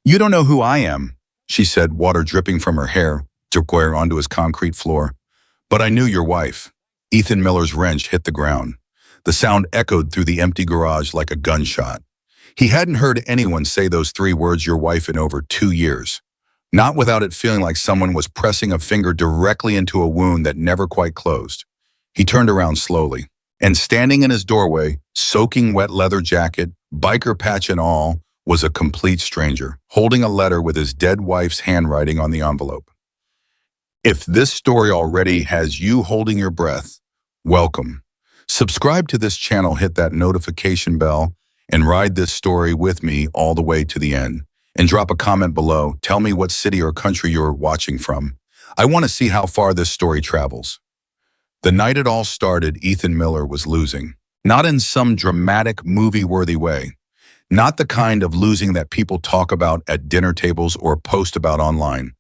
"You don't know who I am," she said, water dripping from her hair, square onto his concrete floor. "But I knew your wife." Ethan Miller's wrench hit the ground. The sound echoed through the empty garage like a gunshot. He hadn't heard anyone say those three words, your wife, in over 2 years. Not without it feeling like someone was pressing a finger directly into a wound that never quite closed. He turned around slowly, and standing in his doorway, soaking wet leather jacket, biker patch and all, was a complete stranger, holding a letter with his dead wife's handwriting on the envelope. If this story already has you holding your breath, welcome. Subscribe to this channel, hit that notification bell, and ride this story with me all the way to the end. And drop a comment below. Tell me what city or country you're watching from. I want to see how far this story travels. The night it all started, Ethan Miller was losing. Not in some dramatic, movie-worthy way. Not the kind of losing that people talk about at dinner tables or post about online.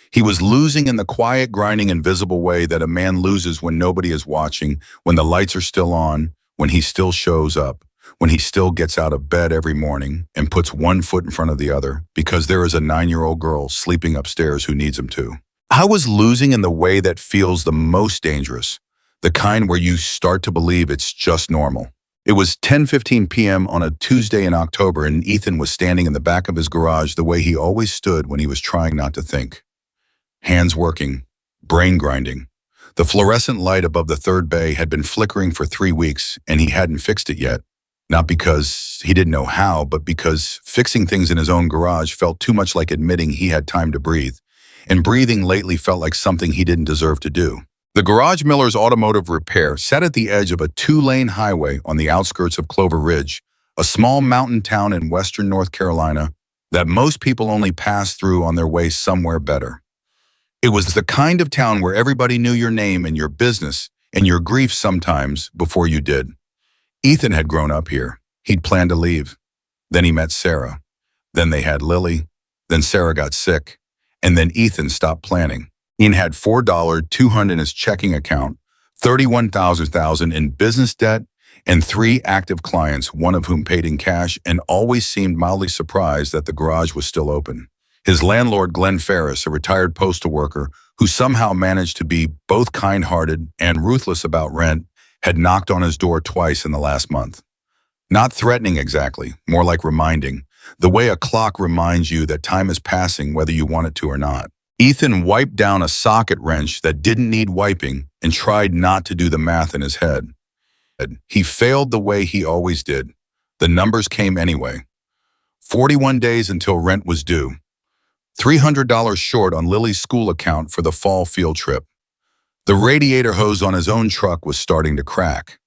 He was losing in the quiet, grinding, invisible way that a man loses when nobody is watching, when the lights are still on, when he still shows up, when he still gets out of bed every morning and puts one foot in front of the other because there is a 9-year-old girl sleeping upstairs who needs him to. I was losing in the way that feels the most dangerous, the kind where you start to believe it's just normal. It was 10:15 p.m. on a Tuesday in October, and Ethan was standing in the back of his garage the way he always stood when he was trying not to think. Hands working, brain grinding. The fluorescent light above the third bay had been flickering for 3 weeks, and he hadn't fixed it yet. Not because he didn't know how, but because fixing things in his own garage felt too much like admitting he had time to breathe, and breathing lately felt like something he didn't deserve to do. The Garage Miller's Automotive Repair sat at the edge of a 2-lane highway on the outskirts of Clover Ridge, a small mountain town in western North Carolina that most people only pass through on their way somewhere better. It was the kind of town where everybody knew your name and your business and your grief sometimes before you did. Ethan had grown up here. He'd planned to leave. Then he met Sarah. Then they had Lily. Then Sarah got sick. And then Ethan stopped planning. Ian had $4,200 in his checking account, $31,000 in business debt, and 3 active clients, one of whom paid in cash and always seemed mildly surprised that the garage was still open. His landlord, Glenn Ferris, a retired postal worker who somehow managed to be both kind-hearted and ruthless about rent, had knocked on his door twice in the last month. Not threatening exactly, more like reminding, the way a clock reminds you that time is passing whether you want it to or not. Ethan wiped down a socket wrench that didn't need wiping and tried not to do the math in his head. He failed the way he always did. The numbers came anyway. 41 days until rent was due. $300 short on Lily's school account for the fall field trip. The radiator hose on his own truck was starting to crack.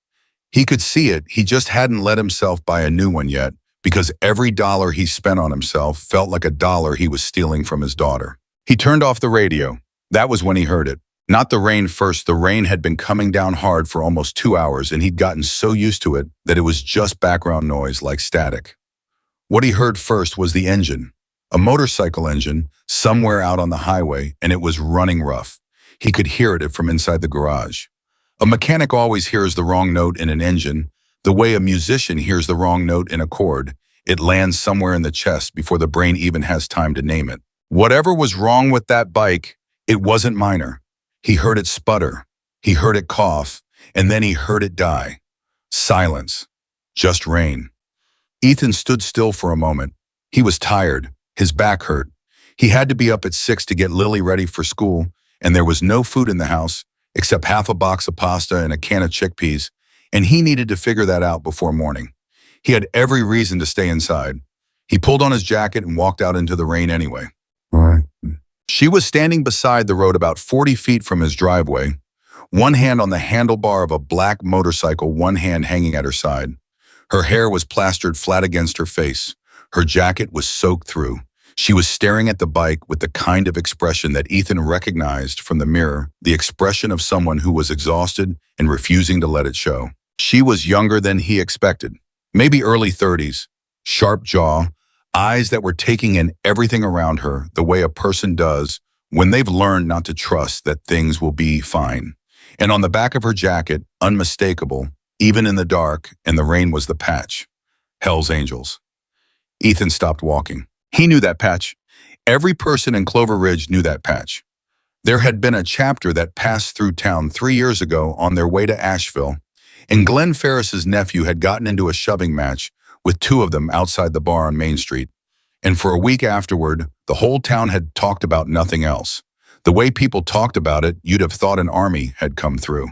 He could see it, he just hadn't let himself buy a new one yet because every dollar he spent on himself felt like a dollar he was stealing from his daughter. He turned off the radio. That was when he heard it. Not the rain first. The rain had been coming down hard for almost 2 hours, and he'd gotten so used to it that it was just background noise like static. What he heard first was the engine, a motorcycle engine somewhere out on the highway, and it was running rough. He could hear it from inside the garage. A mechanic always hears the wrong note in an engine, the way a musician hears the wrong note in a chord. It lands somewhere in the chest before the brain even has time to name it. Whatever was wrong with that bike, it wasn't minor. He heard it sputter, he heard it cough, and then he heard it die. Silence. Just rain. Ethan stood still for a moment. He was tired. His back hurt. He had to be up at 6 to get Lily ready for school, and there was no food in the house except half a box of pasta and a can of chickpeas, and he needed to figure that out before morning. He had every reason to stay inside. He pulled on his jacket and walked out into the rain anyway. She was standing beside the road about 40 feet from his driveway, one hand on the handlebar of a black motorcycle, one hand hanging at her side. Her hair was plastered flat against her face. Her jacket was soaked through. She was staring at the bike with the kind of expression that Ethan recognized from the mirror, the expression of someone who was exhausted and refusing to let it show. She was younger than he expected, maybe early 30s, sharp jaw, eyes that were taking in everything around her the way a person does when they've learned not to trust that things will be fine. And on the back of her jacket, unmistakable, even in the dark and the rain, was the patch. Hell's Angels. Ethan stopped walking. He knew that patch. Every person in Clover Ridge knew that patch. There had been a chapter that passed through town 3 years ago on their way to Asheville, and Glenn Ferris's nephew had gotten into a shoving match with two of them outside the bar on Main Street. And for a week afterward, the whole town had talked about nothing else. The way people talked about it, you'd have thought an army had come through.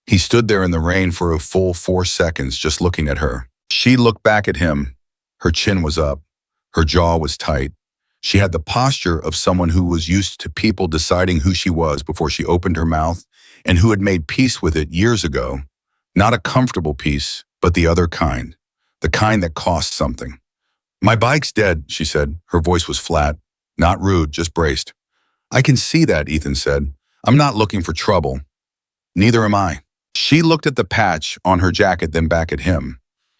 He stood there in the rain for a full 4 seconds just looking at her. She looked back at him. Her chin was up. Her jaw was tight. She had the posture of someone who was used to people deciding who she was before she opened her mouth and who had made peace with it years ago. Not a comfortable peace, but the other kind. The kind that cost something. "My bike's dead," she said. Her voice was flat. Not rude, just braced. "I can see that," Ethan said. "I'm not looking for trouble." "Neither am I." She looked at the patch on her jacket, then back at him.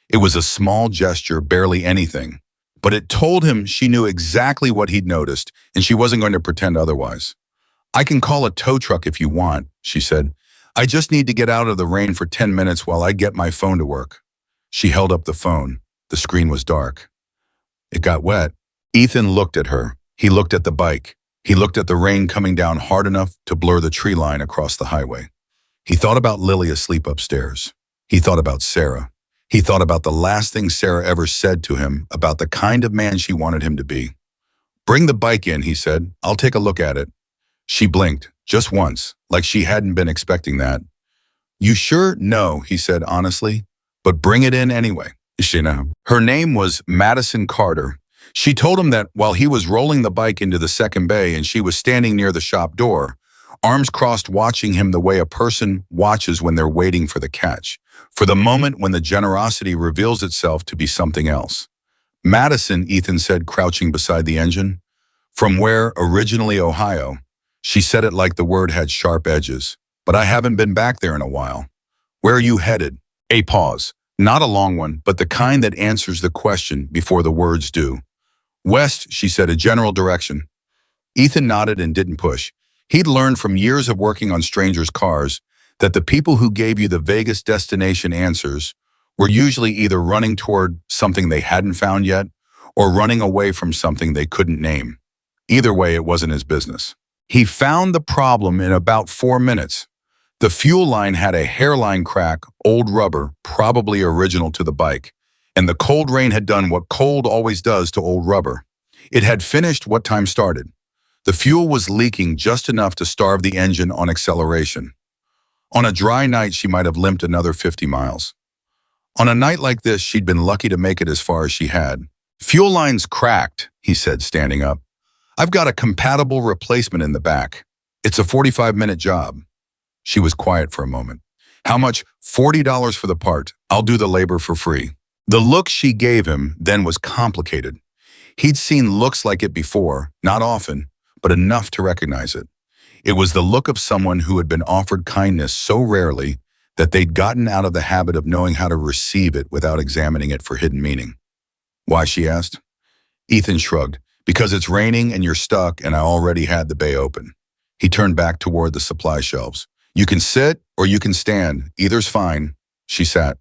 It was a small gesture, barely anything. But it told him she knew exactly what he'd noticed, and she wasn't going to pretend otherwise. "I can call a tow truck if you want," she said. "I just need to get out of the rain for 10 minutes while I get my phone to work." She held up the phone. The screen was dark. It got wet. Ethan looked at her. He looked at the bike. He looked at the rain coming down hard enough to blur the tree line across the highway. He thought about Lily asleep upstairs. He thought about Sarah. He thought about the last thing Sarah ever said to him about the kind of man she wanted him to be. "Bring the bike in," he said. "I'll take a look at it." She blinked, just once, like she hadn't been expecting that. "You sure?" "No," he said honestly. "But bring it in anyway." Her name was Madison Carter. She told him that while he was rolling the bike into the second bay and she was standing near the shop door, arms crossed watching him the way a person watches when they're waiting for the catch, for the moment when the generosity reveals itself to be something else. "Madison," Ethan said, crouching beside the engine. "From where, originally Ohio." She said it like the word had sharp edges. "But I haven't been back there in a while." "Where are you headed?" A pause. Not a long one, but the kind that answers the question before the words do. "West," she said, "a general direction." Ethan nodded and didn't push. He'd learned from years of working on strangers' cars that the people who gave you the vaguest destination answers were usually either running toward something they hadn't found yet or running away from something they couldn't name. Either way, it wasn't his business. He found the problem in about 4 minutes. The fuel line had a hairline crack, old rubber, probably original to the bike, and the cold rain had done what cold always does to old rubber. It had finished what time started. The fuel was leaking just enough to starve the engine on acceleration. On a dry night, she might have limped another 50 miles. On a night like this, she'd been lucky to make it as far as she had. "Fuel line's cracked," he said, standing up. "I've got a compatible replacement in the back. It's a 45-minute job." She was quiet for a moment. "How much?" $40 for the part. "I'll do the labor for free." The look she gave him then was complicated. He'd seen looks like it before, not often, but enough to recognize it. It was the look of someone who had been offered kindness so rarely that they'd gotten out of the habit of knowing how to receive it without examining it for hidden meaning. "Why?" she asked. Ethan shrugged. "Because it's raining and you're stuck and I already had the bay open." He turned back toward the supply shelves. "You can sit or you can stand. Either's fine." She sat.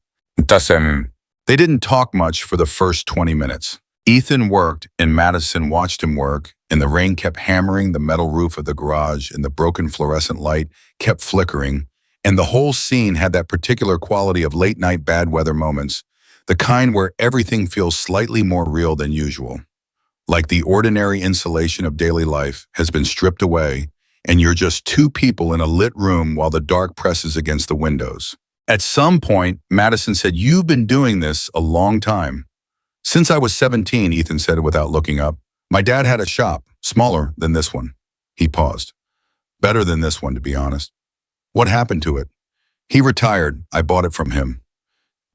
They didn't talk much for the first 20 minutes. Ethan worked and Madison watched him work, and the rain kept hammering the metal roof of the garage and the broken fluorescent light kept flickering, and the whole scene had that particular quality of late-night bad weather moments, the kind where everything feels slightly more real than usual. Like the ordinary insulation of daily life has been stripped away, and you're just two people in a lit room while the dark presses against the windows. At some point, Madison said, "You've been doing this a long time." "Since I was 17, Ethan said without looking up. "My dad had a shop, smaller than this one." He paused. "Better than this one, to be honest." "What happened to it?" "He retired. I bought it from him."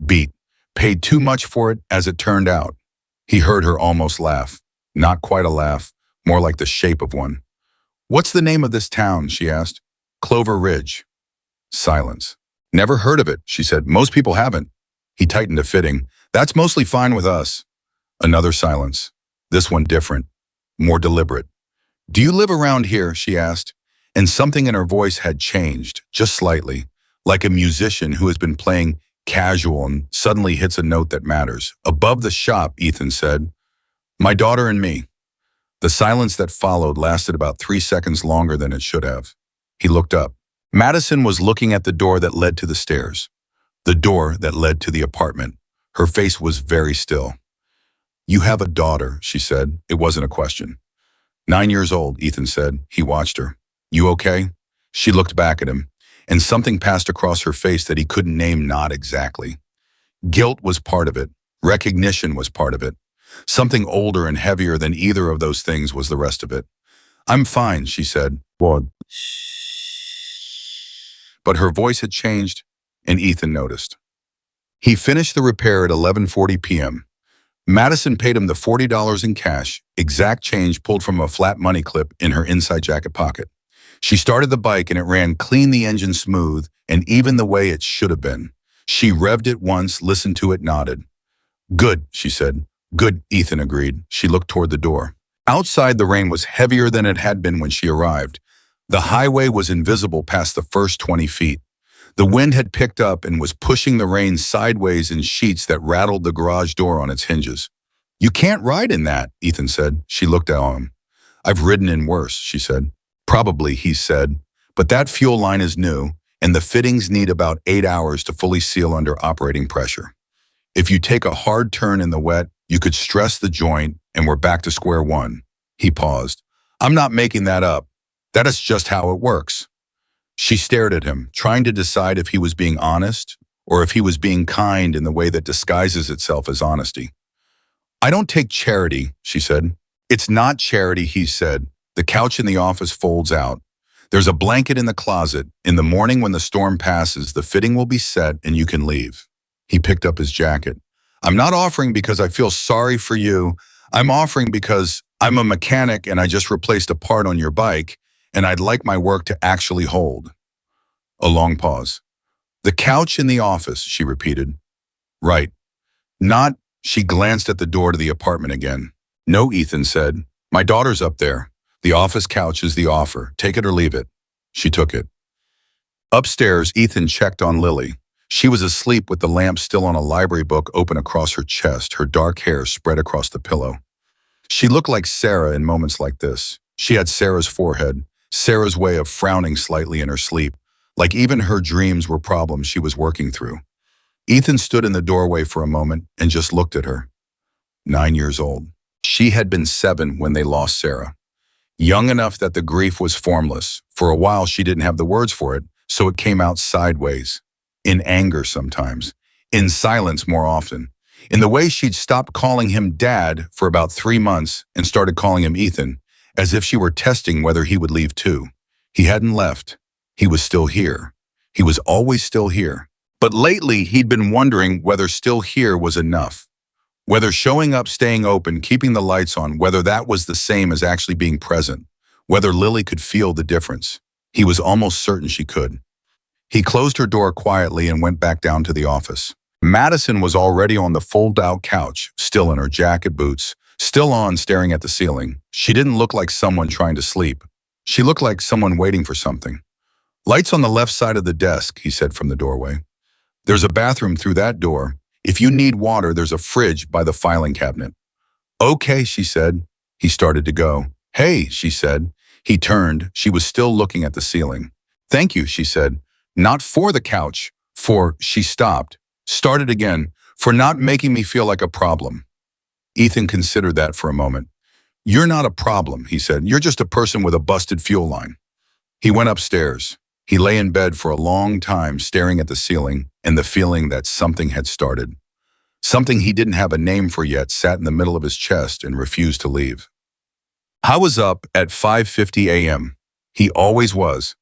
Beat. "Paid too much for it, as it turned out." He heard her almost laugh. Not quite a laugh, more like the shape of one. "What's the name of this town?" she asked. "Clover Ridge." Silence. "Never heard of it," she said. "Most people haven't." He tightened a fitting. "That's mostly fine with us." Another silence. This one different, more deliberate. "Do you live around here?" she asked, and something in her voice had changed, just slightly, like a musician who has been playing casual and suddenly hits a note that matters. "Above the shop," Ethan said. My daughter and me. The silence that followed lasted about 3 seconds longer than it should have. He looked up. Madison was looking at the door that led to the stairs, the door that led to the apartment. Her face was very still. You have a daughter, she said. It wasn't a question. 9 years old, Ethan said. He watched her. You okay? She looked back at him, and something passed across her face that he couldn't name. Not exactly. Guilt was part of it. Recognition was part of it. Something older and heavier than either of those things was the rest of it. I'm fine, she said. What? But her voice had changed, and Ethan noticed. He finished the repair at 11:40 p.m. Madison paid him the $40 in cash, exact change pulled from a flat money clip in her inside jacket pocket. She started the bike and it ran clean, the engine smooth, and even the way it should have been. She revved it once, listened to it, nodded. Good, she said. Good, Ethan agreed. She looked toward the door. Outside, the rain was heavier than it had been when she arrived. The highway was invisible past the first 20 feet. The wind had picked up and was pushing the rain sideways in sheets that rattled the garage door on its hinges. You can't ride in that, Ethan said. She looked at him. I've ridden in worse, she said. Probably, he said. But that fuel line is new, and the fittings need about 8 hours to fully seal under operating pressure. If you take a hard turn in the wet, you could stress the joint, and we're back to square one. He paused. I'm not making that up. That is just how it works. She stared at him, trying to decide if he was being honest or if he was being kind in the way that disguises itself as honesty. I don't take charity, she said. It's not charity, he said. The couch in the office folds out. There's a blanket in the closet. In the morning when the storm passes, the fitting will be set and you can leave. He picked up his jacket. I'm not offering because I feel sorry for you. I'm offering because I'm a mechanic and I just replaced a part on your bike, and I'd like my work to actually hold. A long pause. The couch in the office, she repeated. Right. Not, she glanced at the door to the apartment again. No, Ethan said. My daughter's up there. The office couch is the offer. Take it or leave it. She took it. Upstairs, Ethan checked on Lily. She was asleep with the lamp still on a library book open across her chest, her dark hair spread across the pillow. She looked like Sarah in moments like this. She had Sarah's forehead, Sarah's way of frowning slightly in her sleep, like even her dreams were problems she was working through. Ethan stood in the doorway for a moment and just looked at her. 9 years old. She had been 7 when they lost Sarah. Young enough that the grief was formless. For a while she didn't have the words for it, so it came out sideways. In anger sometimes. In silence more often. In the way she'd stopped calling him Dad for about 3 months and started calling him Ethan, as if she were testing whether he would leave too. He hadn't left. He was still here. He was always still here. But lately, he'd been wondering whether still here was enough. Whether showing up, staying open, keeping the lights on, whether that was the same as actually being present. Whether Lily could feel the difference. He was almost certain she could. He closed her door quietly and went back down to the office. Madison was already on the fold-out couch, still in her jacket boots, still on, staring at the ceiling. She didn't look like someone trying to sleep. She looked like someone waiting for something. Lights on the left side of the desk, he said from the doorway. There's a bathroom through that door. If you need water, there's a fridge by the filing cabinet. Okay, she said. He started to go. Hey, she said. He turned. She was still looking at the ceiling. Thank you, she said. Not for the couch, for, she stopped, started again, for not making me feel like a problem. Ethan considered that for a moment. You're not a problem, he said. You're just a person with a busted fuel line. He went upstairs. He lay in bed for a long time, staring at the ceiling and the feeling that something had started. Something he didn't have a name for yet sat in the middle of his chest and refused to leave. I was up at 5:50 a.m. He always was.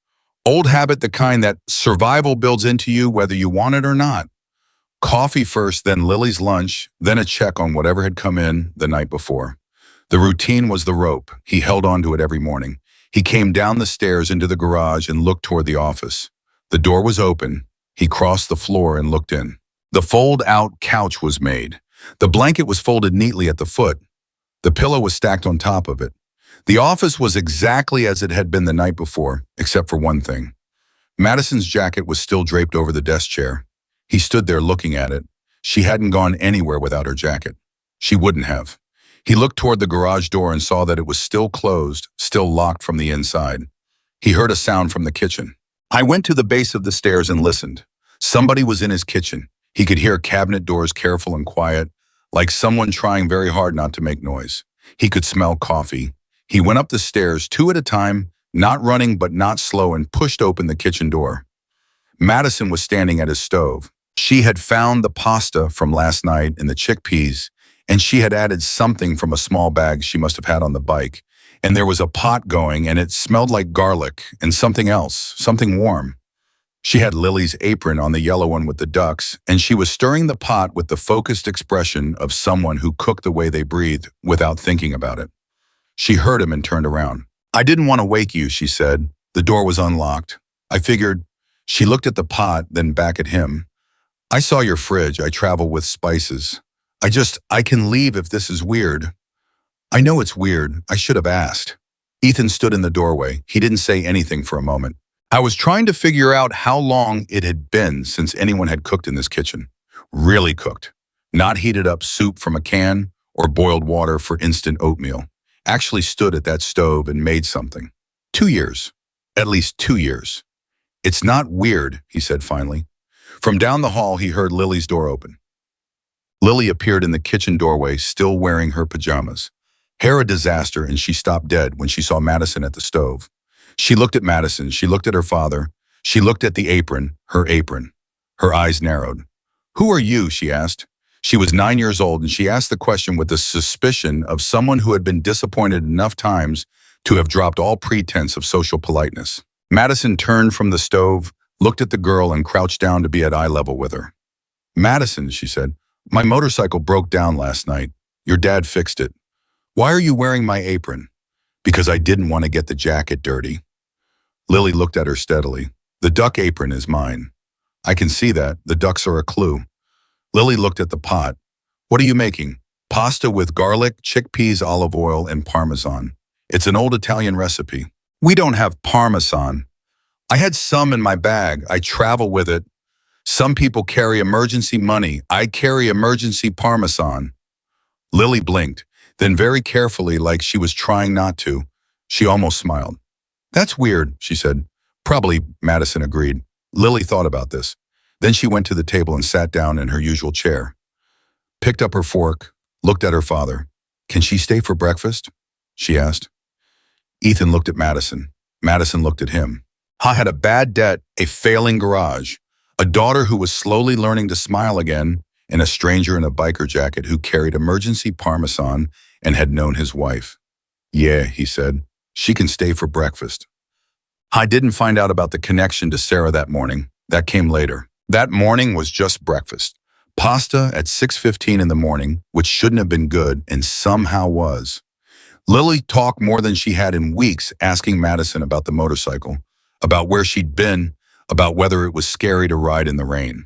Old habit, the kind that survival builds into you whether you want it or not. Coffee first, then Lily's lunch, then a check on whatever had come in the night before. The routine was the rope. He held onto it every morning. He came down the stairs into the garage and looked toward the office. The door was open. He crossed the floor and looked in. The fold-out couch was made. The blanket was folded neatly at the foot. The pillow was stacked on top of it. The office was exactly as it had been the night before, except for one thing. Madison's jacket was still draped over the desk chair. He stood there looking at it. She hadn't gone anywhere without her jacket. She wouldn't have. He looked toward the garage door and saw that it was still closed, still locked from the inside. He heard a sound from the kitchen. I went to the base of the stairs and listened. Somebody was in his kitchen. He could hear cabinet doors careful and quiet, like someone trying very hard not to make noise. He could smell coffee. He went up the stairs, two at a time, not running but not slow, and pushed open the kitchen door. Madison was standing at his stove. She had found the pasta from last night and the chickpeas, and she had added something from a small bag she must have had on the bike. And there was a pot going, and it smelled like garlic and something else, something warm. She had Lily's apron on, the yellow one with the ducks, and she was stirring the pot with the focused expression of someone who cooked the way they breathed without thinking about it. She heard him and turned around. I didn't want to wake you, she said. The door was unlocked. I figured. She looked at the pot, then back at him. I saw your fridge. I travel with spices. I can leave if this is weird. I know it's weird. I should have asked. Ethan stood in the doorway. He didn't say anything for a moment. I was trying to figure out how long it had been since anyone had cooked in this kitchen. Really cooked. Not heated up soup from a can or boiled water for instant oatmeal. Actually stood at that stove and made something. 2 years. At least 2 years. It's not weird, he said finally. From down the hall, he heard Lily's door open. Lily appeared in the kitchen doorway, still wearing her pajamas. Hair a disaster, and she stopped dead when she saw Madison at the stove. She looked at Madison, she looked at her father, she looked at the apron, her apron. Her eyes narrowed. Who are you, she asked. She was 9 years old, and she asked the question with the suspicion of someone who had been disappointed enough times to have dropped all pretense of social politeness. Madison turned from the stove, looked at the girl, and crouched down to be at eye level with her. Madison, she said, my motorcycle broke down last night. Your dad fixed it. Why are you wearing my apron? Because I didn't want to get the jacket dirty. Lily looked at her steadily. The duck apron is mine. I can see that. The ducks are a clue. Lily looked at the pot. What are you making? Pasta with garlic, chickpeas, olive oil, and parmesan. It's an old Italian recipe. We don't have parmesan. I had some in my bag. I travel with it. Some people carry emergency money. I carry emergency parmesan. Lily blinked. Then very carefully, like she was trying not to, she almost smiled. That's weird, she said. Probably, Madison agreed. Lily thought about this. Then she went to the table and sat down in her usual chair. Picked up her fork, looked at her father. Can she stay for breakfast? She asked. Ethan looked at Madison. Madison looked at him. I had a bad debt, a failing garage, a daughter who was slowly learning to smile again, and a stranger in a biker jacket who carried emergency parmesan and had known his wife. Yeah, he said, she can stay for breakfast. I didn't find out about the connection to Sarah that morning. That came later. That morning was just breakfast. Pasta at 6:15 in the morning, which shouldn't have been good and somehow was. Lily talked more than she had in weeks, asking Madison about the motorcycle, about where she'd been, about whether it was scary to ride in the rain.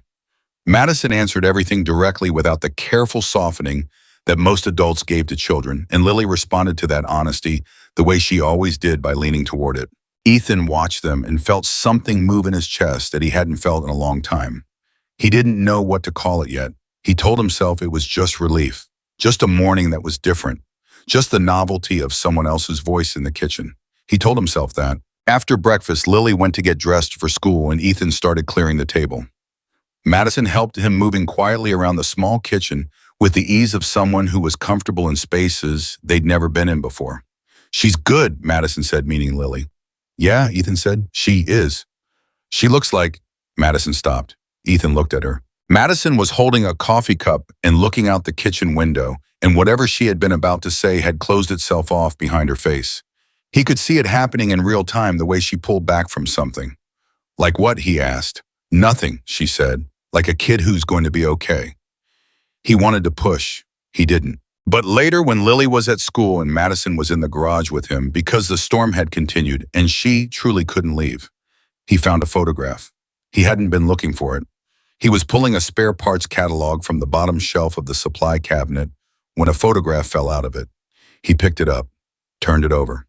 Madison answered everything directly without the careful softening that most adults gave to children, and Lily responded to that honesty the way she always did, by leaning toward it. Ethan watched them and felt something move in his chest that he hadn't felt in a long time. He didn't know what to call it yet. He told himself it was just relief, just a morning that was different, just the novelty of someone else's voice in the kitchen. He told himself that. After breakfast, Lily went to get dressed for school and Ethan started clearing the table. Madison helped him, moving quietly around the small kitchen with the ease of someone who was comfortable in spaces they'd never been in before. She's good, Madison said, meaning Lily. Yeah, Ethan said, she is. She looks like... Madison stopped. Ethan looked at her. Madison was holding a coffee cup and looking out the kitchen window, and whatever she had been about to say had closed itself off behind her face. He could see it happening in real time, the way she pulled back from something. Like what, he asked. Nothing, she said, like a kid who's going to be okay. He wanted to push. He didn't. But later, when Lily was at school and Madison was in the garage with him because the storm had continued and she truly couldn't leave, he found a photograph. He hadn't been looking for it. He was pulling a spare parts catalog from the bottom shelf of the supply cabinet when a photograph fell out of it. He picked it up, turned it over.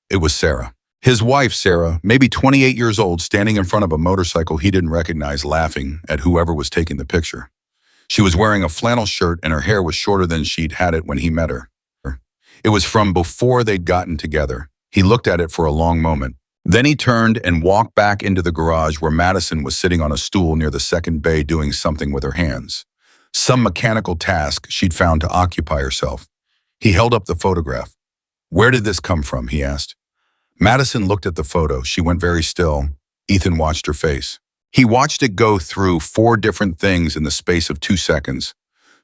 It was Sarah. His wife, Sarah, maybe 28 years old, standing in front of a motorcycle he didn't recognize, laughing at whoever was taking the picture. She was wearing a flannel shirt and her hair was shorter than she'd had it when he met her. It was from before they'd gotten together. He looked at it for a long moment. Then he turned and walked back into the garage where Madison was sitting on a stool near the second bay doing something with her hands. Some mechanical task she'd found to occupy herself. He held up the photograph. "Where did this come from?" he asked. Madison looked at the photo. She went very still. Ethan watched her face. He watched it go through 4 different things in the space of 2 seconds.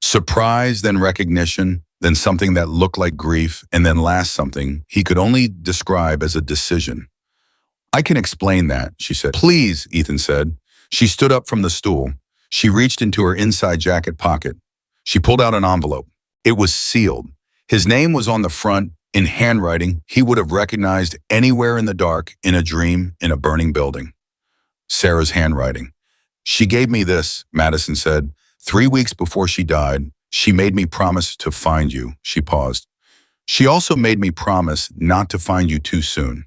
Surprise, then recognition, then something that looked like grief, and then last something he could only describe as a decision. "I can explain that," she said. "Please," Ethan said. She stood up from the stool. She reached into her inside jacket pocket. She pulled out an envelope. It was sealed. His name was on the front, in handwriting he would have recognized anywhere in the dark, in a dream, in a burning building. Sarah's handwriting. "She gave me this," Madison said. "3 weeks before she died, she made me promise to find you." She paused. "She also made me promise not to find you too soon.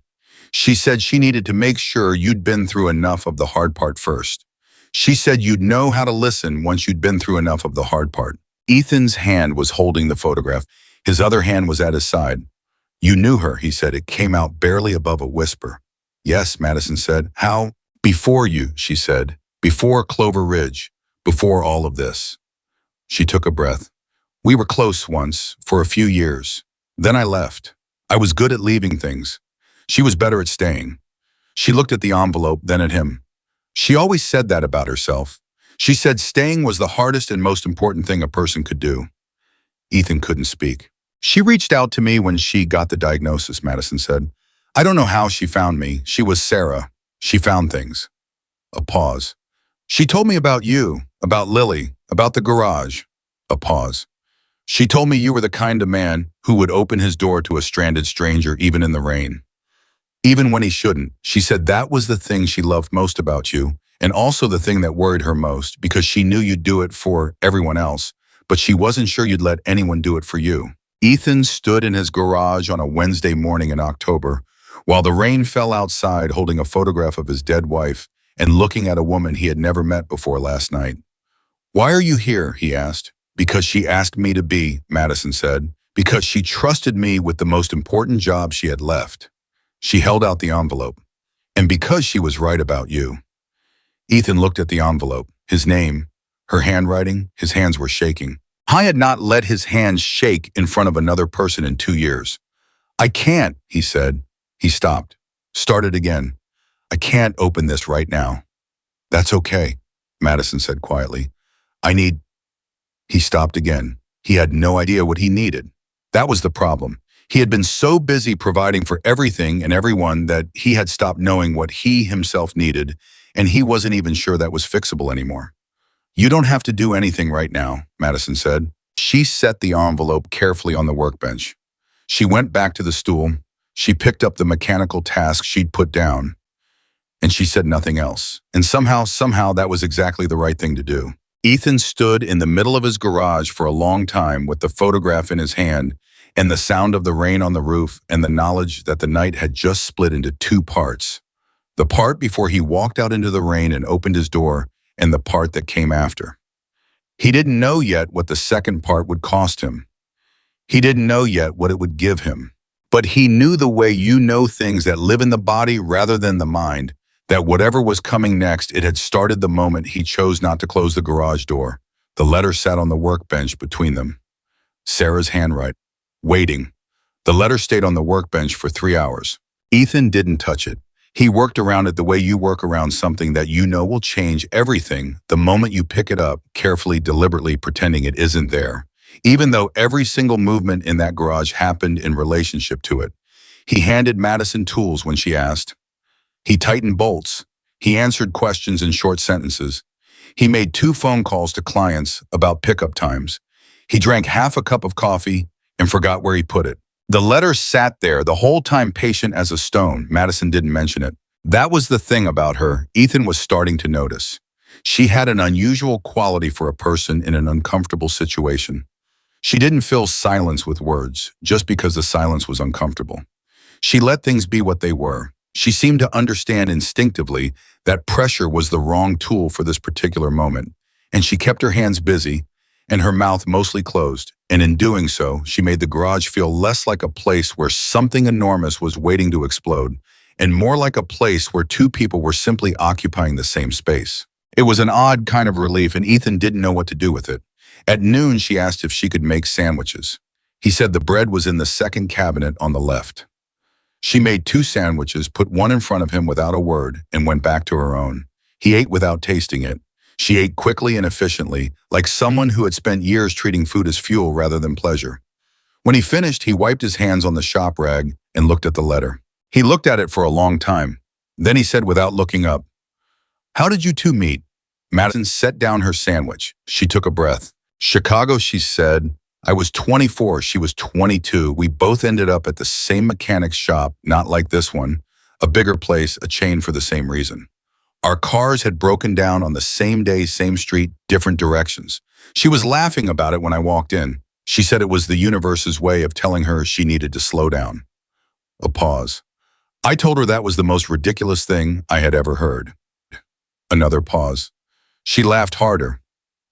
She said she needed to make sure you'd been through enough of the hard part first. She said you'd know how to listen once you'd been through enough of the hard part." Ethan's hand was holding the photograph. His other hand was at his side. "You knew her," he said. It came out barely above a whisper. "Yes," Madison said. "How?" "Before you," she said. "Before Clover Ridge. Before all of this." She took a breath. "We were close once, for a few years. Then I left. I was good at leaving things. She was better at staying." She looked at the envelope, then at him. "She always said that about herself. She said staying was the hardest and most important thing a person could do." Ethan couldn't speak. "She reached out to me when she got the diagnosis," Madison said. "I don't know how she found me. She was Sarah. She found things." A pause. "She told me about you, about Lily, about the garage." A pause. "She told me you were the kind of man who would open his door to a stranded stranger even in the rain. Even when he shouldn't." She said that was the thing she loved most about you, and also the thing that worried her most, because she knew you'd do it for everyone else, but she wasn't sure you'd let anyone do it for you. Ethan stood in his garage on a Wednesday morning in October, while the rain fell outside, holding a photograph of his dead wife and looking at a woman he had never met before last night. "Why are you here?" he asked. "Because she asked me to be," Madison said. "Because she trusted me with the most important job she had left." She held out the envelope. "And because she was right about you." Ethan looked at the envelope. His name, her handwriting, his hands were shaking. He had not let his hands shake in front of another person in 2 years. "I can't," he said. He stopped. Started again. "I can't open this right now." "That's okay," Madison said quietly. "I need—" He stopped again. He had no idea what he needed. That was the problem. He had been so busy providing for everything and everyone that he had stopped knowing what he himself needed, and he wasn't even sure that was fixable anymore. "You don't have to do anything right now," Madison said. She set the envelope carefully on the workbench. She went back to the stool. She picked up the mechanical task she'd put down, and she said nothing else. And somehow that was exactly the right thing to do. Ethan stood in the middle of his garage for a long time with the photograph in his hand and the sound of the rain on the roof and the knowledge that the night had just split into 2 parts. The part before he walked out into the rain and opened his door, and the part that came after. He didn't know yet what the second part would cost him. He didn't know yet what it would give him. But he knew the way you know things that live in the body rather than the mind, that whatever was coming next, it had started the moment he chose not to close the garage door. The letter sat on the workbench between them. Sarah's handwriting. Waiting. The letter stayed on the workbench for 3 hours. Ethan didn't touch it. He worked around it the way you work around something that you know will change everything the moment you pick it up, carefully, deliberately pretending it isn't there. Even though every single movement in that garage happened in relationship to it. He handed Madison tools when she asked. He tightened bolts. He answered questions in short sentences. He made 2 phone calls to clients about pickup times. He drank half a cup of coffee and forgot where he put it. The letter sat there the whole time, patient as a stone. Madison didn't mention it. That was the thing about her Ethan was starting to notice. She had an unusual quality for a person in an uncomfortable situation. She didn't fill silence with words just because the silence was uncomfortable. She let things be what they were. She seemed to understand instinctively that pressure was the wrong tool for this particular moment, and she kept her hands busy, and her mouth mostly closed, and in doing so, she made the garage feel less like a place where something enormous was waiting to explode, and more like a place where two people were simply occupying the same space. It was an odd kind of relief, and Ethan didn't know what to do with it. At noon, she asked if she could make sandwiches. He said the bread was in the second cabinet on the left. She made 2 sandwiches, put one in front of him without a word, and went back to her own. He ate without tasting it. She ate quickly and efficiently, like someone who had spent years treating food as fuel rather than pleasure. When he finished, he wiped his hands on the shop rag and looked at the letter. He looked at it for a long time. Then he said without looking up, "How did you two meet?" Madison set down her sandwich. She took a breath. "Chicago," she said. "I was 24, she was 22. We both ended up at the same mechanic's shop, not like this one. A bigger place, a chain for the same reason. Our cars had broken down on the same day, same street, different directions. She was laughing about it when I walked in. She said it was the universe's way of telling her she needed to slow down." A pause. I told her that was the most ridiculous thing I had ever heard. Another pause. She laughed harder.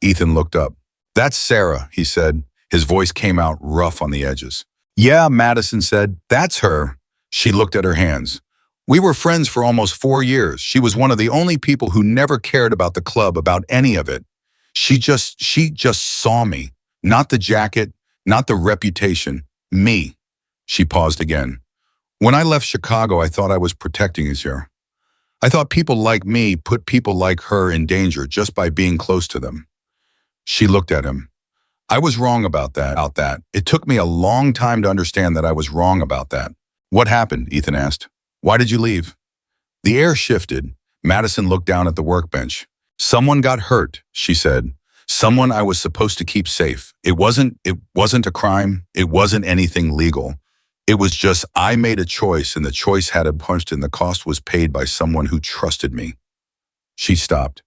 Ethan looked up. "That's Sarah," he said. His voice came out rough on the edges. "Yeah," Madison said, "that's her." She looked at her hands. "We were friends for almost 4 years. She was one of the only people who never cared about the club, about any of it. She just saw me. Not the jacket, not the reputation. Me." She paused again. "When I left Chicago, I thought I was protecting her. I thought people like me put people like her in danger just by being close to them." She looked at him. "I was wrong about that. It took me a long time to understand that I was wrong about that." "What happened?" Ethan asked. "Why did you leave?" The air shifted. Madison looked down at the workbench. "Someone got hurt," she said. "Someone I was supposed to keep safe. It wasn't a crime. It wasn't anything legal. It was just I made a choice, and the choice had a punch, and the cost was paid by someone who trusted me." She stopped.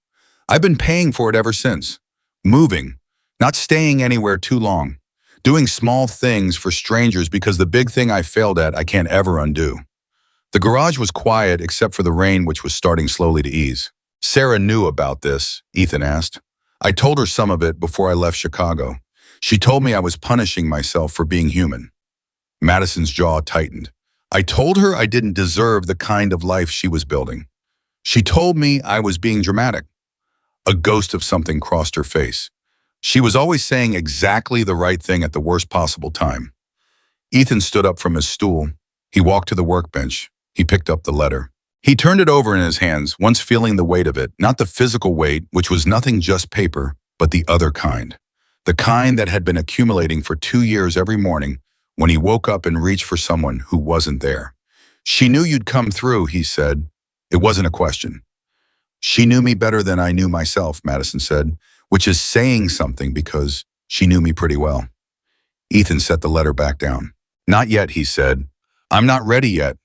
"I've been paying for it ever since. Moving. Not staying anywhere too long. Doing small things for strangers because the big thing I failed at I can't ever undo." The garage was quiet except for the rain, which was starting slowly to ease. "Sarah knew about this?" Ethan asked. "I told her some of it before I left Chicago. She told me I was punishing myself for being human." Madison's jaw tightened. "I told her I didn't deserve the kind of life she was building. She told me I was being dramatic." A ghost of something crossed her face. She was always saying exactly the right thing at the worst possible time. Ethan stood up from his stool. He walked to the workbench. He picked up the letter. He turned it over in his hands, once feeling the weight of it, not the physical weight, which was nothing just paper, but the other kind. The kind that had been accumulating for 2 years every morning when he woke up and reached for someone who wasn't there. "She knew you'd come through," he said. It wasn't a question. "She knew me better than I knew myself," Madison said, which is saying something because she knew me pretty well. Ethan set the letter back down. "Not yet," he said. "I'm not ready yet."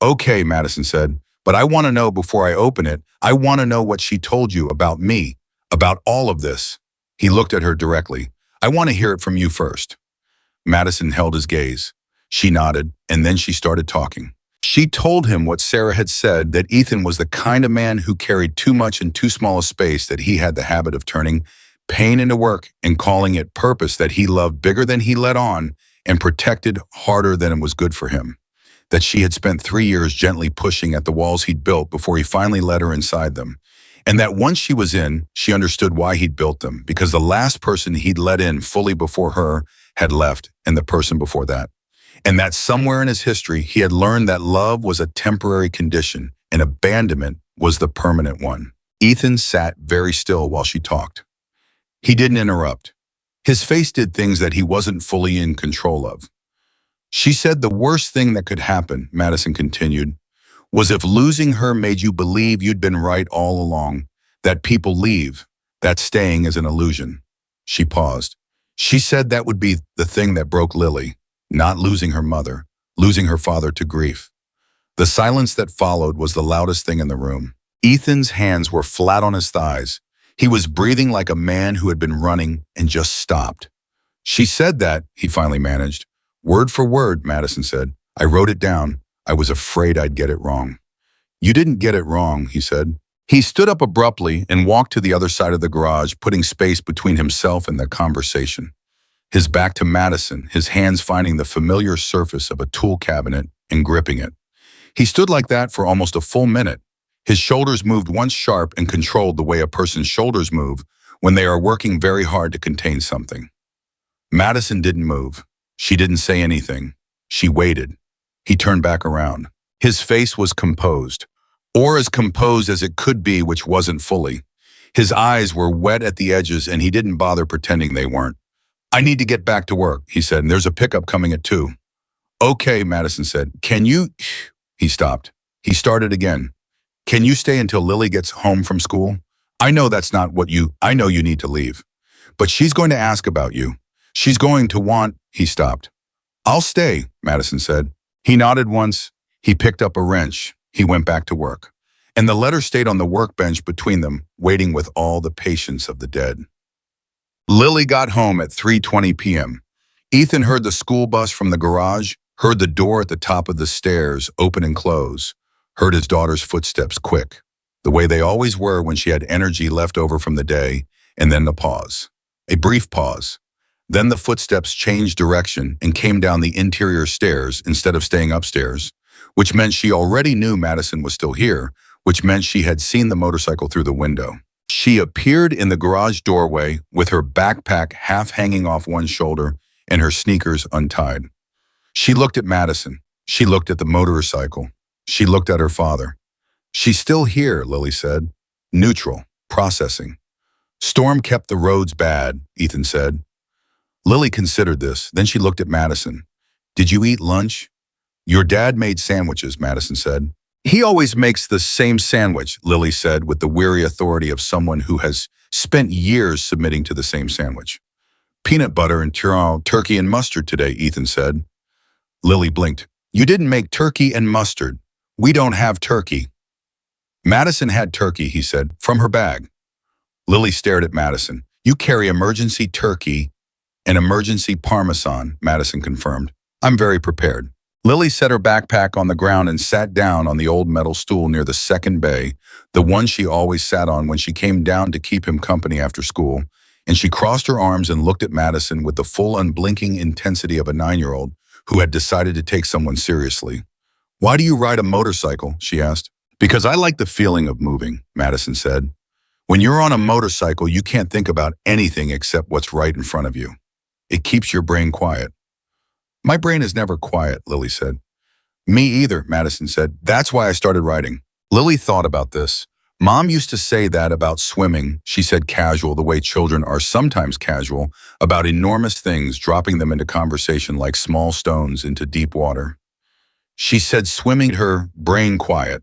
"Okay," Madison said, "but I want to know before I open it. I want to know what she told you about me, about all of this." He looked at her directly. "I want to hear it from you first." Madison held his gaze. She nodded, and then she started talking. She told him what Sarah had said, that Ethan was the kind of man who carried too much in too small a space, that he had the habit of turning pain into work and calling it purpose, that he loved bigger than he let on and protected harder than it was good for him, that she had spent 3 years gently pushing at the walls he'd built before he finally let her inside them, and that once she was in, she understood why he'd built them, because the last person he'd let in fully before her had left, and the person before that. And that somewhere in his history, he had learned that love was a temporary condition and abandonment was the permanent one. Ethan sat very still while she talked. He didn't interrupt. His face did things that he wasn't fully in control of. "She said the worst thing that could happen," Madison continued, "was if losing her made you believe you'd been right all along, that people leave, that staying is an illusion." She paused. "She said that would be the thing that broke Lily. Not losing her mother, losing her father to grief." The silence that followed was the loudest thing in the room. Ethan's hands were flat on his thighs. He was breathing like a man who had been running and just stopped. "She said that," he finally managed. "Word for word," Madison said. "I wrote it down. I was afraid I'd get it wrong." "You didn't get it wrong," he said. He stood up abruptly and walked to the other side of the garage, putting space between himself and the conversation. His back to Madison, his hands finding the familiar surface of a tool cabinet and gripping it. He stood like that for almost a full minute. His shoulders moved once sharp and controlled the way a person's shoulders move when they are working very hard to contain something. Madison didn't move. She didn't say anything. She waited. He turned back around. His face was composed, or as composed as it could be, which wasn't fully. His eyes were wet at the edges and he didn't bother pretending they weren't. "I need to get back to work," he said, "and there's a pickup coming at 2. "Okay," Madison said. "Can you—" He stopped. He started again. "Can you stay until Lily gets home from school? I know that's not what you— I know you need to leave. But she's going to ask about you. She's going to want—" He stopped. "I'll stay," Madison said. He nodded once. He picked up a wrench. He went back to work. And the letter stayed on the workbench between them, waiting with all the patience of the dead. Lily got home at 3:20 p.m. Ethan heard the school bus from the garage, heard the door at the top of the stairs open and close, heard his daughter's footsteps quick, the way they always were when she had energy left over from the day, and then the pause. A brief pause. Then the footsteps changed direction and came down the interior stairs instead of staying upstairs, which meant she already knew Madison was still here, which meant she had seen the motorcycle through the window. She appeared in the garage doorway with her backpack half hanging off one shoulder and her sneakers untied. She looked at Madison. She looked at the motorcycle. She looked at her father. "She's still here," Lily said. "Neutral. Processing." "Storm kept the roads bad," Ethan said. Lily considered this. Then she looked at Madison. "Did you eat lunch?" "Your dad made sandwiches," Madison said. "He always makes the same sandwich," Lily said with the weary authority of someone who has spent years submitting to the same sandwich. "Peanut butter and turkey and mustard today," Ethan said. Lily blinked. "You didn't make turkey and mustard. We don't have turkey." "Madison had turkey," he said, from her bag. Lily stared at Madison. "You carry emergency turkey and emergency parmesan," Madison confirmed. "I'm very prepared." Lily set her backpack on the ground and sat down on the old metal stool near the second bay, the one she always sat on when she came down to keep him company after school, and she crossed her arms and looked at Madison with the full unblinking intensity of a 9-year-old who had decided to take someone seriously. "Why do you ride a motorcycle?" she asked. "Because I like the feeling of moving," Madison said. "When you're on a motorcycle, you can't think about anything except what's right in front of you. It keeps your brain quiet." "My brain is never quiet," Lily said. "Me either," Madison said. "That's why I started writing." Lily thought about this. "Mom used to say that about swimming," she said, casual, the way children are sometimes casual, about enormous things, dropping them into conversation like small stones into deep water. She said swimming her brain quiet.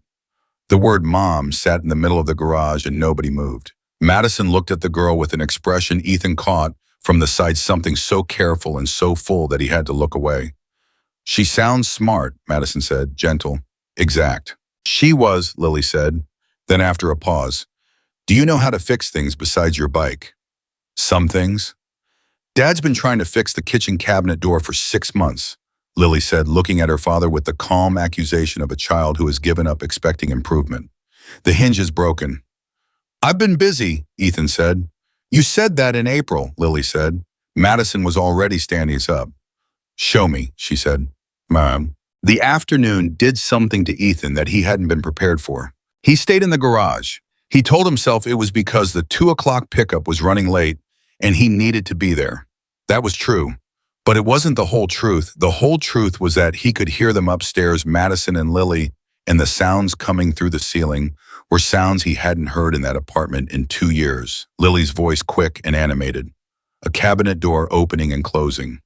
The word "mom" sat in the middle of the garage and nobody moved. Madison looked at the girl with an expression Ethan caught from the side, something so careful and so full that he had to look away. "She sounds smart," Madison said, gentle. "Exact." "She was," Lily said. Then after a pause, "Do you know how to fix things besides your bike?" "Some things." "Dad's been trying to fix the kitchen cabinet door for 6 months," Lily said, looking at her father with the calm accusation of a child who has given up expecting improvement. "The hinge is broken." "I've been busy," Ethan said. "You said that in April," Lily said. Madison was already standing up. "Show me," she said. "Mom." The afternoon did something to Ethan that he hadn't been prepared for. He stayed in the garage. He told himself it was because the 2 o'clock pickup was running late and he needed to be there. That was true. But it wasn't the whole truth. The whole truth was that he could hear them upstairs, Madison and Lily, and the sounds coming through the ceiling were sounds he hadn't heard in that apartment in 2 years. Lily's voice quick and animated. A cabinet door opening and closing.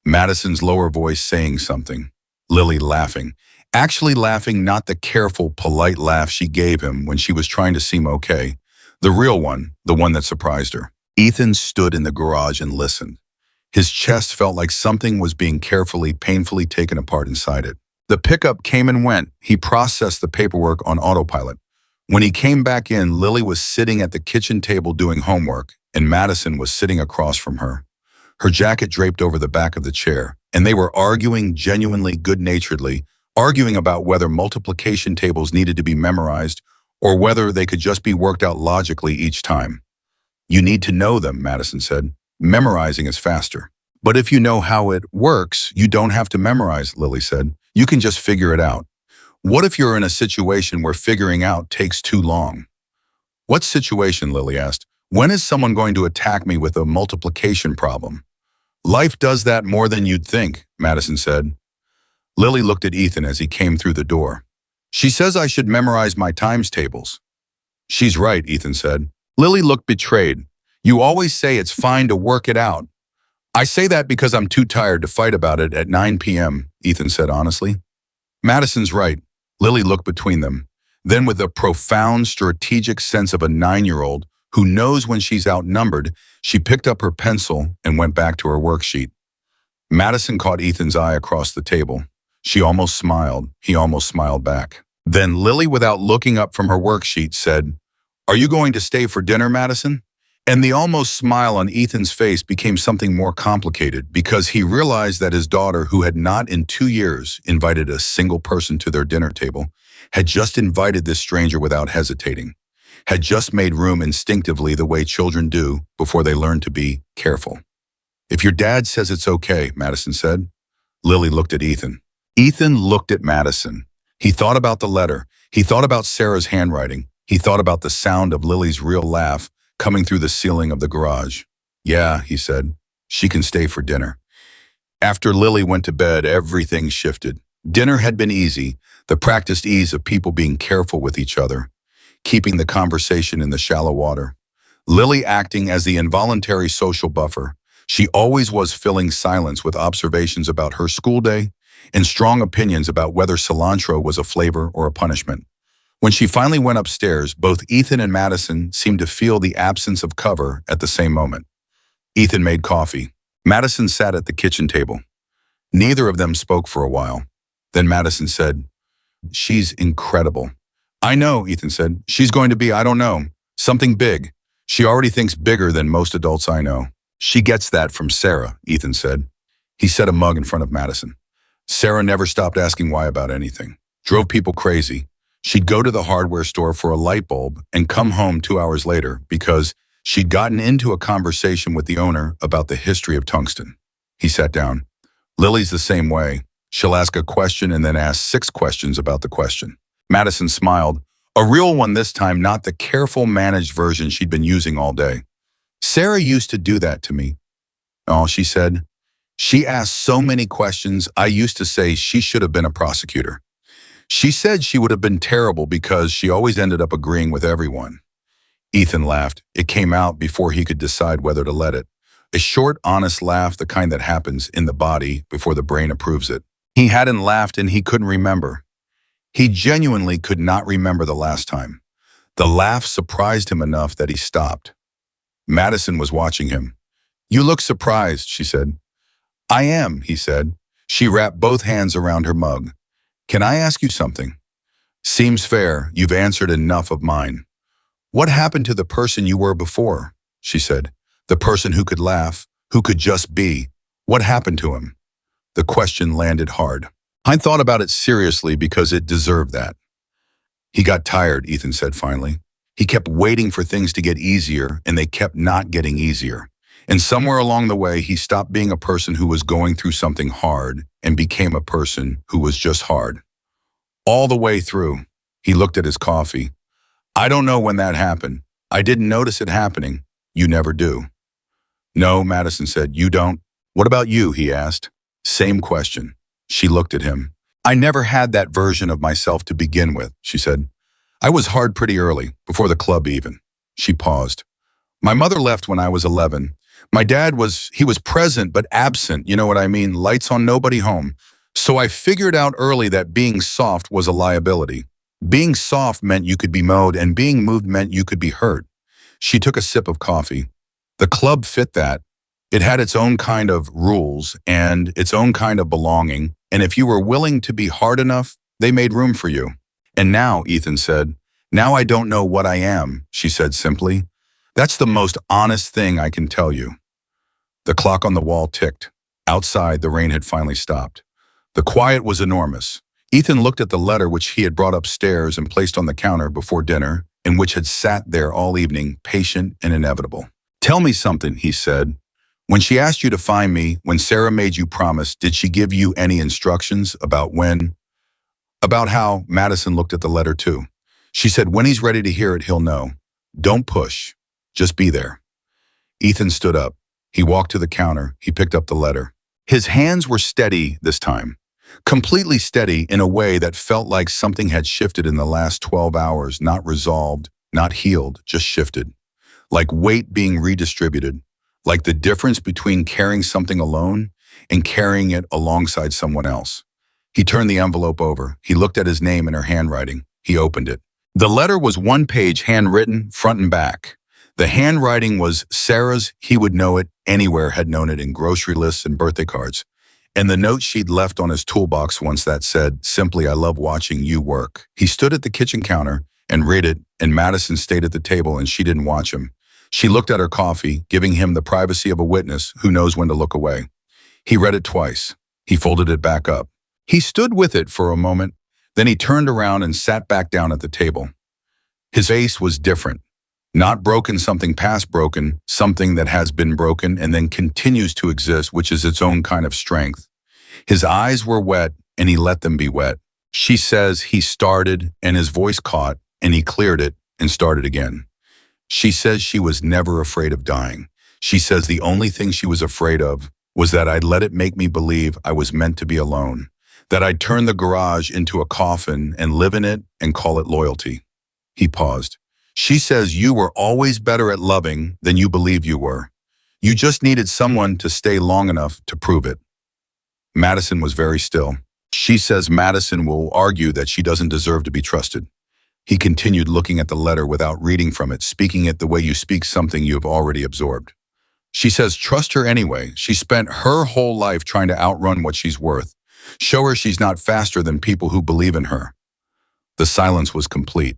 Madison's lower voice saying something. Lily laughing. Actually laughing, not the careful, polite laugh she gave him when she was trying to seem okay. The real one, the one that surprised her. Ethan stood in the garage and listened. His chest felt like something was being carefully, painfully taken apart inside it. The pickup came and went. He processed the paperwork on autopilot. When he came back in, Lily was sitting at the kitchen table doing homework, and Madison was sitting across from her. Her jacket draped over the back of the chair, and they were arguing genuinely good-naturedly, arguing about whether multiplication tables needed to be memorized or whether they could just be worked out logically each time. You need to know them, Madison said. Memorizing is faster. But if you know how it works, you don't have to memorize, Lily said. You can just figure it out. What if you're in a situation where figuring out takes too long? What situation, Lily asked. When is someone going to attack me with a multiplication problem? Life does that more than you'd think, Madison said. Lily looked at Ethan as he came through the door. She says I should memorize my times tables. She's right, Ethan said. Lily looked betrayed. You always say it's fine to work it out. I say that because I'm too tired to fight about it at 9 p.m., Ethan said honestly. Madison's right. Lily looked between them. Then with a profound strategic sense of a 9-year-old who knows when she's outnumbered, she picked up her pencil and went back to her worksheet. Madison caught Ethan's eye across the table. She almost smiled. He almost smiled back. Then Lily, without looking up from her worksheet, said, "Are you going to stay for dinner, Madison?" And the almost smile on Ethan's face became something more complicated because he realized that his daughter, who had not in 2 years invited a single person to their dinner table, had just invited this stranger without hesitating, had just made room instinctively the way children do before they learn to be careful. If your dad says it's okay, Madison said. Lily looked at Ethan. Ethan looked at Madison. He thought about the letter. He thought about Sarah's handwriting. He thought about the sound of Lily's real laugh coming through the ceiling of the garage. Yeah, he said, she can stay for dinner. After Lily went to bed, everything shifted. Dinner had been easy, the practiced ease of people being careful with each other, keeping the conversation in the shallow water. Lily acting as the involuntary social buffer. She always was filling silence with observations about her school day and strong opinions about whether cilantro was a flavor or a punishment. When she finally went upstairs, both Ethan and Madison seemed to feel the absence of cover at the same moment. Ethan made coffee. Madison sat at the kitchen table. Neither of them spoke for a while. Then Madison said, "She's incredible." "I know," Ethan said. "She's going to be, I don't know, something big. She already thinks bigger than most adults I know." "She gets that from Sarah," Ethan said. He set a mug in front of Madison. "Sarah never stopped asking why about anything. Drove people crazy. She'd go to the hardware store for a light bulb and come home 2 hours later because she'd gotten into a conversation with the owner about the history of tungsten." He sat down. "Lily's the same way. She'll ask a question and then ask 6 questions about the question." Madison smiled. A real one this time, not the careful, managed version she'd been using all day. "Sarah used to do that to me." "Oh," she said. "She asked so many questions, I used to say she should have been a prosecutor. She said she would have been terrible because she always ended up agreeing with everyone." Ethan laughed. It came out before he could decide whether to let it. A short, honest laugh, the kind that happens in the body before the brain approves it. He hadn't laughed and he couldn't remember. He genuinely could not remember the last time. The laugh surprised him enough that he stopped. Madison was watching him. "You look surprised," she said. "I am," he said. She wrapped both hands around her mug. "Can I ask you something?" "Seems fair. You've answered enough of mine." "What happened to the person you were before?" she said. "The person who could laugh, who could just be. What happened to him?" The question landed hard. "I thought about it seriously because it deserved that." "He got tired," Ethan said finally. "He kept waiting for things to get easier, and they kept not getting easier. And somewhere along the way, he stopped being a person who was going through something hard and became a person who was just hard. All the way through." He looked at his coffee. "I don't know when that happened. I didn't notice it happening. You never do." "No," Madison said. "You don't." "What about you?" he asked. Same question. She looked at him. "I never had that version of myself to begin with," she said. "I was hard pretty early, before the club even." She paused. "My mother left when I was 11. My dad he was present but absent, you know what I mean, lights on, nobody home. So I figured out early that being soft was a liability. Being soft meant you could be mowed, and being moved meant you could be hurt." She took a sip of coffee. The club fit that. It had its own kind of rules and its own kind of belonging, and if you were willing to be hard enough, they made room for you. "And now," Ethan said, "now I don't know what I am," she said simply. "That's the most honest thing I can tell you." The clock on the wall ticked. Outside, the rain had finally stopped. The quiet was enormous. Ethan looked at the letter which he had brought upstairs and placed on the counter before dinner, and which had sat there all evening, patient and inevitable. "Tell me something," he said. "When she asked you to find me, when Sarah made you promise, did she give you any instructions about when?" "About how?" Madison looked at the letter too. "She said when he's ready to hear it, he'll know. Don't push. Just be there." Ethan stood up. He walked to the counter. He picked up the letter. His hands were steady this time. Completely steady in a way that felt like something had shifted in the last 12 hours, not resolved, not healed, just shifted. Like weight being redistributed. Like the difference between carrying something alone and carrying it alongside someone else. He turned the envelope over. He looked at his name in her handwriting. He opened it. The letter was one page, handwritten, front and back. The handwriting was Sarah's. He would know it anywhere, had known it in grocery lists and birthday cards. And the note she'd left on his toolbox once that said, simply, "I love watching you work." He stood at the kitchen counter and read it, and Madison stayed at the table and she didn't watch him. She looked at her coffee, giving him the privacy of a witness who knows when to look away. He read it twice. He folded it back up. He stood with it for a moment, then he turned around and sat back down at the table. His face was different. Not broken, something past broken, something that has been broken and then continues to exist, which is its own kind of strength. His eyes were wet, and he let them be wet. She says he started, and his voice caught, and he cleared it and started again. She says she was never afraid of dying. She says the only thing she was afraid of was that I'd let it make me believe I was meant to be alone, that I'd turn the garage into a coffin and live in it and call it loyalty. He paused. She says you were always better at loving than you believe you were. You just needed someone to stay long enough to prove it. Madison was very still. She says Madison will argue that she doesn't deserve to be trusted. He continued, looking at the letter without reading from it, speaking it the way you speak something you have already absorbed. She says trust her anyway. She spent her whole life trying to outrun what she's worth. Show her she's not faster than people who believe in her. The silence was complete.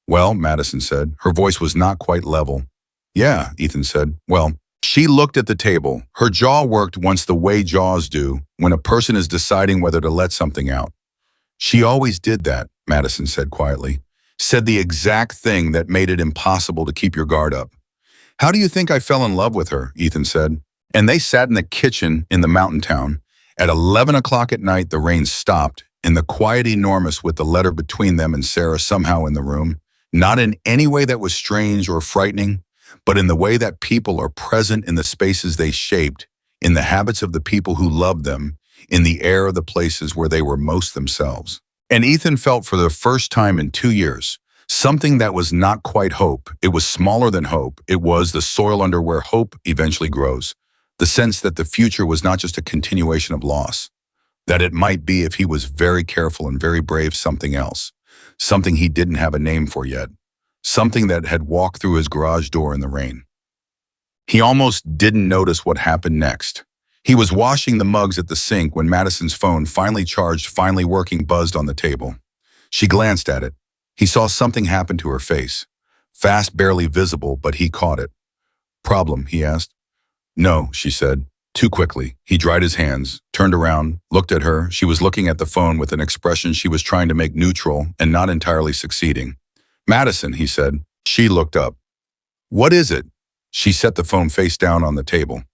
"Well," Madison said. Her voice was not quite level. "Yeah," Ethan said. "Well." She looked at the table. Her jaw worked once the way jaws do when a person is deciding whether to let something out. "She always did that," Madison said quietly. "Said the exact thing that made it impossible to keep your guard up." "How do you think I fell in love with her?" Ethan said. And they sat in the kitchen in the mountain town. At 11 o'clock at night, the rain stopped, and the quiet enormous with the letter between them and Sarah somehow in the room. Not in any way that was strange or frightening, but in the way that people are present in the spaces they shaped, in the habits of the people who loved them, in the air of the places where they were most themselves. And Ethan felt for the first time in 2 years, something that was not quite hope. It was smaller than hope. It was the soil under where hope eventually grows. The sense that the future was not just a continuation of loss, that it might be, if he was very careful and very brave, something else. Something he didn't have a name for yet. Something that had walked through his garage door in the rain. He almost didn't notice what happened next. He was washing the mugs at the sink when Madison's phone, finally charged, finally working, buzzed on the table. She glanced at it. He saw something happen to her face. Fast, barely visible, but he caught it. "Problem?" he asked. "No," she said. Too quickly. He dried his hands, turned around, looked at her. She was looking at the phone with an expression she was trying to make neutral and not entirely succeeding. "Madison," he said. She looked up. "What is it?" She set the phone face down on the table.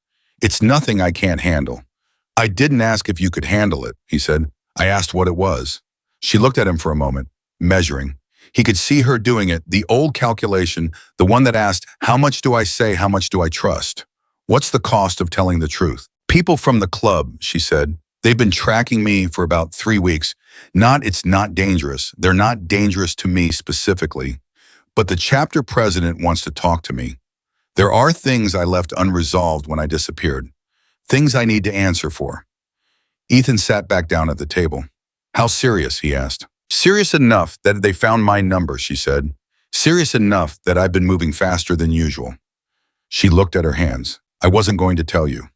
"It's nothing I can't handle." "I didn't ask if you could handle it," he said. "I asked what it was." She looked at him for a moment, measuring. He could see her doing it, the old calculation, the one that asked, how much do I say, how much do I trust? What's the cost of telling the truth? "People from the club," she said. "They've been tracking me for about 3 weeks. It's not dangerous. They're not dangerous to me specifically. But the chapter president wants to talk to me. There are things I left unresolved when I disappeared. Things I need to answer for." Ethan sat back down at the table. "How serious?" he asked. "Serious enough that they found my number," she said. "Serious enough that I've been moving faster than usual." She looked at her hands. "I wasn't going to tell you."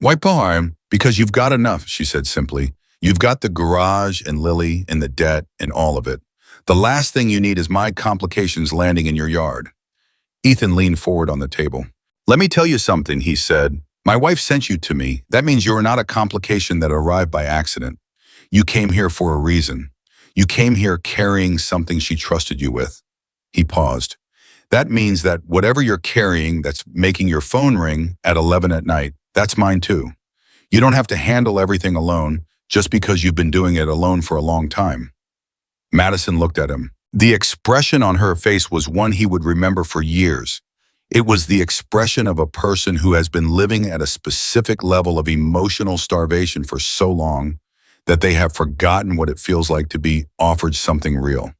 "Why, Paul?" "Because you've got enough," she said simply. "You've got the garage and Lily and the debt and all of it. The last thing you need is my complications landing in your yard." Ethan leaned forward on the table. "Let me tell you something," he said. "My wife sent you to me. That means you are not a complication that arrived by accident. You came here for a reason. You came here carrying something she trusted you with. He paused. That means that whatever you're carrying that's making your phone ring at 11 at night, that's mine too. You don't have to handle everything alone just because you've been doing it alone for a long time. Madison looked at him. The expression on her face was one he would remember for years. It was the expression of a person who has been living at a specific level of emotional starvation for so long that they have forgotten what it feels like to be offered something real.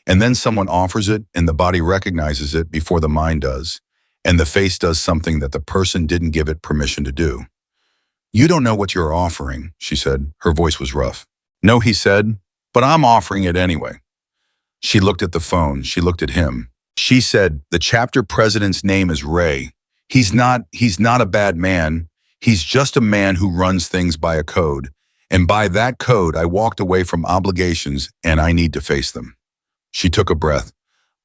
And then someone offers it and the body recognizes it before the mind does, and the face does something that the person didn't give it permission to do. You don't know what you're offering, she said. Her voice was rough. No, he said, but I'm offering it anyway. She looked at the phone. She looked at him. She said, the chapter president's name is Ray. He's not a bad man. He's just a man who runs things by a code. And by that code, I walked away from obligations and I need to face them. She took a breath.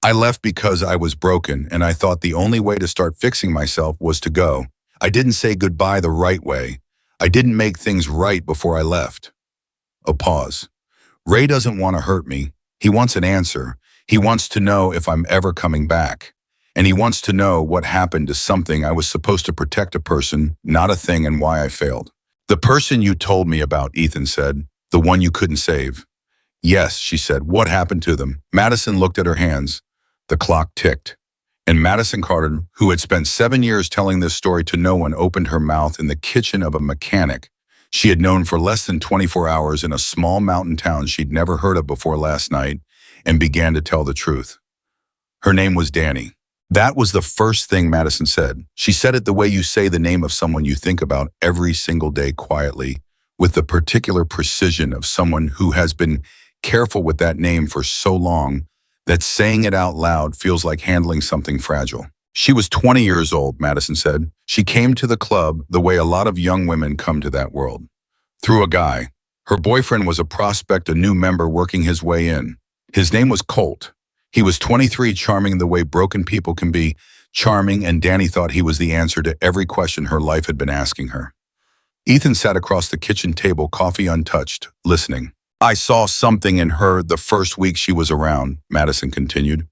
I left because I was broken and I thought the only way to start fixing myself was to go. I didn't say goodbye the right way. I didn't make things right before I left. A pause. Ray doesn't want to hurt me. He wants an answer. He wants to know if I'm ever coming back. And he wants to know what happened to something I was supposed to protect, a person, not a thing, and why I failed. The person you told me about, Ethan said. The one you couldn't save. Yes, she said. What happened to them? Madison looked at her hands. The clock ticked. And Madison Carter, who had spent 7 years telling this story to no one, opened her mouth in the kitchen of a mechanic she had known for less than 24 hours in a small mountain town she'd never heard of before last night, and began to tell the truth. Her name was Danny. That was the first thing Madison said. She said it the way you say the name of someone you think about every single day quietly, with the particular precision of someone who has been careful with that name for so long that saying it out loud feels like handling something fragile. She was 20 years old, Madison said. She came to the club the way a lot of young women come to that world. Through a guy. Her boyfriend was a prospect, a new member working his way in. His name was Colt. He was 23, charming the way broken people can be, charming, and Danny thought he was the answer to every question her life had been asking her. Ethan sat across the kitchen table, coffee untouched, listening. I saw something in her the first week she was around, Madison continued.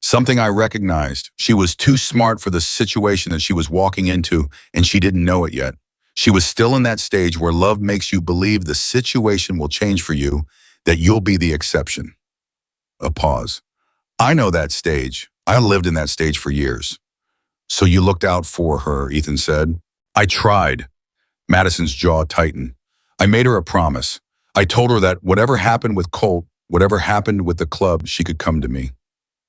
Something I recognized. She was too smart for the situation that she was walking into, and she didn't know it yet. She was still in that stage where love makes you believe the situation will change for you, that you'll be the exception. A pause. I know that stage. I lived in that stage for years. So you looked out for her, Ethan said. I tried. Madison's jaw tightened. I made her a promise. I told her that whatever happened with Colt, whatever happened with the club, she could come to me.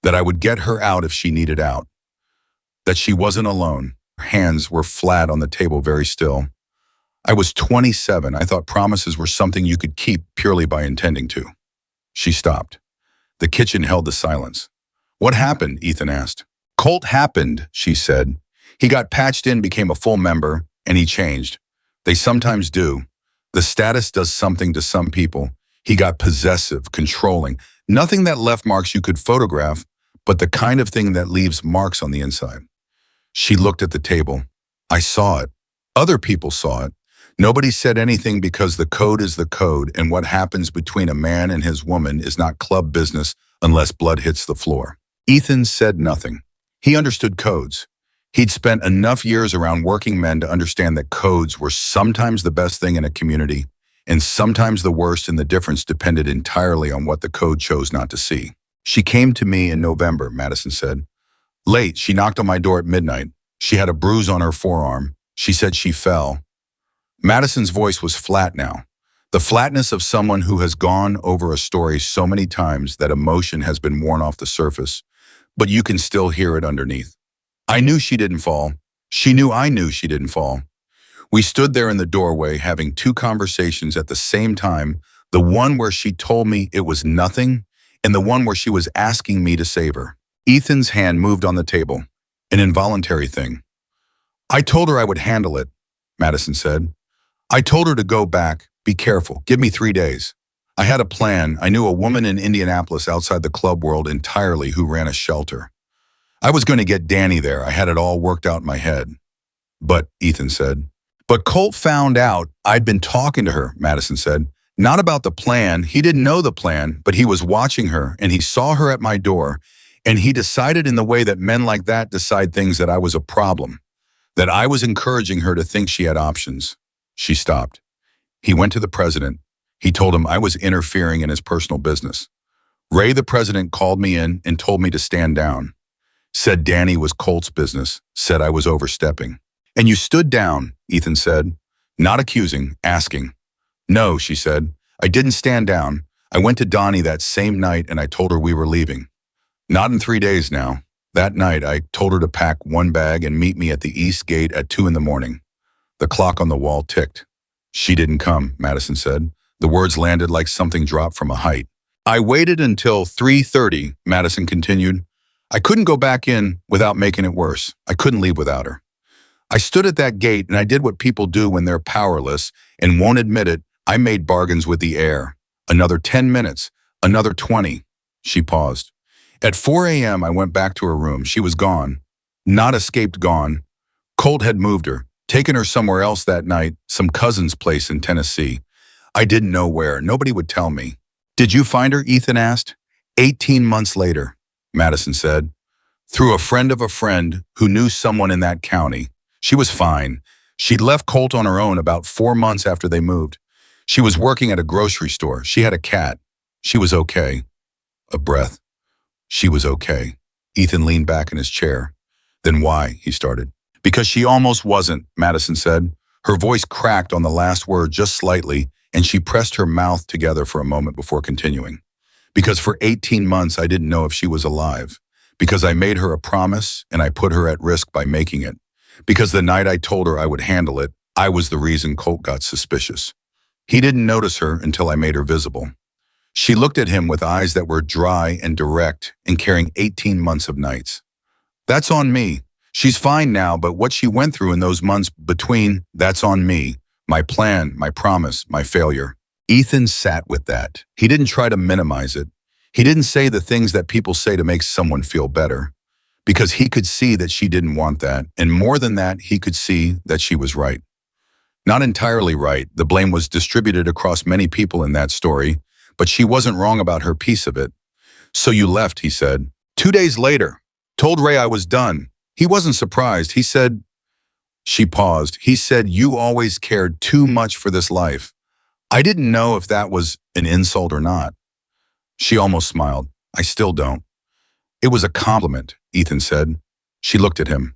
That I would get her out if she needed out. That she wasn't alone. Her hands were flat on the table, very still. I was 27. I thought promises were something you could keep purely by intending to. She stopped. The kitchen held the silence. What happened? Ethan asked. Colt happened, she said. He got patched in, became a full member, and he changed. They sometimes do. The status does something to some people. He got possessive, controlling. Nothing that left marks you could photograph, but the kind of thing that leaves marks on the inside. She looked at the table. I saw it. Other people saw it. Nobody said anything because the code is the code, and what happens between a man and his woman is not club business unless blood hits the floor. Ethan said nothing. He understood codes. He'd spent enough years around working men to understand that codes were sometimes the best thing in a community, and sometimes the worst, and the difference depended entirely on what the code chose not to see. She came to me in November, Madison said. Late, she knocked on my door at midnight. She had a bruise on her forearm. She said she fell. Madison's voice was flat now. The flatness of someone who has gone over a story so many times that emotion has been worn off the surface, but you can still hear it underneath. I knew she didn't fall. She knew I knew she didn't fall. We stood there in the doorway having two conversations at the same time, the one where she told me it was nothing, and the one where she was asking me to save her. Ethan's hand moved on the table, an involuntary thing. I told her I would handle it, Madison said. I told her to go back, be careful, give me 3 days. I had a plan. I knew a woman in Indianapolis outside the club world entirely who ran a shelter. I was going to get Danny there. I had it all worked out in my head. But, Ethan said. But Colt found out I'd been talking to her, Madison said. Not about the plan. He didn't know the plan, but he was watching her and he saw her at my door. And he decided in the way that men like that decide things that I was a problem, that I was encouraging her to think she had options. She stopped. He went to the president. He told him I was interfering in his personal business. Ray, the president, called me in and told me to stand down. Said Danny was Colt's business, said I was overstepping. And you stood down, Ethan said, not accusing, asking. No, she said. I didn't stand down. I went to Donnie that same night and I told her we were leaving. Not in 3 days now. That night, I told her to pack one bag and meet me at the east gate at 2 in the morning. The clock on the wall ticked. She didn't come, Madison said. The words landed like something dropped from a height. I waited until 3:30, Madison continued. I couldn't go back in without making it worse. I couldn't leave without her. I stood at that gate and I did what people do when they're powerless and won't admit it. I made bargains with the air. Another 10 minutes, another 20. She paused. At 4 a.m., I went back to her room. She was gone. Not escaped gone. Colt had moved her, taken her somewhere else that night, some cousin's place in Tennessee. I didn't know where. Nobody would tell me. Did you find her? Ethan asked. 18 months later, Madison said. Through a friend of a friend who knew someone in that county. She was fine. She'd left Colt on her own about 4 months after they moved. She was working at a grocery store. She had a cat. She was okay. A breath. She was okay. Ethan leaned back in his chair. Then why? He started. Because she almost wasn't, Madison said. Her voice cracked on the last word just slightly, and she pressed her mouth together for a moment before continuing. Because for 18 months I didn't know if she was alive. Because I made her a promise, and I put her at risk by making it. Because the night I told her I would handle it, I was the reason Colt got suspicious. He didn't notice her until I made her visible. She looked at him with eyes that were dry and direct and carrying 18 months of nights. That's on me. She's fine now, but what she went through in those months between, that's on me. My plan, my promise, my failure. Ethan sat with that. He didn't try to minimize it. He didn't say the things that people say to make someone feel better. Because he could see that she didn't want that, and more than that, he could see that she was right. Not entirely right. The blame was distributed across many people in that story, but she wasn't wrong about her piece of it. So you left, he said. 2 days later. Told Ray I was done. He wasn't surprised. He said, she paused. He said, you always cared too much for this life. I didn't know if that was an insult or not. She almost smiled. I still don't. It was a compliment, Ethan said. She looked at him.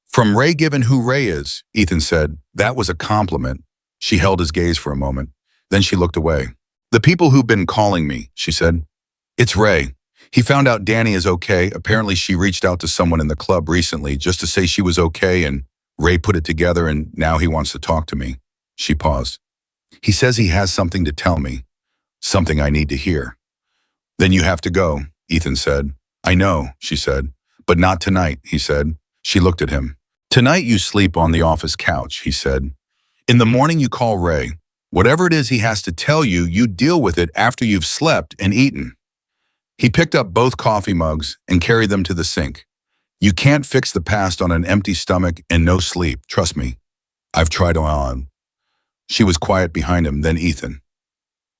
From Ray given who Ray is, Ethan said. That was a compliment. She held his gaze for a moment. Then she looked away. The people who've been calling me, she said. It's Ray. He found out Danny is okay. Apparently she reached out to someone in the club recently just to say she was okay, and Ray put it together and now he wants to talk to me. She paused. He says he has something to tell me. Something I need to hear. Then you have to go, Ethan said. I know, she said. But not tonight, he said. She looked at him. Tonight you sleep on the office couch, he said. In the morning you call Ray. Whatever it is he has to tell you, you deal with it after you've slept and eaten. He picked up both coffee mugs and carried them to the sink. You can't fix the past on an empty stomach and no sleep, trust me. I've tried on. She was quiet behind him, then Ethan.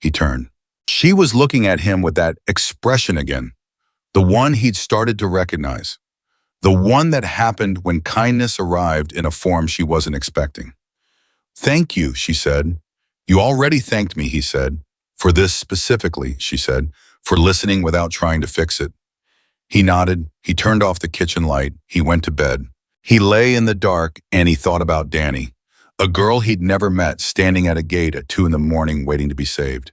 He turned. She was looking at him with that expression again, the one he'd started to recognize, the one that happened when kindness arrived in a form she wasn't expecting. Thank you, she said. You already thanked me, he said. For this specifically, she said, for listening without trying to fix it. He nodded. He turned off the kitchen light. He went to bed. He lay in the dark and he thought about Danny, a girl he'd never met standing at a gate at 2 in the morning waiting to be saved.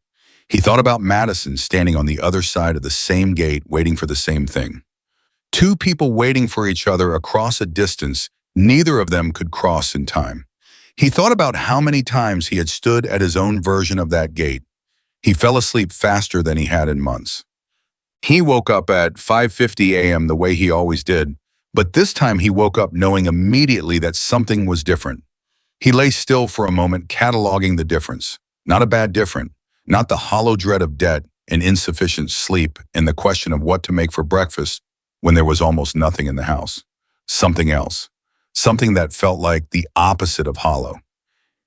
He thought about Madison standing on the other side of the same gate waiting for the same thing. Two people waiting for each other across a distance neither of them could cross in time. He thought about how many times he had stood at his own version of that gate. He fell asleep faster than he had in months. He woke up at 5:50 a.m. the way he always did, but this time he woke up knowing immediately that something was different. He lay still for a moment, cataloging the difference. Not a bad different, not the hollow dread of debt and insufficient sleep and the question of what to make for breakfast when there was almost nothing in the house. Something else, something that felt like the opposite of hollow.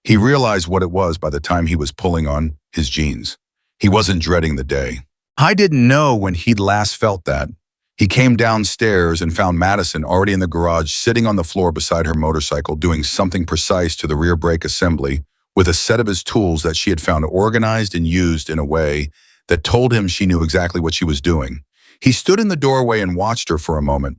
He realized what it was by the time he was pulling on his jeans. He wasn't dreading the day. I didn't know when he'd last felt that. He came downstairs and found Madison already in the garage, sitting on the floor beside her motorcycle, doing something precise to the rear brake assembly with a set of his tools that she had found organized and used in a way that told him she knew exactly what she was doing. He stood in the doorway and watched her for a moment.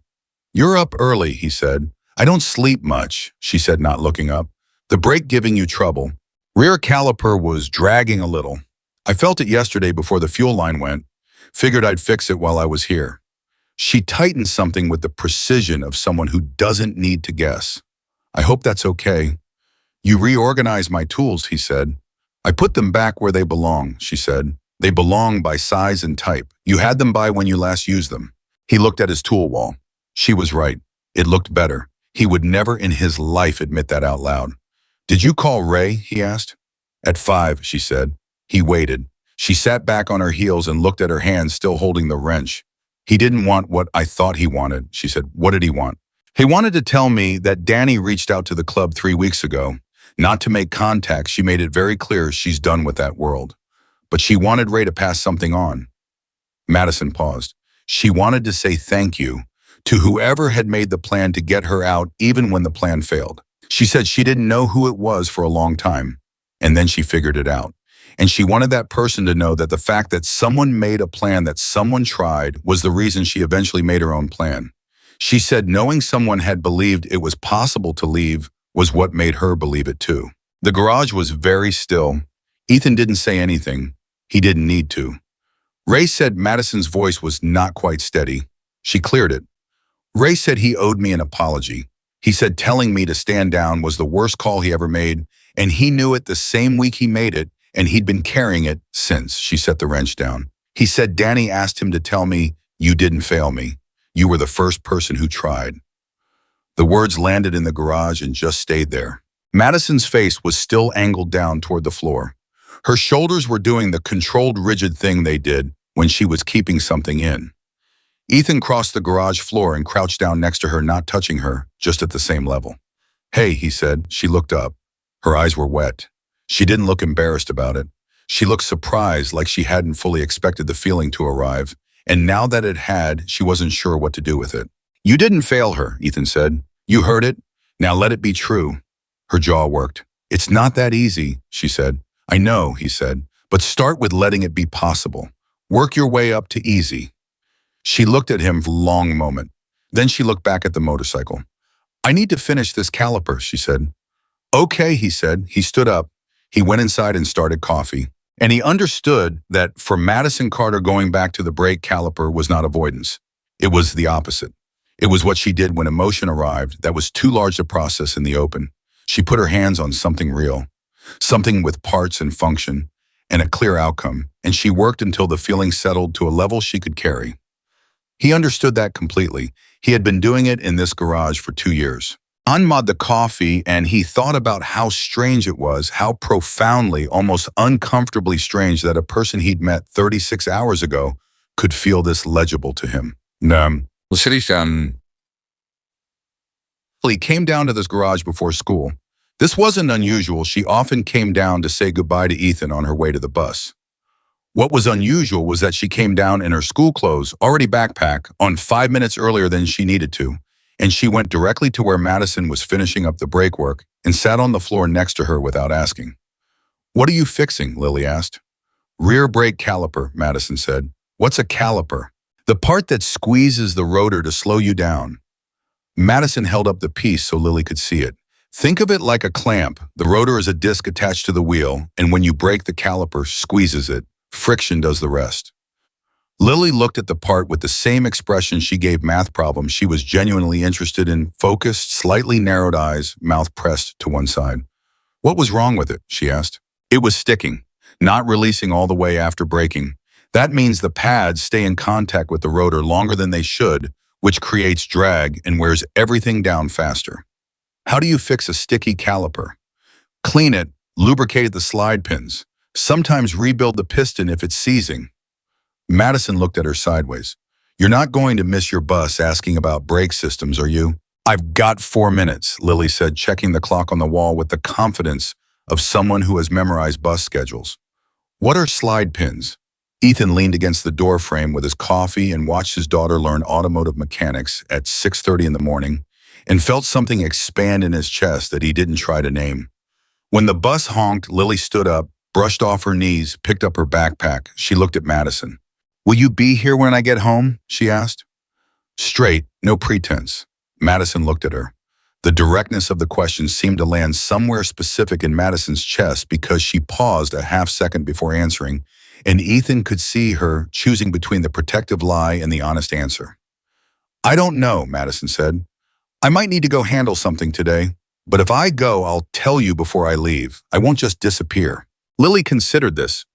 "You're up early," he said. "I don't sleep much," she said, not looking up. "The brake giving you trouble?" Rear caliper was dragging a little. "I felt it yesterday before the fuel line went. Figured I'd fix it while I was here." She tightened something with the precision of someone who doesn't need to guess. "I hope that's okay." "You reorganized my tools," he said. "I put them back where they belong," she said. "They belong by size and type. You had them by when you last used them." He looked at his tool wall. She was right. It looked better. He would never in his life admit that out loud. "Did you call Ray?" he asked. "At 5, she said. He waited. She sat back on her heels and looked at her hands still holding the wrench. "He didn't want what I thought he wanted," she said. "What did he want?" "He wanted to tell me that Danny reached out to the club 3 weeks ago. Not to make contact, she made it very clear she's done with that world. But she wanted Ray to pass something on." Madison paused. She wanted to say thank you to whoever had made the plan to get her out even when the plan failed. She said she didn't know who it was for a long time, and then she figured it out. And she wanted that person to know that the fact that someone made a plan that someone tried was the reason she eventually made her own plan. She said knowing someone had believed it was possible to leave was what made her believe it too. The garage was very still. Ethan didn't say anything. He didn't need to. Ray said Madison's voice was not quite steady. She cleared it. "Ray said he owed me an apology. He said telling me to stand down was the worst call he ever made, and he knew it the same week he made it, and he'd been carrying it since." She set the wrench down. "He said Danny asked him to tell me, 'You didn't fail me. You were the first person who tried.'" The words landed in the garage and just stayed there. Madison's face was still angled down toward the floor. Her shoulders were doing the controlled, rigid thing they did when she was keeping something in. Ethan crossed the garage floor and crouched down next to her, not touching her, just at the same level. "Hey," he said. She looked up. Her eyes were wet. She didn't look embarrassed about it. She looked surprised, like she hadn't fully expected the feeling to arrive, and now that it had, she wasn't sure what to do with it. "You didn't fail her," Ethan said. "You heard it. Now let it be true." Her jaw worked. "It's not that easy," she said. "I know," he said, "but start with letting it be possible. Work your way up to easy." She looked at him for a long moment. Then she looked back at the motorcycle. "I need to finish this caliper," she said. "Okay," he said. He stood up. He went inside and started coffee. And he understood that for Madison Carter, going back to the brake caliper was not avoidance. It was the opposite. It was what she did when emotion arrived that was too large to process in the open. She put her hands on something real, something with parts and function, and a clear outcome, and she worked until the feeling settled to a level she could carry. He understood that completely. He had been doing it in this garage for 2 years. Unmod the coffee, and he thought about how strange it was, how profoundly, almost uncomfortably strange that a person he'd met 36 hours ago could feel this legible to him. He came down to this garage before school. This wasn't unusual. She often came down to say goodbye to Ethan on her way to the bus. What was unusual was that she came down in her school clothes, already backpacked, on 5 minutes earlier than she needed to, and she went directly to where Madison was finishing up the brake work and sat on the floor next to her without asking. "What are you fixing?" Lily asked. "Rear brake caliper," Madison said. "What's a caliper?" "The part that squeezes the rotor to slow you down." Madison held up the piece so Lily could see it. "Think of it like a clamp. The rotor is a disc attached to the wheel, and when you brake, the caliper squeezes it. Friction does the rest." Lily looked at the part with the same expression she gave math problems she was genuinely interested in, focused, slightly narrowed eyes, mouth pressed to one side. "What was wrong with it?" she asked. "It was sticking, not releasing all the way after braking. That means the pads stay in contact with the rotor longer than they should, which creates drag and wears everything down faster." "How do you fix a sticky caliper?" "Clean it, lubricate the slide pins. Sometimes rebuild the piston if it's seizing." Madison looked at her sideways. "You're not going to miss your bus asking about brake systems, are you?" "I've got 4 minutes," Lily said, checking the clock on the wall with the confidence of someone who has memorized bus schedules. What are slide pins? Ethan leaned against the door frame with his coffee and watched his daughter learn automotive mechanics at 6:30 in the morning and felt something expand in his chest that he didn't try to name. When the bus honked, Lily stood up, brushed off her knees, picked up her backpack. She looked at Madison. "Will you be here when I get home?" she asked. Straight, no pretense. Madison looked at her. The directness of the question seemed to land somewhere specific in Madison's chest because she paused a half second before answering, and Ethan could see her choosing between the protective lie and the honest answer. "I don't know," Madison said. "I might need to go handle something today, but if I go, I'll tell you before I leave. I won't just disappear." Lily considered this.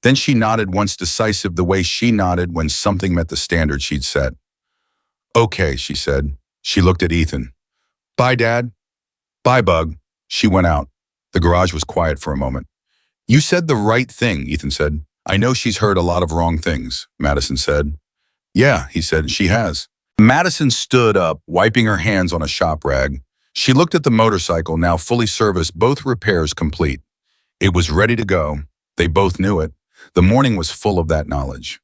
Then she nodded once decisive the way she nodded when something met the standard she'd set. "Okay," she said. She looked at Ethan. "Bye, Dad." "Bye, Bug." She went out. The garage was quiet for a moment. "You said the right thing," Ethan said. "I know she's heard a lot of wrong things," Madison said. "Yeah," he said, "she has." Madison stood up, wiping her hands on a shop rag. She looked at the motorcycle, now fully serviced, both repairs complete. It was ready to go. They both knew it. The morning was full of that knowledge.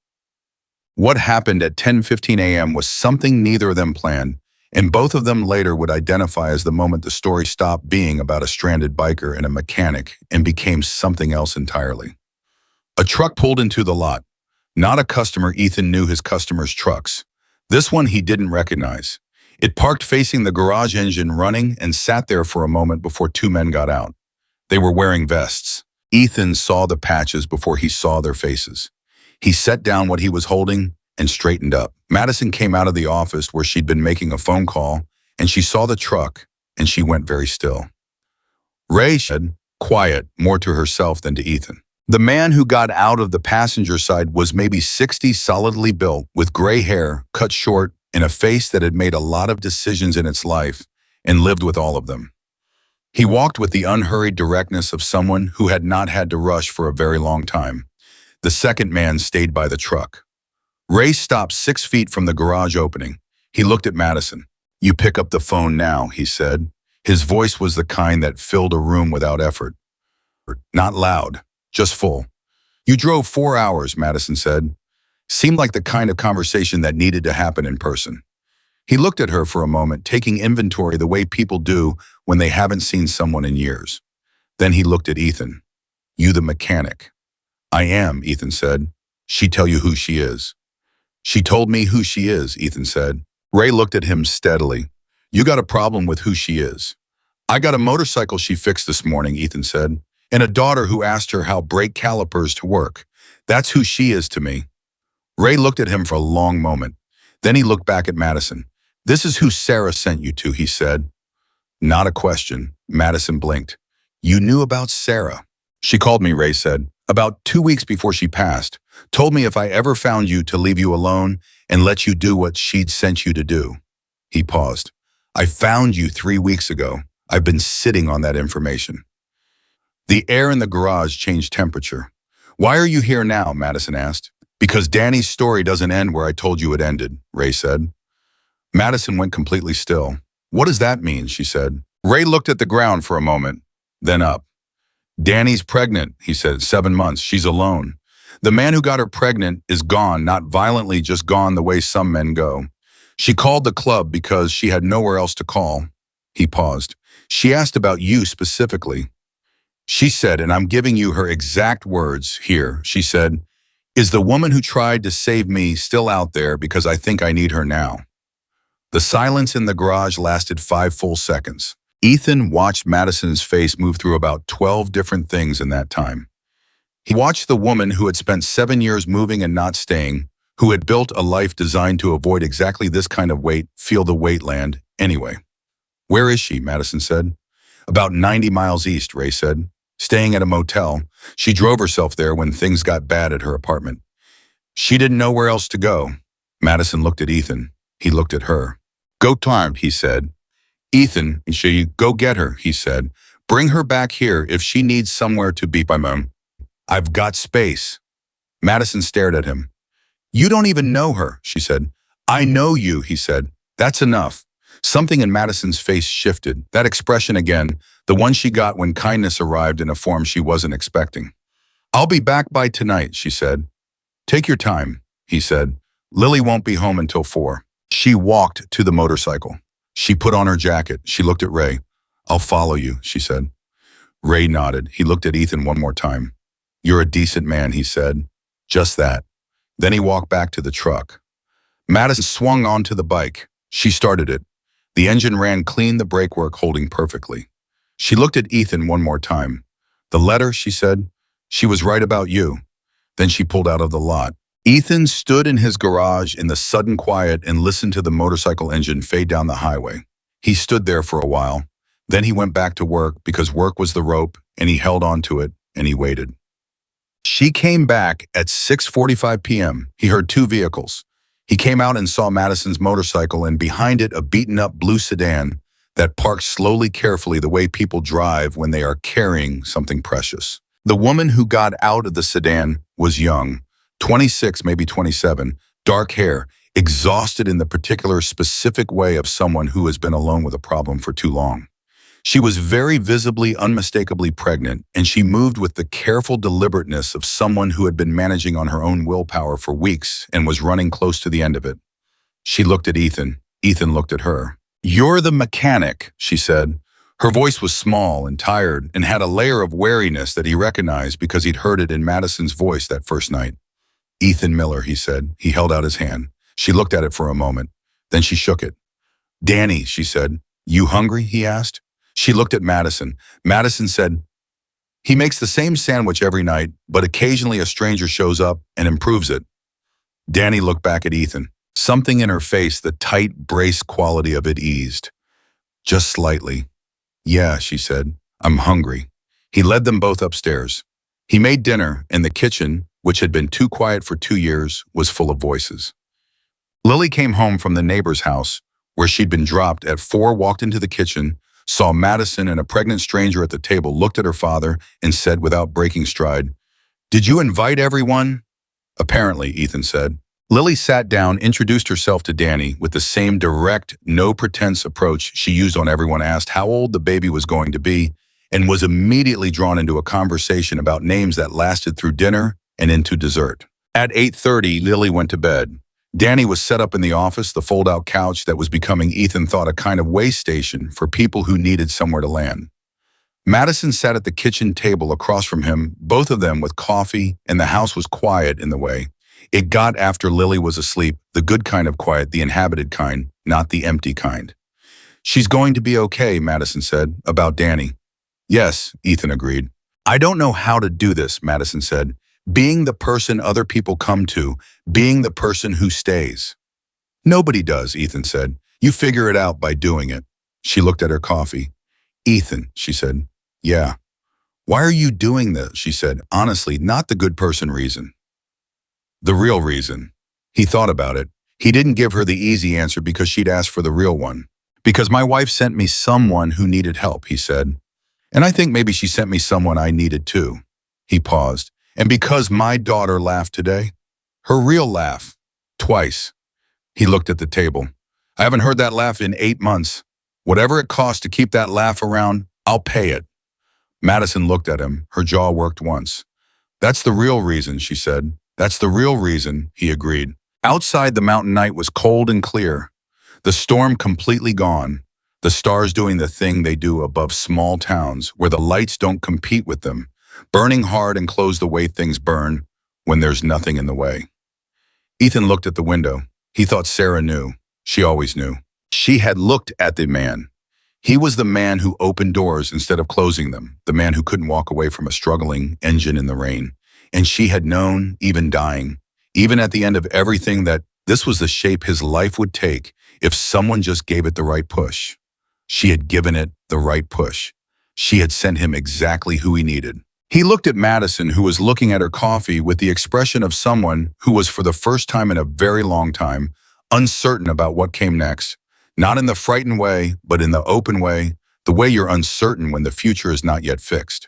What happened at 10:15 a.m. was something neither of them planned, and both of them later would identify as the moment the story stopped being about a stranded biker and a mechanic and became something else entirely. A truck pulled into the lot. Not a customer. Ethan knew his customers' trucks. This one he didn't recognize. It parked facing the garage, engine running, and sat there for a moment before two men got out. They were wearing vests. Ethan saw the patches before he saw their faces. He set down what he was holding and straightened up. Madison came out of the office where she'd been making a phone call, and she saw the truck, and she went very still. "Ray," said, quiet, more to herself than to Ethan. The man who got out of the passenger side was maybe 60, solidly built, with gray hair, cut short, and a face that had made a lot of decisions in its life and lived with all of them. He walked with the unhurried directness of someone who had not had to rush for a very long time. The second man stayed by the truck. Ray stopped 6 feet from the garage opening. He looked at Madison. "You pick up the phone now," he said. His voice was the kind that filled a room without effort. Not loud, just full. "You drove 4 hours," Madison said. Seemed like the kind of conversation that needed to happen in person. He looked at her for a moment, taking inventory the way people do when they haven't seen someone in years. Then he looked at Ethan. "You the mechanic." "I am," Ethan said. "She tell you who she is?" "She told me who she is," Ethan said. Ray looked at him steadily. "You got a problem with who she is?" "I got a motorcycle she fixed this morning," Ethan said, "and a daughter who asked her how brake calipers to work. That's who she is to me." Ray looked at him for a long moment. Then he looked back at Madison. "This is who Sarah sent you to," he said. Not a question. Madison blinked. "You knew about Sarah?" "She called me," Ray said, "about 2 weeks before she passed. Told me if I ever found you to leave you alone and let you do what she'd sent you to do." He paused. "I found you 3 weeks ago. I've been sitting on that information." The air in the garage changed temperature. "Why are you here now?" Madison asked. "Because Danny's story doesn't end where I told you it ended," Ray said. Madison went completely still. "What does that mean?" she said. Ray looked at the ground for a moment, then up. "Danny's pregnant," he said, 7 months. She's alone. The man who got her pregnant is gone, not violently, just gone the way some men go. She called the club because she had nowhere else to call. He paused. "She asked about you specifically. She said, and I'm giving you her exact words here, she said, 'Is the woman who tried to save me still out there because I think I need her now?'" The silence in the garage lasted 5 full seconds. Ethan watched Madison's face move through about 12 different things in that time. He watched the woman who had spent 7 years moving and not staying, who had built a life designed to avoid exactly this kind of weight, feel the weight land anyway. "Where is she?" Madison said. "About 90 miles east," Ray said. "Staying at a motel. She drove herself there when things got bad at her apartment. She didn't know where else to go." Madison looked at Ethan. He looked at her. "Go time," he said. "Ethan, she go get her," he said. "Bring her back here if she needs somewhere to be by mom. I've got space." Madison stared at him. "You don't even know her," she said. "I know you," he said. "That's enough. Something in Madison's face shifted. That expression again, the one she got when kindness arrived in a form she wasn't expecting. "I'll be back by tonight," she said. "Take your time," he said. "Lily won't be home until 4. She walked to the motorcycle. She put on her jacket. She looked at Ray. "I'll follow you," she said. Ray nodded. He looked at Ethan one more time. "You're a decent man," he said. Just that. Then he walked back to the truck. Madison swung onto the bike. She started it. The engine ran clean, the brake work holding perfectly. She looked at Ethan one more time. "The letter," she said. "She was right about you." Then she pulled out of the lot. Ethan stood in his garage in the sudden quiet and listened to the motorcycle engine fade down the highway. He stood there for a while. Then he went back to work because work was the rope, and he held on to it, and he waited. She came back at 6:45 p.m. He heard 2 vehicles. He came out and saw Madison's motorcycle and behind it a beaten-up blue sedan that parked slowly, carefully, the way people drive when they are carrying something precious. The woman who got out of the sedan was young, 26, maybe 27, dark hair, exhausted in the particular specific way of someone who has been alone with a problem for too long. She was very visibly, unmistakably pregnant, and she moved with the careful deliberateness of someone who had been managing on her own willpower for weeks and was running close to the end of it. She looked at Ethan. Ethan looked at her. "You're the mechanic," she said. Her voice was small and tired and had a layer of wariness that he recognized because he'd heard it in Madison's voice that first night. "Ethan Miller," he said. He held out his hand. She looked at it for a moment. Then she shook it. "Danny," she said. "You hungry?" he asked. She looked at Madison. Madison said, "He makes the same sandwich every night, but occasionally a stranger shows up and improves it." Danny looked back at Ethan. Something in her face, the tight, braced quality of it eased. Just slightly. "Yeah," she said, "I'm hungry." He led them both upstairs. He made dinner, and the kitchen, which had been too quiet for 2 years, was full of voices. Lily came home from the neighbor's house, where she'd been dropped at 4, walked into the kitchen, saw Madison and a pregnant stranger at the table, looked at her father, and said without breaking stride, "Did you invite everyone?" "Apparently," Ethan said. Lily sat down, introduced herself to Danny with the same direct, no-pretense approach she used on everyone, asked how old the baby was going to be, and was immediately drawn into a conversation about names that lasted through dinner and into dessert. At 8:30, Lily went to bed. Danny was set up in the office, the fold-out couch that was becoming, Ethan thought, a kind of way station for people who needed somewhere to land. Madison sat at the kitchen table across from him, both of them with coffee, and the house was quiet in the way. It got after Lily was asleep, the good kind of quiet, the inhabited kind, not the empty kind. "She's going to be okay," Madison said, "about Danny." "Yes," Ethan agreed. "I don't know how to do this," Madison said. "Being the person other people come to, being the person who stays." "Nobody does," Ethan said. "You figure it out by doing it." She looked at her coffee. "Ethan," she said. "Yeah." "Why are you doing this?" she said. "Honestly, not the good person reason." "The real reason." He thought about it. He didn't give her the easy answer because she'd asked for the real one. "Because my wife sent me someone who needed help," he said. "And I think maybe she sent me someone I needed too." He paused. "And because my daughter laughed today." Her real laugh. Twice. He looked at the table. "I haven't heard that laugh in 8 months. Whatever it costs to keep that laugh around, I'll pay it." Madison looked at him. Her jaw worked once. "That's the real reason," she said. "That's the real reason," he agreed. Outside, the mountain night was cold and clear. The storm completely gone. The stars doing the thing they do above small towns where the lights don't compete with them, burning hard and close the way things burn when there's nothing in the way. Ethan looked at the window. He thought Sarah knew. She always knew. She had looked at the man. He was the man who opened doors instead of closing them, the man who couldn't walk away from a struggling engine in the rain. And she had known, even dying, even at the end of everything, that this was the shape his life would take if someone just gave it the right push. She had given it the right push. She had sent him exactly who he needed. He looked at Madison, who was looking at her coffee with the expression of someone who was, for the first time in a very long time, uncertain about what came next. Not in the frightened way, but in the open way, the way you're uncertain when the future is not yet fixed.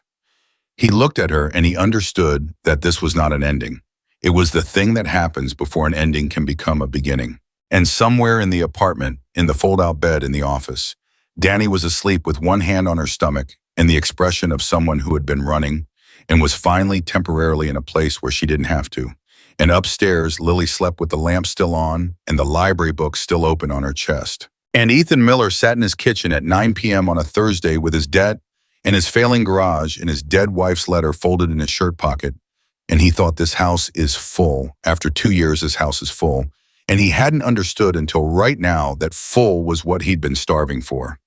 He looked at her and he understood that this was not an ending. It was the thing that happens before an ending can become a beginning. And somewhere in the apartment, in the fold-out bed in the office, Danny was asleep with one hand on her stomach and the expression of someone who had been running and was finally temporarily in a place where she didn't have to. And upstairs, Lily slept with the lamp still on and the library book still open on her chest. And Ethan Miller sat in his kitchen at 9 p.m. on a Thursday with his debt and his failing garage and his dead wife's letter folded in his shirt pocket. And he thought this house is full. After 2 years, this house is full. And he hadn't understood until right now that full was what he'd been starving for.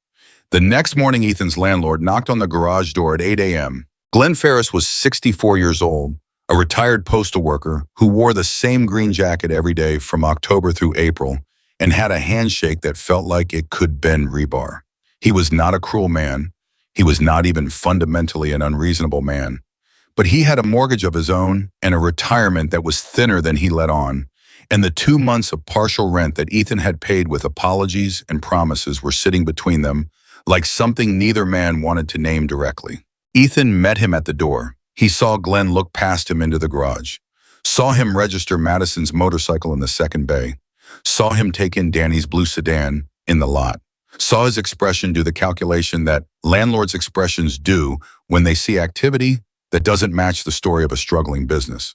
The next morning, Ethan's landlord knocked on the garage door at 8 a.m. Glenn Ferris was 64 years old, a retired postal worker who wore the same green jacket every day from October through April and had a handshake that felt like it could bend rebar. He was not a cruel man. He was not even fundamentally an unreasonable man. But he had a mortgage of his own and a retirement that was thinner than he let on. And the 2 months of partial rent that Ethan had paid with apologies and promises were sitting between them like something neither man wanted to name directly. Ethan met him at the door. He saw Glenn look past him into the garage, saw him register Madison's motorcycle in the second bay, saw him take in Danny's blue sedan in the lot, saw his expression do the calculation that landlords' expressions do when they see activity that doesn't match the story of a struggling business.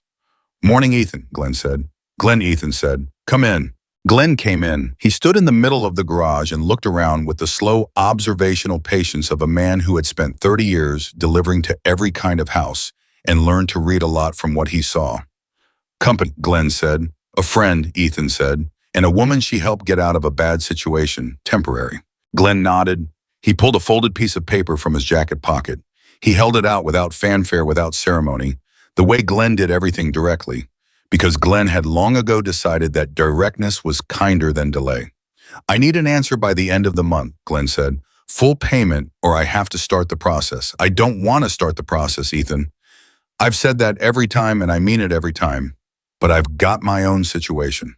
"Morning, Ethan," Glenn said. "Glenn," Ethan said. "Come in." Glenn came in. He stood in the middle of the garage and looked around with the slow, observational patience of a man who had spent 30 years delivering to every kind of house and learned to read a lot from what he saw. "Company," Glenn said. "A friend," Ethan said, "and a woman she helped get out of a bad situation, temporary." Glenn nodded. He pulled a folded piece of paper from his jacket pocket. He held it out without fanfare, without ceremony, the way Glenn did everything directly, because Glenn had long ago decided that directness was kinder than delay. "I need an answer by the end of the month," Glenn said. "Full payment, or I have to start the process." "I don't want to start the process, Ethan. I've said that every time and I mean it every time, but I've got my own situation."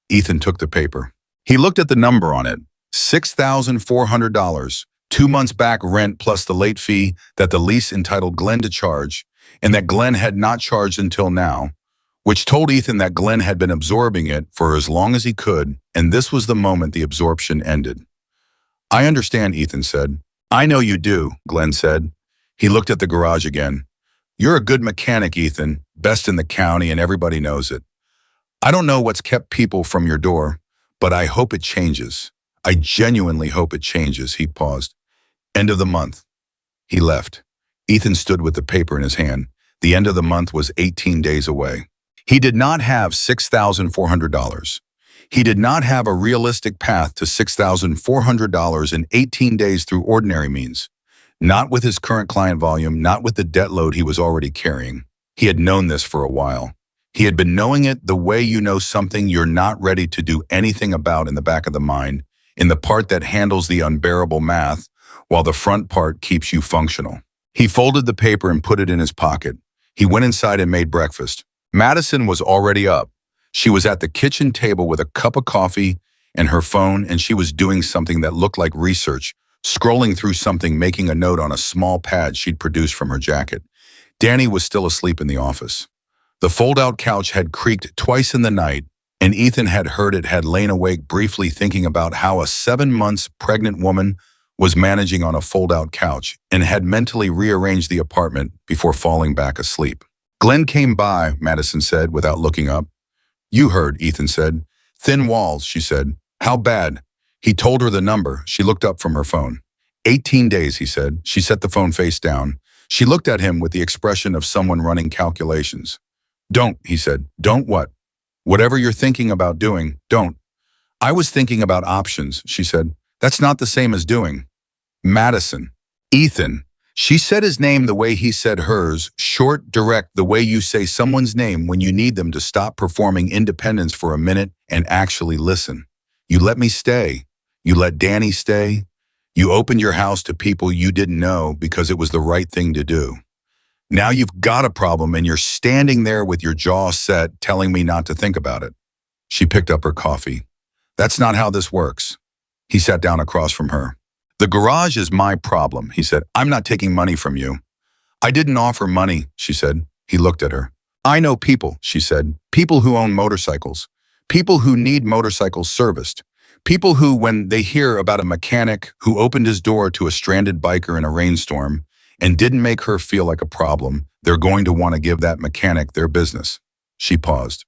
Ethan took the paper. He looked at the number on it, $6,400, 2 months back rent plus the late fee that the lease entitled Glenn to charge, and that Glenn had not charged until now, which told Ethan that Glenn had been absorbing it for as long as he could, and this was the moment the absorption ended. "I understand," Ethan said. "I know you do," Glenn said. He looked at the garage again. "You're a good mechanic, Ethan, best in the county, and everybody knows it. I don't know what's kept people from your door, but I hope it changes. I genuinely hope it changes." He paused. "End of the month." He left. Ethan stood with the paper in his hand. The end of the month was 18 days away. He did not have $6,400. He did not have a realistic path to $6,400 in 18 days through ordinary means. Not with his current client volume, not with the debt load he was already carrying. He had known this for a while. He had been knowing it the way you know something you're not ready to do anything about in the back of the mind, in the part that handles the unbearable math, while the front part keeps you functional. He folded the paper and put it in his pocket. He went inside and made breakfast. Madison was already up. She was at the kitchen table with a cup of coffee and her phone, and she was doing something that looked like research, scrolling through something, making a note on a small pad she'd produced from her jacket. Danny was still asleep in the office. The fold-out couch had creaked twice in the night, and Ethan had heard it, had lain awake briefly thinking about how a 7 months pregnant woman was managing on a fold-out couch, and had mentally rearranged the apartment before falling back asleep. "Glenn came by," Madison said without looking up. "You heard," Ethan said. "Thin walls," she said. "How bad?" He told her the number. She looked up from her phone. 18 days, he said. She set the phone face down. She looked at him with the expression of someone running calculations. "Don't," he said. "Don't what?" "Whatever you're thinking about doing, don't." "I was thinking about options," she said. "That's not the same as doing." Madison. Ethan. She said his name the way he said hers, short, direct, the way you say someone's name when you need them to stop performing independence for a minute and actually listen. "You let me stay. You let Danny stay. You opened your house to people you didn't know because it was the right thing to do. Now you've got a problem and you're standing there with your jaw set telling me not to think about it." She picked up her coffee. "That's not how this works." He sat down across from her. "The garage is my problem," he said. "I'm not taking money from you." "I didn't offer money," she said. He looked at her. "I know people," she said. "People who own motorcycles. People who need motorcycles serviced. People who, when they hear about a mechanic who opened his door to a stranded biker in a rainstorm and didn't make her feel like a problem, they're going to want to give that mechanic their business. She paused.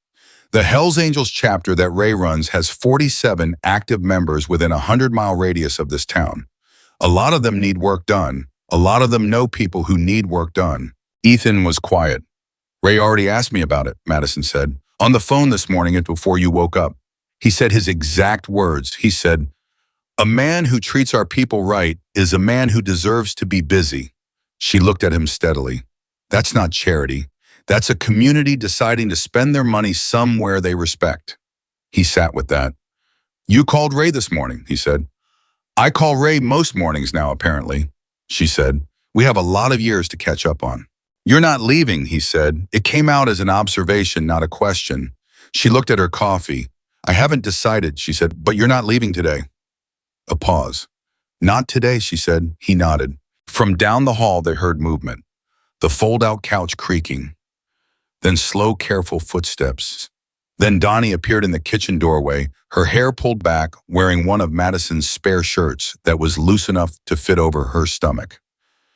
The Hells Angels chapter that Ray runs has 47 active members within a 100-mile radius of this town. A lot of them need work done. A lot of them know people who need work done. Ethan was quiet. Ray already asked me about it, Madison said. On the phone this morning and before you woke up. He said his exact words. He said, "A man who treats our people right is a man who deserves to be busy." She looked at him steadily. That's not charity. That's a community deciding to spend their money somewhere they respect. He sat with that. You called Ray this morning, he said. I call Ray most mornings now, apparently, she said. We have a lot of years to catch up on. You're not leaving, he said. It came out as an observation, not a question. She looked at her coffee. I haven't decided, she said, but you're not leaving today. A pause. Not today, she said. He nodded. From down the hall, they heard movement. The fold-out couch creaking. Then slow, careful footsteps. Then Donnie appeared in the kitchen doorway, her hair pulled back, wearing one of Madison's spare shirts that was loose enough to fit over her stomach.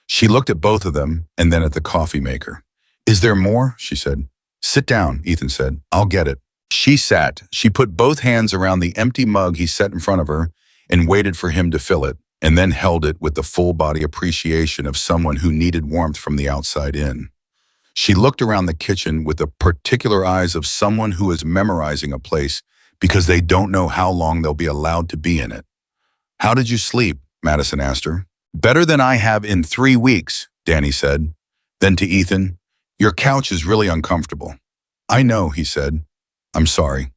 She looked at both of them and then at the coffee maker. Is there more? She said. Sit down, Ethan said. I'll get it. She sat. She put both hands around the empty mug he set in front of her and waited for him to fill it, and then held it with the full-body appreciation of someone who needed warmth from the outside in. She looked around the kitchen with the particular eyes of someone who is memorizing a place because they don't know how long they'll be allowed to be in it. How did you sleep? Madison asked her. Better than I have in 3 weeks, Danny said. Then to Ethan, your couch is really uncomfortable. I know, he said. I'm sorry.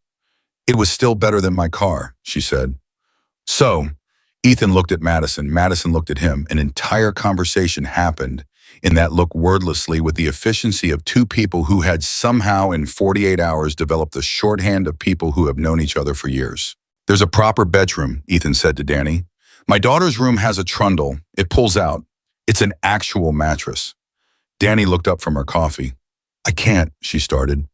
It was still better than my car, she said. So, Ethan looked at Madison. Madison looked at him. An entire conversation happened in that look wordlessly with the efficiency of two people who had somehow in 48 hours developed the shorthand of people who have known each other for years. There's a proper bedroom, Ethan said to Danny. My daughter's room has a trundle. It pulls out. It's an actual mattress. Danny looked up from her coffee. I can't, she started.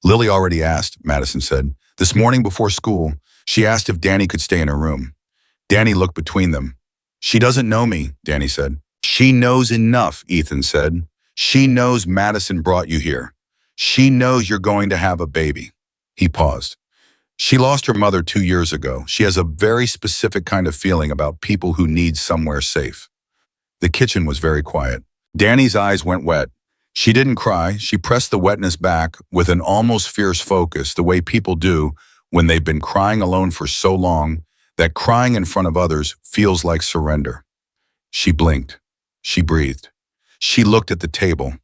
Lily already asked, Madison said. This morning before school, she asked if Danny could stay in her room. Danny looked between them. She doesn't know me, Danny said. She knows enough, Ethan said. She knows Madison brought you here. She knows you're going to have a baby. He paused. She lost her mother 2 years ago. She has a very specific kind of feeling about people who need somewhere safe. The kitchen was very quiet. Danny's eyes went wet. She didn't cry. She pressed the wetness back with an almost fierce focus, the way people do when they've been crying alone for so long that crying in front of others feels like surrender. She blinked. She breathed. She looked at the table.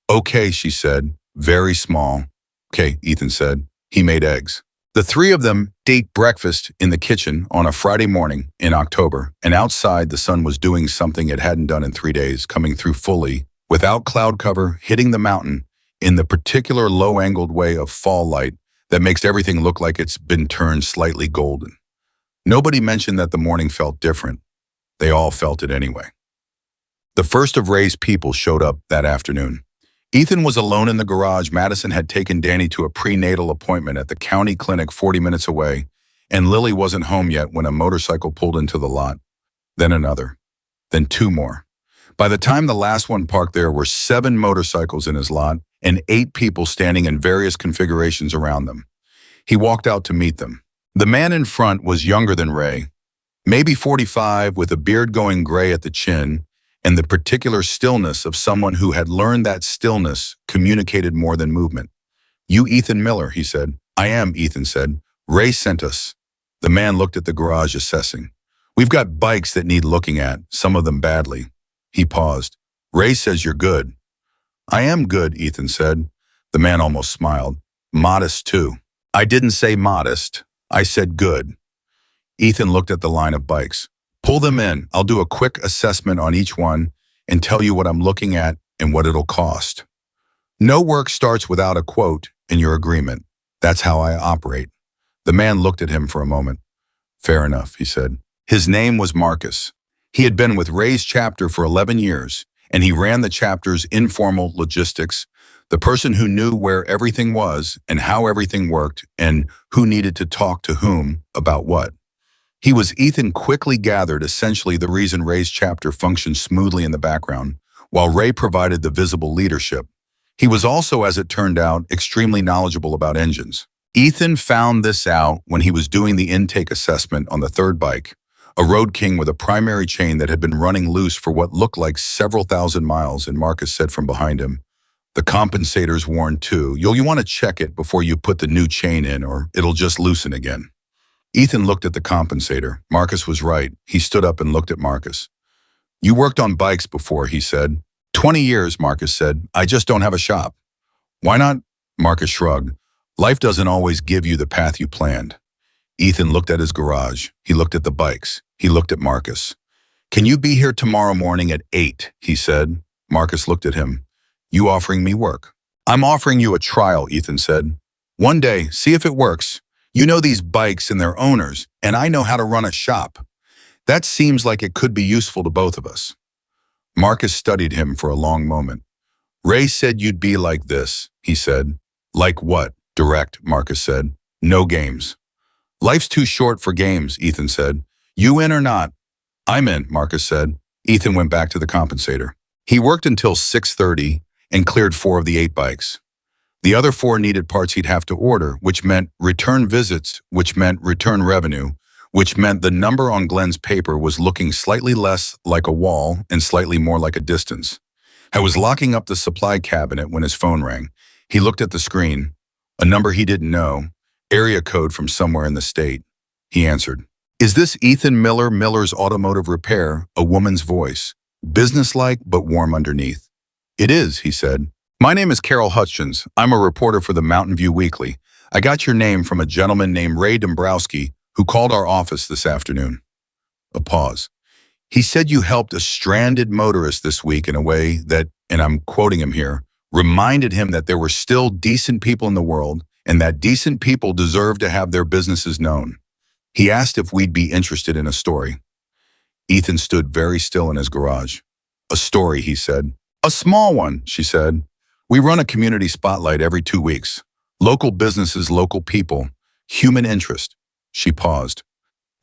Okay, she said, very small. Okay, Ethan said. He made eggs. The three of them ate breakfast in the kitchen on a Friday morning in October, and outside the sun was doing something it hadn't done in 3 days, coming through fully, without cloud cover, hitting the mountain in the particular low-angled way of fall light that makes everything look like it's been turned slightly golden. Nobody mentioned that the morning felt different. They all felt it anyway. The first of Ray's people showed up that afternoon. Ethan was alone in the garage. Madison had taken Danny to a prenatal appointment at the county clinic 40 minutes away, and Lily wasn't home yet when a motorcycle pulled into the lot. Then another. Then 2 more. By the time the last one parked, there were 7 motorcycles in his lot and 8 people standing in various configurations around them. He walked out to meet them. The man in front was younger than Ray, maybe 45, with a beard going gray at the chin, and the particular stillness of someone who had learned that stillness communicated more than movement. You Ethan Miller, he said. I am, Ethan said. Ray sent us. The man looked at the garage, assessing. We've got bikes that need looking at, some of them badly. He paused. Ray says you're good. I am good, Ethan said. The man almost smiled. Modest, too. I didn't say modest. I said good. Ethan looked at the line of bikes. Pull them in. I'll do a quick assessment on each one and tell you what I'm looking at and what it'll cost. No work starts without a quote in your agreement. That's how I operate. The man looked at him for a moment. Fair enough, he said. His name was Marcus. He had been with Ray's chapter for 11 years, and he ran the chapter's informal logistics, The person who knew where everything was and how everything worked and who needed to talk to whom about what. He was Ethan quickly gathered essentially the reason Ray's chapter functioned smoothly in the background, while Ray provided the visible leadership. He was also, as it turned out, extremely knowledgeable about engines. Ethan found this out when he was doing the intake assessment on the third bike, a Road King with a primary chain that had been running loose for what looked like several thousand miles, and Marcus said from behind him, "The compensator's worn too. You'll want to check it before you put the new chain in or it'll just loosen again." Ethan looked at the compensator. Marcus was right. He stood up and looked at Marcus. "You worked on bikes before," he said. 20 years, Marcus said. "I just don't have a shop." "Why not?" Marcus shrugged. "Life doesn't always give you the path you planned." Ethan looked at his garage. He looked at the bikes. He looked at Marcus. "Can you be here tomorrow morning at 8?" he said. Marcus looked at him. "You offering me work?" "I'm offering you a trial," Ethan said. "One day, see if it works. You know these bikes and their owners, and I know how to run a shop. That seems like it could be useful to both of us." Marcus studied him for a long moment. "Ray said you'd be like this," he said. "Like what?" "Direct," Marcus said. "No games." "Life's too short for games," Ethan said. "You in or not?" "I'm in," Marcus said. Ethan went back to the compensator. He worked until 6:30 and cleared 4 of the 8 bikes. The other 4 needed parts he'd have to order, which meant return visits, which meant return revenue, which meant the number on Glenn's paper was looking slightly less like a wall and slightly more like a distance. I was locking up the supply cabinet when his phone rang. He looked at the screen. A number he didn't know, area code from somewhere in the state. He answered. "Is this Ethan Miller, Miller's Automotive Repair?" A woman's voice, businesslike but warm underneath. "It is," he said. "My name is Carol Hutchins. I'm a reporter for the Mountain View Weekly. I got your name from a gentleman named Ray Dombrowski who called our office this afternoon." A pause. "He said you helped a stranded motorist this week in a way that, and I'm quoting him here, reminded him that there were still decent people in the world and that decent people deserve to have their businesses known. He asked if we'd be interested in a story." Ethan stood very still in his garage. "A story," he said. "A small one," she said. "We run a community spotlight every 2 weeks. Local businesses, local people, human interest." She paused.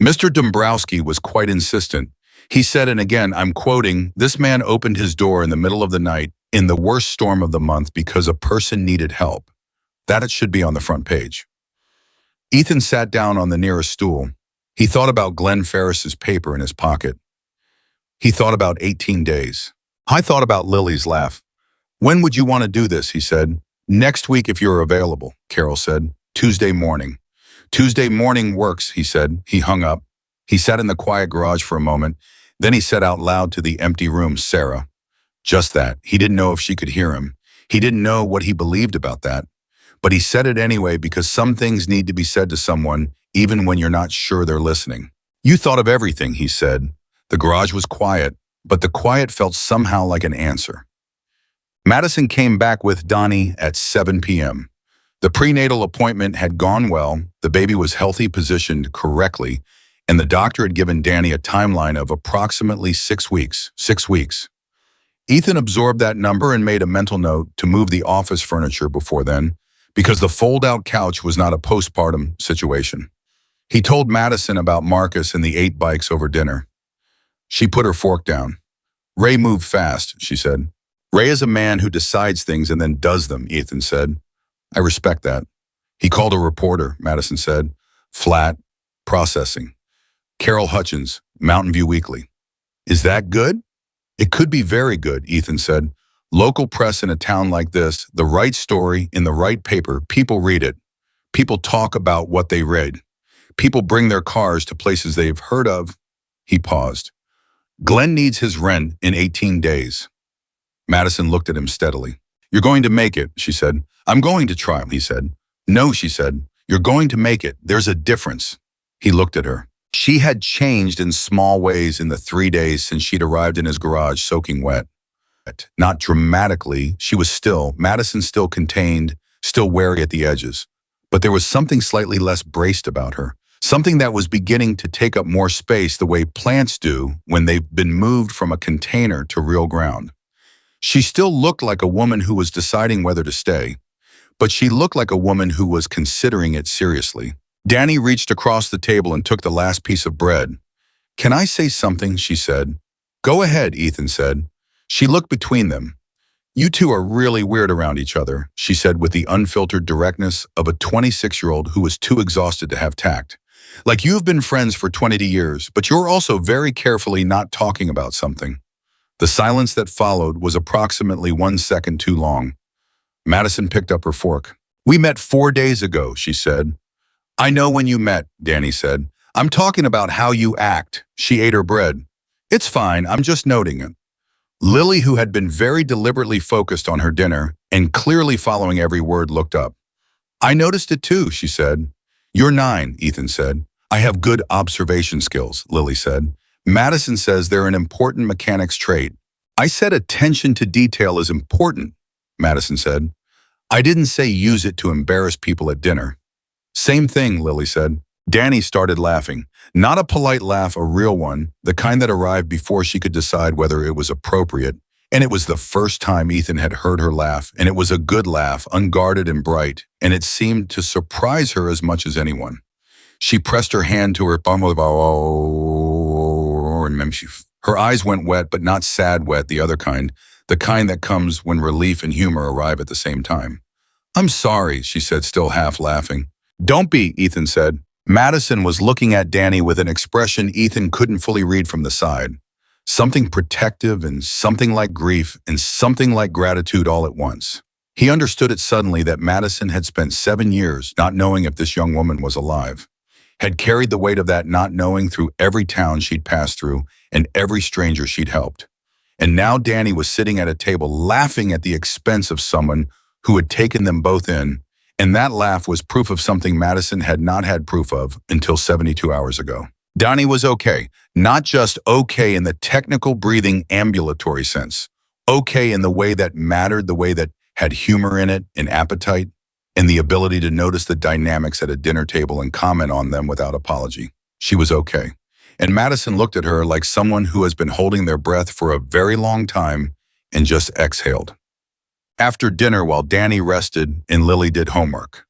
Mr. Dombrowski was quite insistent. He said, and again, I'm quoting, "This man opened his door in the middle of the night in the worst storm of the month because a person needed help. That it should be on the front page." Ethan sat down on the nearest stool. He thought about Glenn Ferris's paper in his pocket. He thought about 18 days. I thought about Lily's laugh. "When would you want to do this?" he said. "Next week if you're available," Carol said. "Tuesday morning." "Tuesday morning works," he said. He hung up. He sat in the quiet garage for a moment. Then he said out loud to the empty room, "Sarah." Just that. He didn't know if she could hear him. He didn't know what he believed about that. But he said it anyway because some things need to be said to someone even when you're not sure they're listening. "You thought of everything," he said. The garage was quiet, but the quiet felt somehow like an answer. Madison came back with Donnie at 7 p.m. The prenatal appointment had gone well, the baby was healthy, positioned correctly, and the doctor had given Danny a timeline of approximately 6 weeks. 6 weeks. Ethan absorbed that number and made a mental note to move the office furniture before then, because the fold-out couch was not a postpartum situation. He told Madison about Marcus and the 8 bikes over dinner. She put her fork down. "Ray moved fast," she said. "Ray is a man who decides things and then does them," Ethan said. "I respect that." "He called a reporter," Madison said. "Flat, processing. Carol Hutchins, Mountain View Weekly." "Is that good?" "It could be very good," Ethan said. "Local press in a town like this, the right story in the right paper, people read it. People talk about what they read. People bring their cars to places they've heard of." He paused. "Glenn needs his rent in 18 days. Madison looked at him steadily. "You're going to make it," she said. "I'm going to try," he said. "No," she said. "You're going to make it. There's a difference." He looked at her. She had changed in small ways in the 3 days since she'd arrived in his garage soaking wet. Not dramatically, she was still, Madison still contained, still wary at the edges. But there was something slightly less braced about her, something that was beginning to take up more space the way plants do when they've been moved from a container to real ground. She still looked like a woman who was deciding whether to stay, but she looked like a woman who was considering it seriously. Danny reached across the table and took the last piece of bread. "Can I say something?" she said. "Go ahead," Ethan said. She looked between them. "You two are really weird around each other," she said with the unfiltered directness of a 26-year-old who was too exhausted to have tact. "Like you've been friends for 20 years, but you're also very carefully not talking about something." The silence that followed was approximately 1 second too long. Madison picked up her fork. "We met 4 days ago," she said. "I know when you met," Danny said. "I'm talking about how you act." She ate her bread. "It's fine, I'm just noting it." Lily, who had been very deliberately focused on her dinner and clearly following every word, looked up. "I noticed it too," she said. "You're 9, Ethan said. "I have good observation skills," Lily said. "Madison says they're an important mechanics trait." "I said attention to detail is important," Madison said. "I didn't say use it to embarrass people at dinner." "Same thing," Lily said. Danny started laughing. Not a polite laugh, a real one, the kind that arrived before she could decide whether it was appropriate. And it was the first time Ethan had heard her laugh, and it was a good laugh, unguarded and bright, and it seemed to surprise her as much as anyone. She pressed her hand to her thumb, and her eyes went wet, but not sad wet, the kind that comes when relief and humor arrive at the same time. "I'm sorry," she said, still half laughing. "Don't be," Ethan said. Madison was looking at Danny with an expression Ethan couldn't fully read from the side. Something protective and something like grief and something like gratitude all at once. He understood it suddenly that Madison had spent 7 years not knowing if this young woman was alive, had carried the weight of that not knowing through every town she'd passed through and every stranger she'd helped. And now Danny was sitting at a table laughing at the expense of someone who had taken them both in, and that laugh was proof of something Madison had not had proof of until 72 hours ago. Danny was okay, not just okay in the technical breathing ambulatory sense, okay in the way that mattered, the way that had humor in it and appetite, and the ability to notice the dynamics at a dinner table and comment on them without apology. She was okay. And Madison looked at her like someone who has been holding their breath for a very long time and just exhaled. After dinner, while Danny rested and Lily did homework,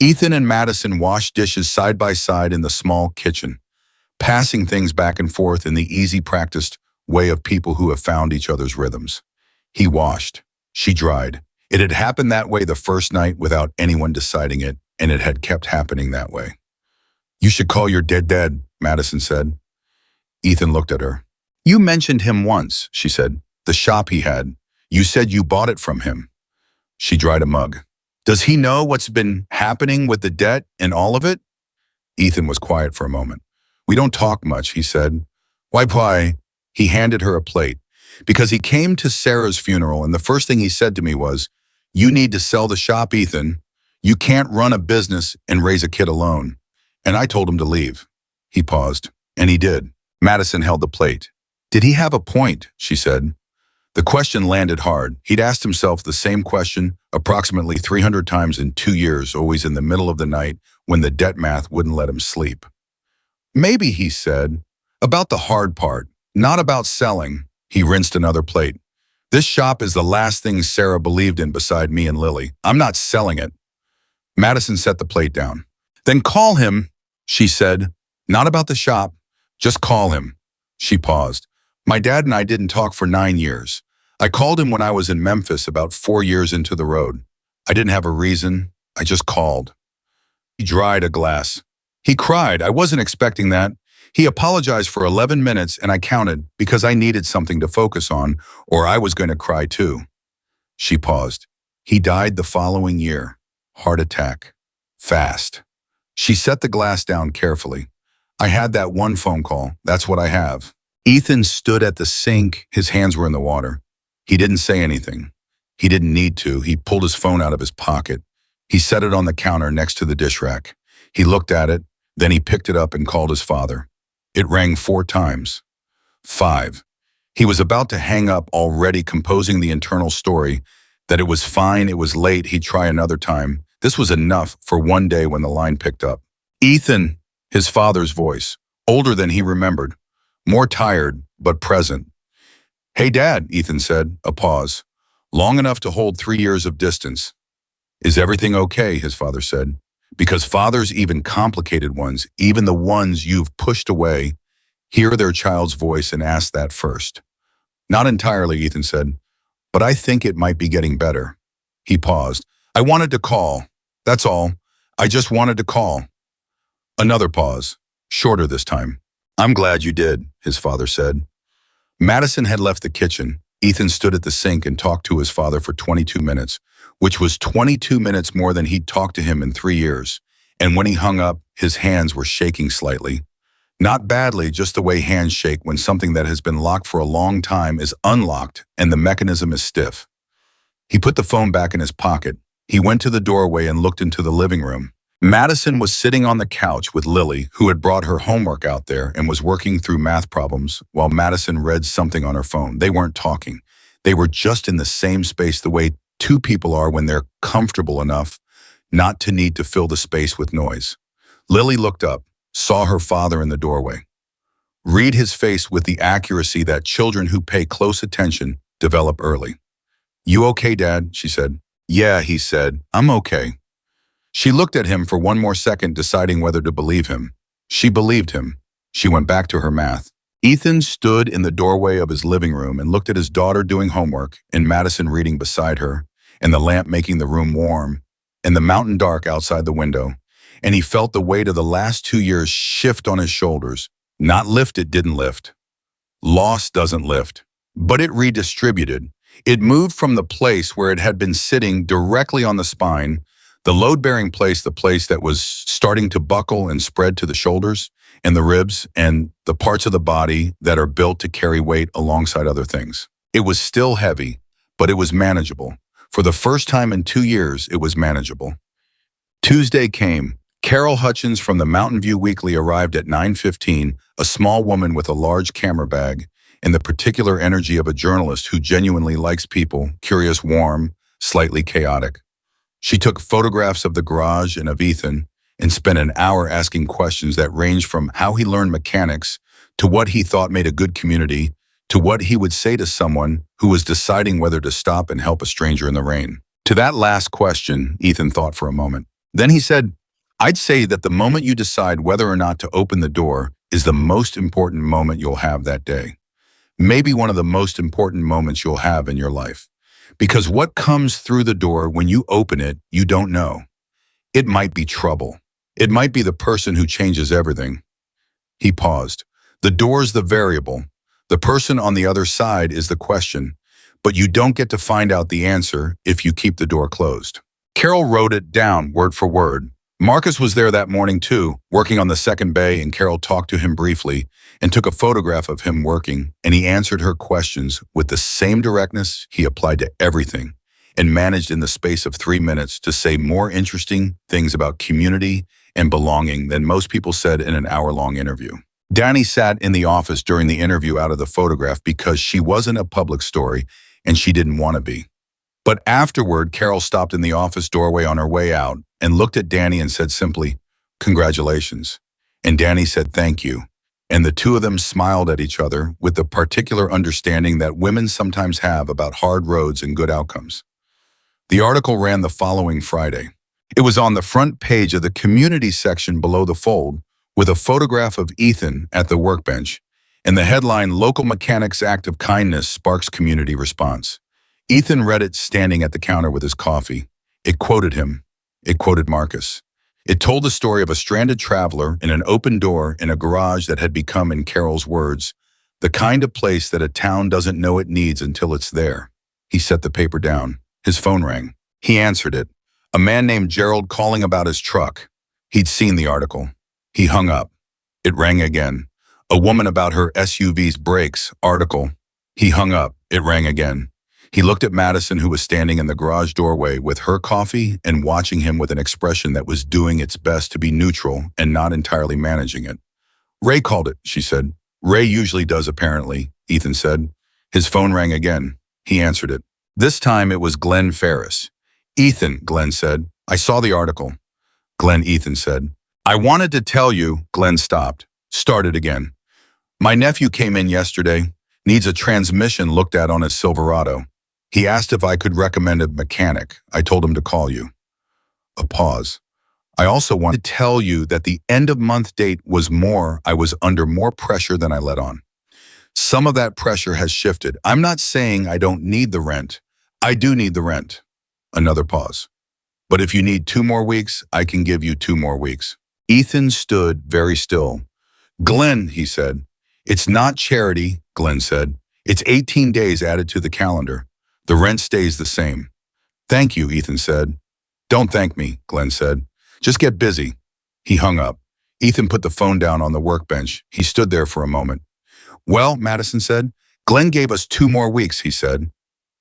Ethan and Madison washed dishes side by side in the small kitchen, passing things back and forth in the easy, practiced way of people who have found each other's rhythms. He washed. She dried. It had happened that way the first night without anyone deciding it, and it had kept happening that way. "You should call your dad," Madison said. Ethan looked at her. "You mentioned him once," she said. "The shop he had. You said you bought it from him." She dried a mug. "Does he know what's been happening with the debt and all of it?" Ethan was quiet for a moment. "We don't talk much," he said. Why? He handed her a plate. "Because he came to Sarah's funeral and the first thing he said to me was, 'You need to sell the shop, Ethan. You can't run a business and raise a kid alone.' And I told him to leave." He paused. "And he did." Madison held the plate. "Did he have a point?" she said. The question landed hard. He'd asked himself the same question approximately 300 times in 2 years, always in the middle of the night when the debt math wouldn't let him sleep. "Maybe," he said, "about the hard part, not about selling." He rinsed another plate. "This shop is the last thing Sarah believed in beside me and Lily. I'm not selling it." Madison set the plate down. "Then call him," she said. "Not about the shop. Just call him." She paused. "My dad and I didn't talk for 9 years. I called him when I was in Memphis about 4 years into the road. I didn't have a reason. I just called." He dried a glass. "He cried. I wasn't expecting that. He apologized for 11 minutes and I counted because I needed something to focus on or I was going to cry too." She paused. "He died the following year. Heart attack. Fast." She set the glass down carefully. "I had that one phone call. That's what I have." Ethan stood at the sink. His hands were in the water. He didn't say anything. He didn't need to. He pulled his phone out of his pocket. He set it on the counter next to the dish rack. He looked at it, then he picked it up and called his father. It rang 4 times. 5. He was about to hang up, already composing the internal story that it was fine, it was late, he'd try another time. This was enough for one day when the line picked up. "Ethan," his father's voice, older than he remembered, more tired but present. Hey, Dad, Ethan said, a pause. Long enough to hold 3 years of distance. Is everything okay? His father said. Because fathers, even complicated ones, even the ones you've pushed away, hear their child's voice and ask that first. Not entirely, Ethan said, but I think it might be getting better. He paused. I wanted to call. That's all. I just wanted to call. Another pause, shorter this time. I'm glad you did, his father said. Madison had left the kitchen. Ethan stood at the sink and talked to his father for 22 minutes, which was 22 minutes more than he'd talked to him in 3 years. And when he hung up, his hands were shaking slightly. Not badly, just the way hands shake when something that has been locked for a long time is unlocked and the mechanism is stiff. He put the phone back in his pocket. He went to the doorway and looked into the living room. Madison was sitting on the couch with Lily, who had brought her homework out there and was working through math problems while Madison read something on her phone. They weren't talking. They were just in the same space the way two people are when they're comfortable enough not to need to fill the space with noise. Lily looked up, saw her father in the doorway. Read his face with the accuracy that children who pay close attention develop early. You okay, Dad? She said. Yeah, he said. I'm okay. She looked at him for one more second, deciding whether to believe him. She believed him. She went back to her math. Ethan stood in the doorway of his living room and looked at his daughter doing homework and Madison reading beside her, and the lamp making the room warm, and the mountain dark outside the window. And he felt the weight of the last 2 years shift on his shoulders. Not lift, it didn't lift. Loss doesn't lift, but it redistributed. It moved from the place where it had been sitting directly on the spine, the load-bearing place, the place that was starting to buckle and spread to the shoulders and the ribs and the parts of the body that are built to carry weight alongside other things. It was still heavy, but it was manageable. For the first time in 2 years, it was manageable. Tuesday came. Carol Hutchins from the Mountain View Weekly arrived at 9:15, a small woman with a large camera bag and the particular energy of a journalist who genuinely likes people, curious, warm, slightly chaotic. She took photographs of the garage and of Ethan and spent an hour asking questions that ranged from how he learned mechanics to what he thought made a good community to what he would say to someone who was deciding whether to stop and help a stranger in the rain. To that last question, Ethan thought for a moment. Then he said, I'd say that the moment you decide whether or not to open the door is the most important moment you'll have that day. Maybe one of the most important moments you'll have in your life. Because what comes through the door when you open it, you don't know. It might be trouble. It might be the person who changes everything. He paused. The door's the variable. The person on the other side is the question. But you don't get to find out the answer if you keep the door closed. Carol wrote it down word for word. Marcus was there that morning too, working on the second bay, and Carol talked to him briefly and took a photograph of him working, and he answered her questions with the same directness he applied to everything and managed in the space of 3 minutes to say more interesting things about community and belonging than most people said in an hour-long interview. Danny sat in the office during the interview out of the photograph because she wasn't a public story and she didn't want to be. But afterward, Carol stopped in the office doorway on her way out and looked at Danny and said simply, congratulations. And Danny said thank you. And the two of them smiled at each other with the particular understanding that women sometimes have about hard roads and good outcomes. The article ran the following Friday. It was on the front page of the community section below the fold with a photograph of Ethan at the workbench, and the headline, Local Mechanics Act of Kindness Sparks Community Response. Ethan read it standing at the counter with his coffee. It quoted him. It quoted Marcus. It told the story of a stranded traveler in an open door in a garage that had become, in Carol's words, the kind of place that a town doesn't know it needs until it's there. He set the paper down. His phone rang. He answered it. A man named Gerald calling about his truck. He'd seen the article. He hung up. It rang again. A woman about her SUV's brakes. Article. He hung up. It rang again. He looked at Madison, who was standing in the garage doorway with her coffee and watching him with an expression that was doing its best to be neutral and not entirely managing it. Ray called it, she said. Ray usually does, apparently, Ethan said. His phone rang again. He answered it. This time it was Glenn Ferris. Ethan, Glenn said. I saw the article. Glenn, Ethan said. I wanted to tell you, Glenn stopped. Started again. My nephew came in yesterday. Needs a transmission looked at on his Silverado. He asked if I could recommend a mechanic. I told him to call you. A pause. I also want to tell you that the end of month date was more, I was under more pressure than I let on. Some of that pressure has shifted. I'm not saying I don't need the rent. I do need the rent. Another pause. But if you need 2 more weeks, I can give you 2 more weeks. Ethan stood very still. Glenn, he said. It's not charity, Glenn said. It's 18 days added to the calendar. The rent stays the same. Thank you, Ethan said. Don't thank me, Glenn said. Just get busy. He hung up. Ethan put the phone down on the workbench. He stood there for a moment. Well, Madison said, Glenn gave us 2 more weeks, he said.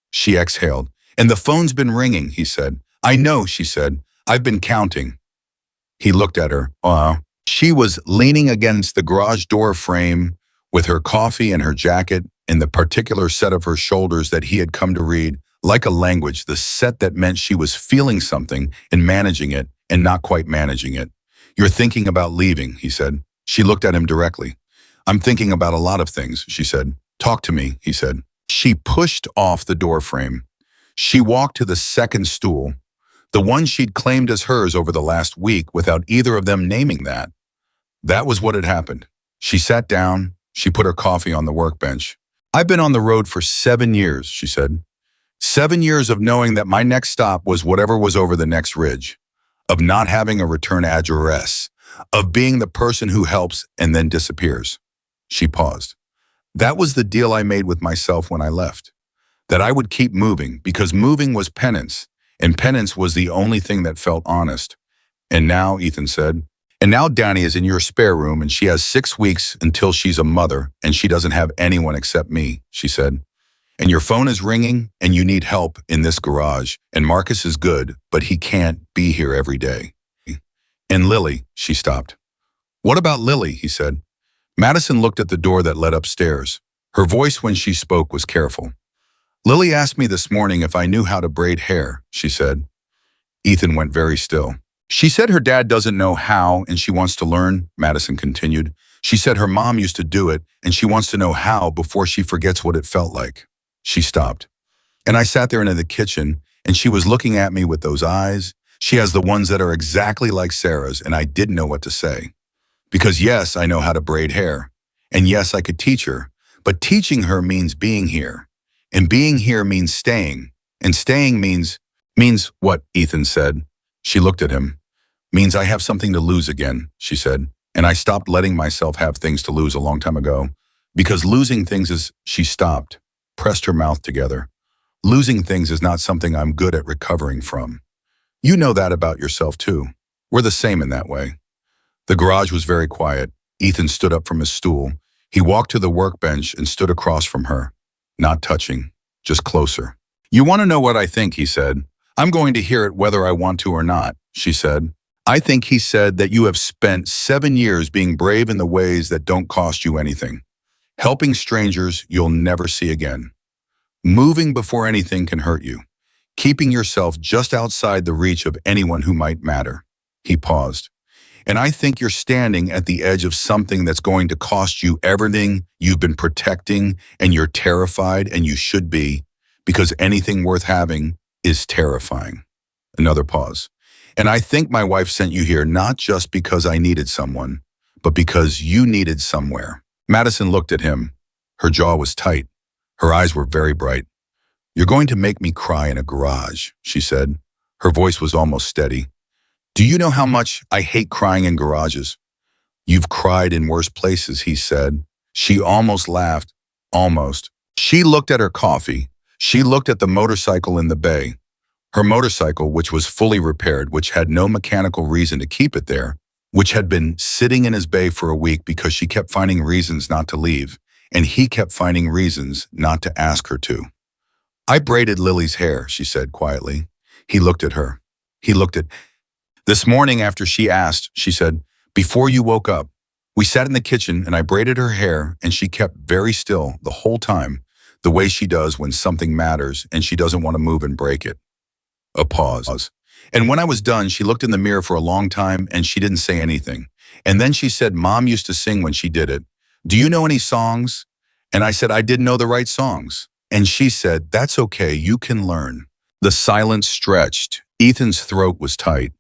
She exhaled. And the phone's been ringing, he said. I know, she said. I've been counting. He looked at her. She was leaning against the garage door frame with her coffee and her jacket in the particular set of her shoulders that he had come to read, like a language, the set that meant she was feeling something and managing it and not quite managing it. You're thinking about leaving, he said. She looked at him directly. I'm thinking about a lot of things, she said. Talk to me, he said. She pushed off the door frame. She walked to the second stool, the one she'd claimed as hers over the last week without either of them naming that. That was what had happened. She sat down. She put her coffee on the workbench. I've been on the road for 7 years, she said. 7 years of knowing that my next stop was whatever was over the next ridge, of not having a return address, of being the person who helps and then disappears. She paused. That was the deal I made with myself when I left, that I would keep moving because moving was penance, and penance was the only thing that felt honest. And now, Ethan said, and now Danny is in your spare room and she has 6 weeks until she's a mother and she doesn't have anyone except me, she said. And your phone is ringing and you need help in this garage. And Marcus is good, but he can't be here every day. And Lily, she stopped. What about Lily, he said. Madison looked at the door that led upstairs. Her voice when she spoke was careful. Lily asked me this morning if I knew how to braid hair, she said. Ethan went very still. She said her dad doesn't know how and she wants to learn, Madison continued. She said her mom used to do it and she wants to know how before she forgets what it felt like. She stopped. And I sat there in the kitchen and she was looking at me with those eyes. She has the ones that are exactly like Sarah's and I didn't know what to say. Because yes, I know how to braid hair. And yes, I could teach her. But teaching her means being here. And being here means staying. And staying means what, Ethan said. She looked at him. Means I have something to lose again, she said. And I stopped letting myself have things to lose a long time ago. Because losing things is, she stopped, pressed her mouth together. Losing things is not something I'm good at recovering from. You know that about yourself too. We're the same in that way. The garage was very quiet. Ethan stood up from his stool. He walked to the workbench and stood across from her. Not touching, just closer. You want to know what I think, he said. I'm going to hear it whether I want to or not, she said. I think he said that you have spent 7 years being brave in the ways that don't cost you anything. Helping strangers you'll never see again. Moving before anything can hurt you. Keeping yourself just outside the reach of anyone who might matter. He paused. And I think you're standing at the edge of something that's going to cost you everything you've been protecting, and you're terrified, and you should be, because anything worth having is terrifying. Another pause. And I think my wife sent you here not just because I needed someone, but because you needed somewhere. Madison looked at him. Her jaw was tight. Her eyes were very bright. You're going to make me cry in a garage, she said. Her voice was almost steady. Do you know how much I hate crying in garages? You've cried in worse places, he said. She almost laughed. Almost. She looked at her coffee. She looked at the motorcycle in the bay. Her motorcycle, which was fully repaired, which had no mechanical reason to keep it there, which had been sitting in his bay for a week because she kept finding reasons not to leave, and he kept finding reasons not to ask her to. I braided Lily's hair, she said quietly. He looked at her. He looked at... This morning after she asked, she said, before you woke up, we sat in the kitchen and I braided her hair and she kept very still the whole time, the way she does when something matters and she doesn't want to move and break it. A pause. And when I was done, she looked in the mirror for a long time and she didn't say anything. And then she said, Mom used to sing when she did it. Do you know any songs? And I said I didn't know the right songs. And she said, that's okay, you can learn. The silence stretched. Ethan's throat was tight.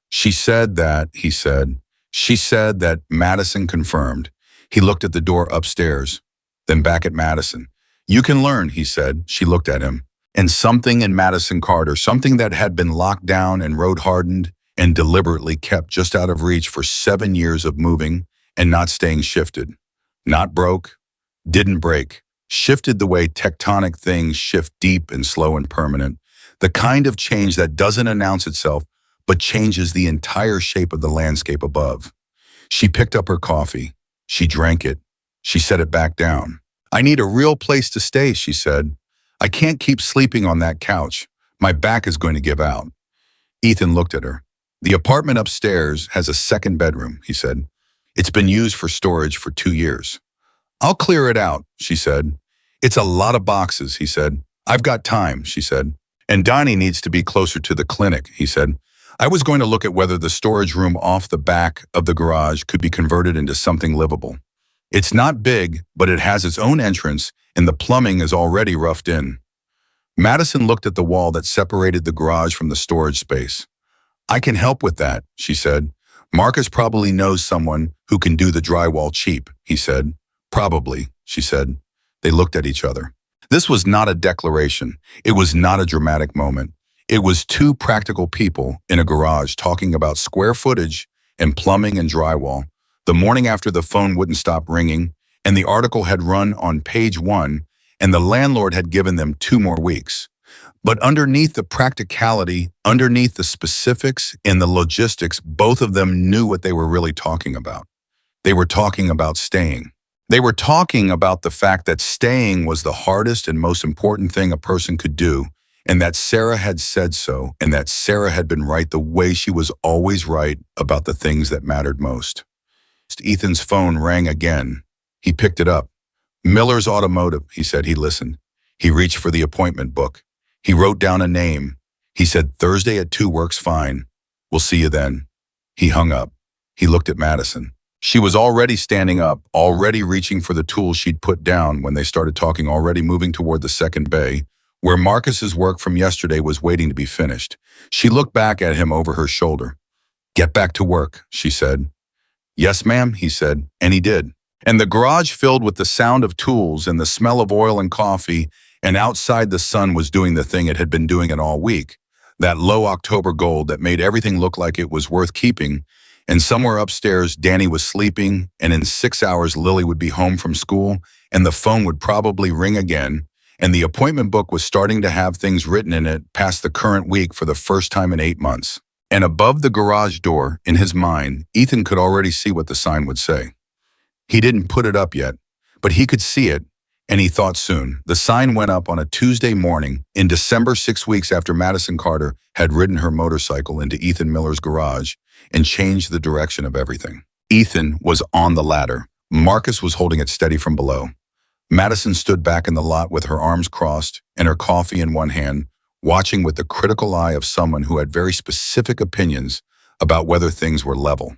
She said that, he said. She said that, Madison confirmed. He looked at the door upstairs, then back at Madison. You can learn, he said. She looked at him. And something in Madison Carter, something that had been locked down and road hardened and deliberately kept just out of reach for 7 years of moving and not staying shifted. Not broke, didn't break, shifted the way tectonic things shift, deep and slow and permanent. The kind of change that doesn't announce itself, but changes the entire shape of the landscape above. She picked up her coffee. She drank it. She set it back down. I need a real place to stay, she said. I can't keep sleeping on that couch. My back is going to give out. Ethan looked at her. The apartment upstairs has a second bedroom, he said. It's been used for storage for 2 years. I'll clear it out, she said. It's a lot of boxes, he said. I've got time, she said. And Donnie needs to be closer to the clinic, he said. I was going to look at whether the storage room off the back of the garage could be converted into something livable. It's not big, but it has its own entrance, and the plumbing is already roughed in. Madison looked at the wall that separated the garage from the storage space. I can help with that, she said. Marcus probably knows someone who can do the drywall cheap, he said. Probably, she said. They looked at each other. This was not a declaration. It was not a dramatic moment. It was two practical people in a garage talking about square footage and plumbing and drywall. The morning after, the phone wouldn't stop ringing, and the article had run on page 1, and the landlord had given them 2 more weeks. But underneath the practicality, underneath the specifics and the logistics, both of them knew what they were really talking about. They were talking about staying. They were talking about the fact that staying was the hardest and most important thing a person could do, and that Sarah had said so, and that Sarah had been right the way she was always right about the things that mattered most. Ethan's phone rang again. He picked it up. Miller's Automotive, he said. He listened. He reached for the appointment book. He wrote down a name. He said, Thursday at 2 works fine. We'll see you then. He hung up. He looked at Madison. She was already standing up, already reaching for the tools she'd put down when they started talking, already moving toward the second bay, where Marcus's work from yesterday was waiting to be finished. She looked back at him over her shoulder. Get back to work, she said. Yes, ma'am, he said, and he did. And the garage filled with the sound of tools and the smell of oil and coffee, and outside the sun was doing the thing it had been doing it all week, that low October gold that made everything look like it was worth keeping. And somewhere upstairs, Danny was sleeping, and in 6 hours, Lily would be home from school, and the phone would probably ring again, and the appointment book was starting to have things written in it past the current week for the first time in 8 months. And above the garage door, in his mind, Ethan could already see what the sign would say. He didn't put it up yet, but he could see it, and he thought soon. The sign went up on a Tuesday morning in December, 6 weeks after Madison Carter had ridden her motorcycle into Ethan Miller's garage and changed the direction of everything. Ethan was on the ladder. Marcus was holding it steady from below. Madison stood back in the lot with her arms crossed and her coffee in one hand, watching with the critical eye of someone who had very specific opinions about whether things were level.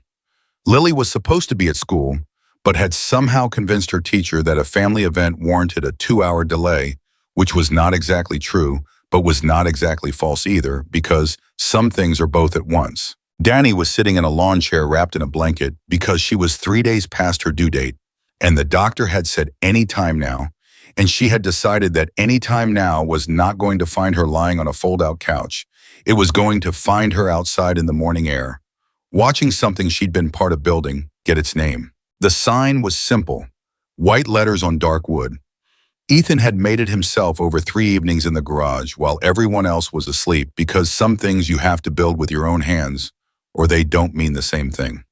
Lily was supposed to be at school, but had somehow convinced her teacher that a family event warranted a 2-hour delay, which was not exactly true, but was not exactly false either, because some things are both at once. Danny was sitting in a lawn chair wrapped in a blanket because she was 3 days past her due date, and the doctor had said any time now, and she had decided that any time now was not going to find her lying on a fold-out couch. It was going to find her outside in the morning air, watching something she'd been part of building get its name. The sign was simple, white letters on dark wood. Ethan had made it himself over 3 evenings in the garage while everyone else was asleep, because some things you have to build with your own hands or they don't mean the same thing.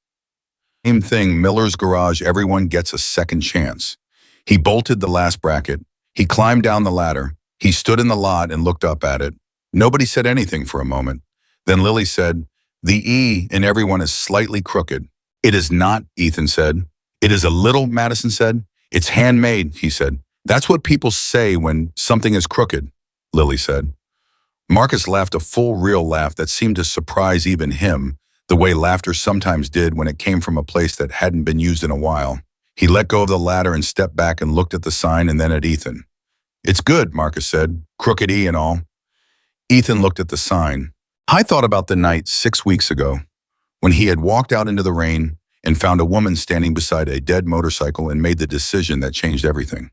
Same thing, Miller's garage, everyone gets a second chance. He bolted the last bracket. He climbed down the ladder. He stood in the lot and looked up at it. Nobody said anything for a moment. Then Lily said, the E in everyone is slightly crooked. It is not, Ethan said. It is a little, Madison said. It's handmade, he said. That's what people say when something is crooked, Lily said. Marcus laughed, a full, real laugh that seemed to surprise even him, the way laughter sometimes did when it came from a place that hadn't been used in a while. He let go of the ladder and stepped back and looked at the sign and then at Ethan. It's good, Marcus said, crooked E and all. Ethan looked at the sign. I thought about the night 6 weeks ago when he had walked out into the rain and found a woman standing beside a dead motorcycle and made the decision that changed everything.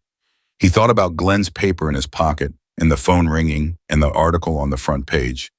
He thought about Glenn's paper in his pocket and the phone ringing and the article on the front page,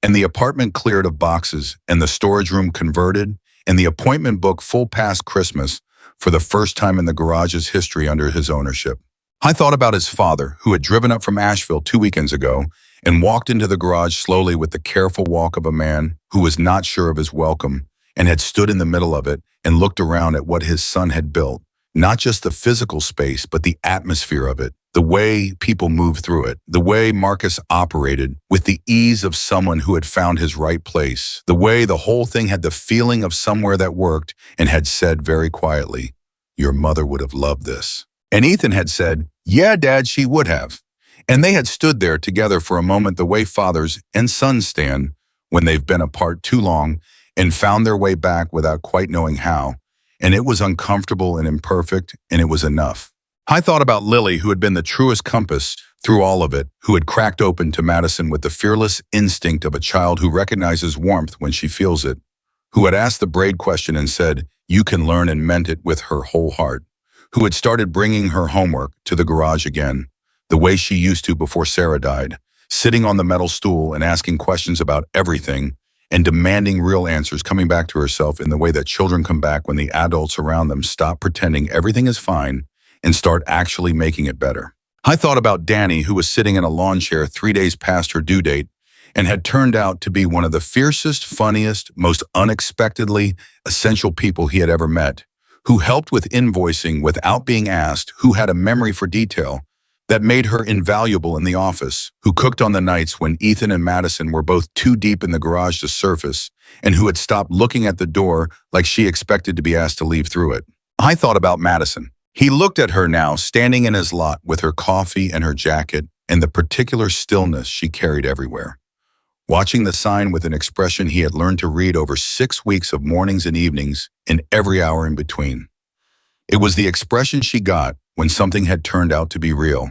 and the apartment cleared of boxes and the storage room converted and the appointment book full past Christmas for the first time in the garage's history under his ownership. I thought about his father, who had driven up from Asheville 2 weekends ago and walked into the garage slowly with the careful walk of a man who was not sure of his welcome and had stood in the middle of it and looked around at what his son had built. Not just the physical space, but the atmosphere of it, the way people moved through it, the way Marcus operated with the ease of someone who had found his right place, the way the whole thing had the feeling of somewhere that worked and had said very quietly, "Your mother would have loved this." And Ethan had said, "Yeah, Dad, she would have." And they had stood there together for a moment the way fathers and sons stand when they've been apart too long and found their way back without quite knowing how. And it was uncomfortable and imperfect, and it was enough. I thought about Lily, who had been the truest compass through all of it, who had cracked open to Madison with the fearless instinct of a child who recognizes warmth when she feels it, who had asked the braid question and said, "You can learn," and meant it with her whole heart, who had started bringing her homework to the garage again, the way she used to before Sarah died, sitting on the metal stool and asking questions about everything and demanding real answers, coming back to herself in the way that children come back when the adults around them stop pretending everything is fine and start actually making it better. I thought about Danny, who was sitting in a lawn chair 3 days past her due date and had turned out to be one of the fiercest, funniest, most unexpectedly essential people he had ever met, who helped with invoicing without being asked, who had a memory for detail that made her invaluable in the office, who cooked on the nights when Ethan and Madison were both too deep in the garage to surface, and who had stopped looking at the door like she expected to be asked to leave through it. I thought about Madison. He looked at her now, standing in his lot with her coffee and her jacket and the particular stillness she carried everywhere, watching the sign with an expression he had learned to read over 6 weeks of mornings and evenings and every hour in between. It was the expression she got when something had turned out to be real,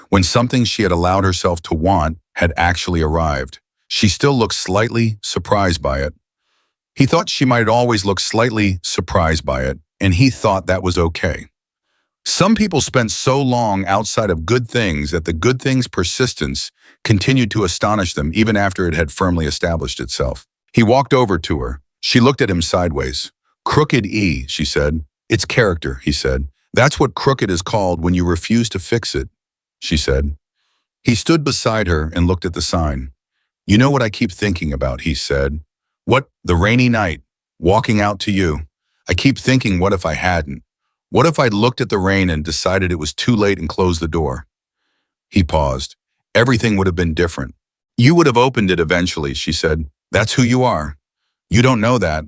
when something she had allowed herself to want had actually arrived. She still looked slightly surprised by it. He thought she might always look slightly surprised by it, and he thought that was okay. Some people spent so long outside of good things that the good thing's persistence continued to astonish them even after it had firmly established itself. He walked over to her. She looked at him sideways. "Crooked E," she said. "It's character," he said. "That's what crooked is called when you refuse to fix it," she said. He stood beside her and looked at the sign. "You know what I keep thinking about," he said. "What? The rainy night, walking out to you. I keep thinking, what if I hadn't? What if I'd looked at the rain and decided it was too late and closed the door?" He paused. "Everything would have been different. You would have opened it eventually," she said. "That's who you are." "You don't know that."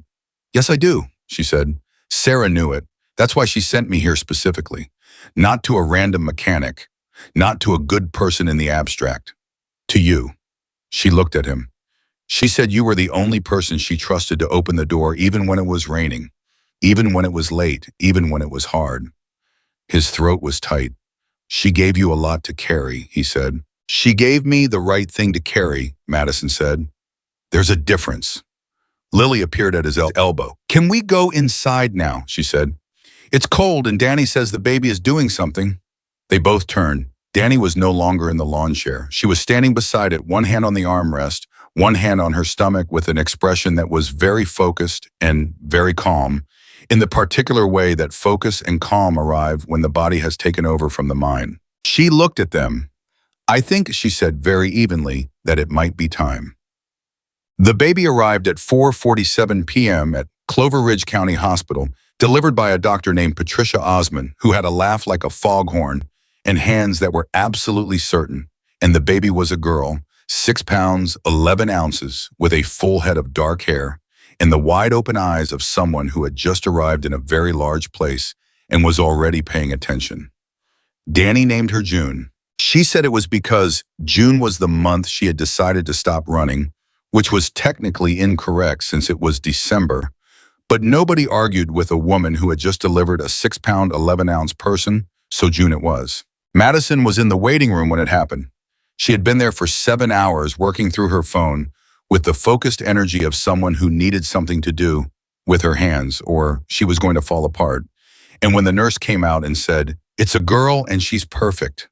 "Yes, I do," she said. "Sarah knew it. That's why she sent me here specifically. Not to a random mechanic. Not to a good person in the abstract. To you." She looked at him. "She said you were the only person she trusted to open the door even when it was raining, even when it was late, even when it was hard." His throat was tight. "She gave you a lot to carry," he said. "She gave me the right thing to carry," Madison said. "There's a difference." Lily appeared at his elbow. "Can we go inside now?" she said. "It's cold and Danny says the baby is doing something." They both turned. Danny was no longer in the lawn chair. She was standing beside it, one hand on the armrest, one hand on her stomach, with an expression that was very focused and very calm, in the particular way that focus and calm arrive when the body has taken over from the mind. She looked at them. "I think," she said very evenly, "that it might be time." The baby arrived at 4:47 p.m. at Clover Ridge County Hospital, delivered by a doctor named Patricia Osman, who had a laugh like a foghorn and hands that were absolutely certain. And the baby was a girl, 6 pounds, 11 ounces, with a full head of dark hair and the wide-open eyes of someone who had just arrived in a very large place and was already paying attention. Danny named her June. She said it was because June was the month she had decided to stop running, which was technically incorrect since it was December, But nobody argued with a woman who had just delivered a 6-pound, 11-ounce person, so June it was. Madison was in the waiting room when it happened. She had been there for 7 hours working through her phone with the focused energy of someone who needed something to do with her hands, or she was going to fall apart. And when the nurse came out and said, "It's a girl and she's perfect,"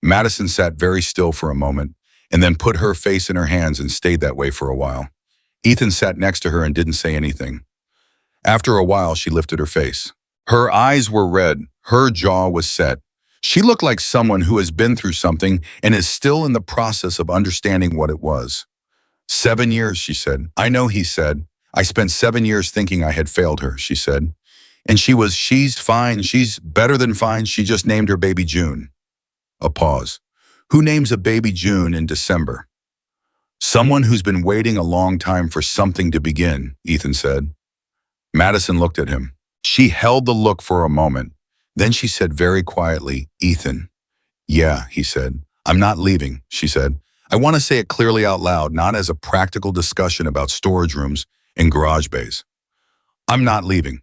Madison sat very still for a moment and then put her face in her hands and stayed that way for a while. Ethan sat next to her and didn't say anything. After a while, she lifted her face. Her eyes were red. Her jaw was set. She looked like someone who has been through something and is still in the process of understanding what it was. 7 years, she said. I know, he said. I spent 7 years thinking I had failed her, she said. And she's fine. She's better than fine. She just named her baby June. A pause. Who names a baby June in December? Someone who's been waiting a long time for something to begin, Ethan said. Madison looked at him. She held the look for a moment. Then she said very quietly, "Ethan." "Yeah," he said. "I'm not leaving," she said. "I want to say it clearly out loud, not as a practical discussion about storage rooms and garage bays. I'm not leaving.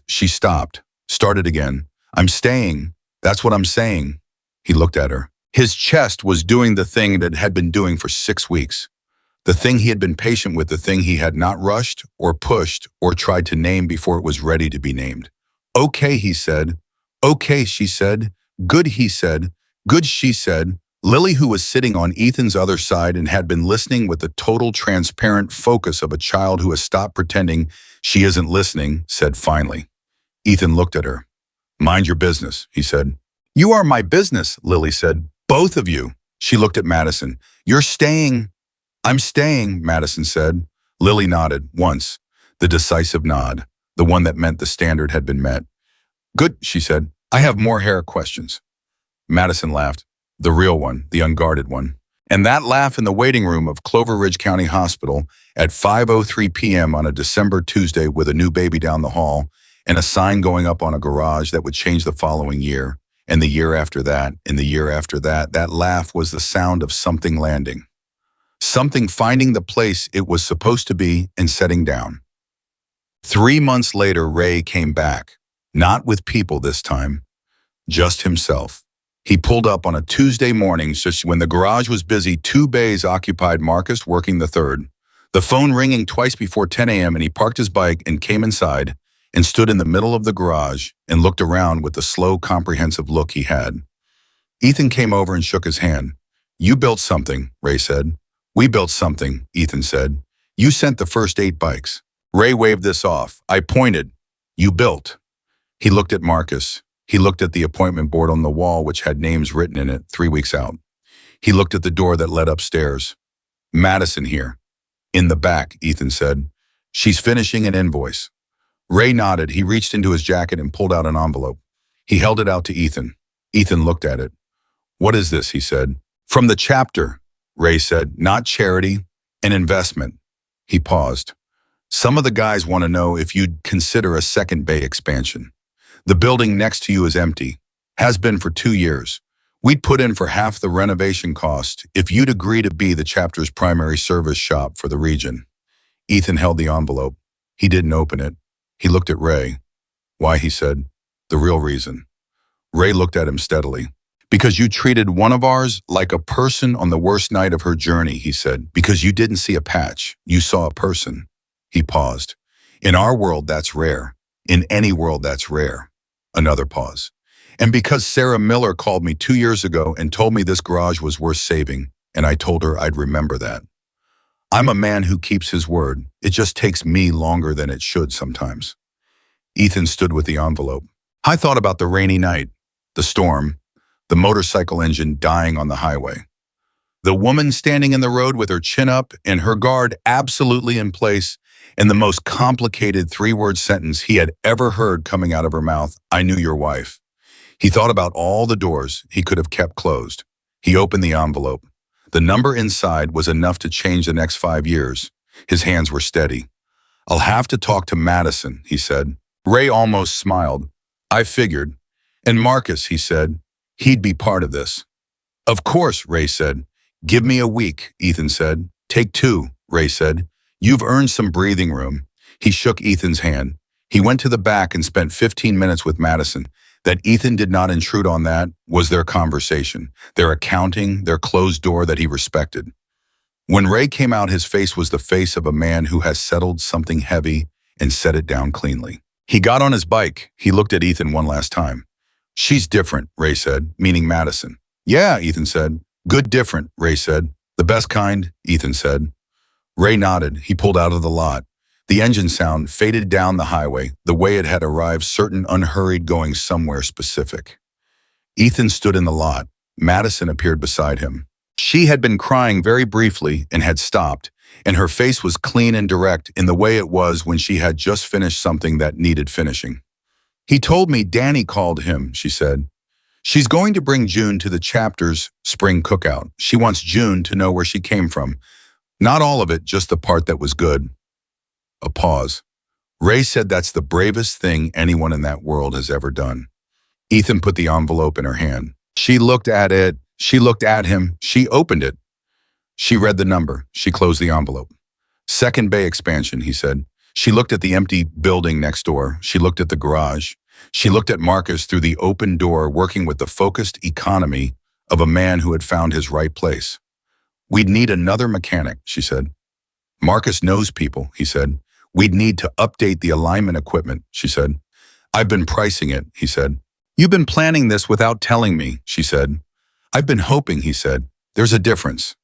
She stopped, started again. "I'm staying. That's what I'm saying." He looked at her. His chest was doing the thing that it had been doing for 6 weeks. The thing he had been patient with, the thing he had not rushed or pushed or tried to name before it was ready to be named. "Okay," he said. "Okay," she said. "Good," he said. "Good," she said. Lily, who was sitting on Ethan's other side and had been listening with the total transparent focus of a child who has stopped pretending she isn't listening, said finally. Ethan looked at her. "Mind your business," he said. "You are my business," Lily said. "Both of you." She looked at Madison. "You're staying." "I'm staying," Madison said. Lily nodded, once, the decisive nod, the one that meant the standard had been met. "Good," she said. "I have more hair questions." Madison laughed, the real one, the unguarded one. And that laugh in the waiting room of Clover Ridge County Hospital at 5:03 p.m. on a December Tuesday with a new baby down the hall and a sign going up on a garage that would change the following year, and the year after that, and the year after that, that laugh was the sound of something landing. Something finding the place it was supposed to be and setting down. 3 months later, Ray came back, not with people this time, just himself. He pulled up on a Tuesday morning just when the garage was busy. 2 bays occupied, Marcus working the third. The phone ringing twice before 10 a.m. and he parked his bike and came inside and stood in the middle of the garage and looked around with the slow, comprehensive look he had. Ethan came over and shook his hand. "You built something," Ray said. "We built something," Ethan said. "You sent the first 8 bikes." Ray waved this off. I pointed. "You built." He looked at Marcus. He looked at the appointment board on the wall, which had names written in it 3 weeks out. He looked at the door that led upstairs. "Madison here." "In the back," Ethan said. "She's finishing an invoice." Ray nodded. He reached into his jacket and pulled out an envelope. He held it out to Ethan. Ethan looked at it. "What is this?" he said. "From the chapter," Ray said. "Not charity, an investment." He paused. "Some of the guys want to know if you'd consider a second bay expansion. The building next to you is empty. Has been for 2 years. We'd put in for half the renovation cost if you'd agree to be the chapter's primary service shop for the region." Ethan held the envelope. He didn't open it. He looked at Ray. "Why?" he said. "The real reason." Ray looked at him steadily. "Because you treated one of ours like a person on the worst night of her journey," he said. "Because you didn't see a patch. You saw a person." He paused. "In our world, that's rare. In any world, that's rare." Another pause. "And because Sarah Miller called me 2 years ago and told me this garage was worth saving, and I told her I'd remember that. I'm a man who keeps his word. It just takes me longer than it should sometimes." Ethan stood with the envelope. "I thought about the rainy night, the storm, the motorcycle engine dying on the highway. The woman standing in the road with her chin up and her guard absolutely in place, and the most complicated 3-word sentence he had ever heard coming out of her mouth, 'I knew your wife.'" He thought about all the doors he could have kept closed. He opened the envelope. The number inside was enough to change the next 5 years. His hands were steady. "I'll have to talk to Madison," he said. Ray almost smiled. "I figured. And Marcus," he said. "He'd be part of this." "Of course," Ray said. "Give me a week," Ethan said. "Take 2, Ray said. "You've earned some breathing room." He shook Ethan's hand. He went to the back and spent 15 minutes with Madison. That Ethan did not intrude on that was their conversation, their accounting, their closed door that he respected. When Ray came out, his face was the face of a man who has settled something heavy and set it down cleanly. He got on his bike. He looked at Ethan one last time. "She's different," Ray said, meaning Madison. "Yeah," Ethan said. "Good different," Ray said. "The best kind," Ethan said. Ray nodded. He pulled out of the lot. The engine sound faded down the highway, the way it had arrived, certain, unhurried, going somewhere specific. Ethan stood in the lot. Madison appeared beside him. She had been crying very briefly and had stopped, and her face was clean and direct in the way it was when she had just finished something that needed finishing. "He told me Danny called him," she said. "She's going to bring June to the chapter's spring cookout. She wants June to know where she came from. Not all of it, just the part that was good." A pause. Ray said, "That's the bravest thing anyone in that world has ever done." Ethan put the envelope in her hand. She looked at it. She looked at him. She opened it. She read the number. She closed the envelope. "Second Bay expansion," he said. She looked at the empty building next door. She looked at the garage. She looked at Marcus through the open door, working with the focused economy of a man who had found his right place. "We'd need another mechanic," she said. "Marcus knows people," he said. "We'd need to update the alignment equipment," she said. "I've been pricing it," he said. "You've been planning this without telling me," she said. "I've been hoping," he said. "There's a difference."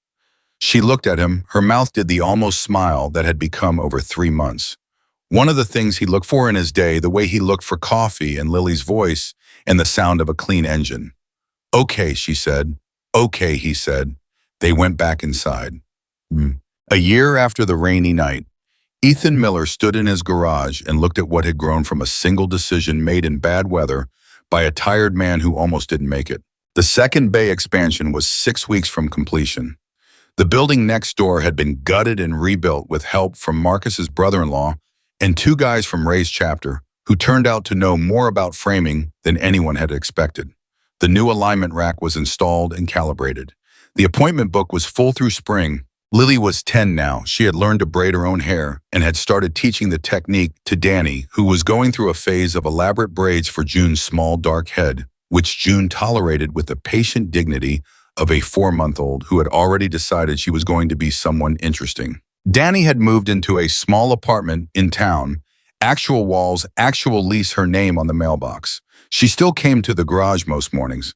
She looked at him. Her mouth did the almost smile that had become over 3 months. One of the things he looked for in his day, the way he looked for coffee and Lily's voice and the sound of a clean engine. "Okay," she said. "Okay," he said. They went back inside. A year after the rainy night, Ethan Miller stood in his garage and looked at what had grown from a single decision made in bad weather by a tired man who almost didn't make it. The Second Bay expansion was 6 weeks from completion. The building next door had been gutted and rebuilt with help from Marcus's brother-in-law and 2 guys from Ray's chapter who turned out to know more about framing than anyone had expected. The new alignment rack was installed and calibrated. The appointment book was full through spring. Lily was 10 now. She had learned to braid her own hair and had started teaching the technique to Danny, who was going through a phase of elaborate braids for June's small, dark head, which June tolerated with the patient dignity of a 4-month-old who had already decided she was going to be someone interesting. Danny had moved into a small apartment in town, actual walls, actual lease, her name on the mailbox. She still came to the garage most mornings.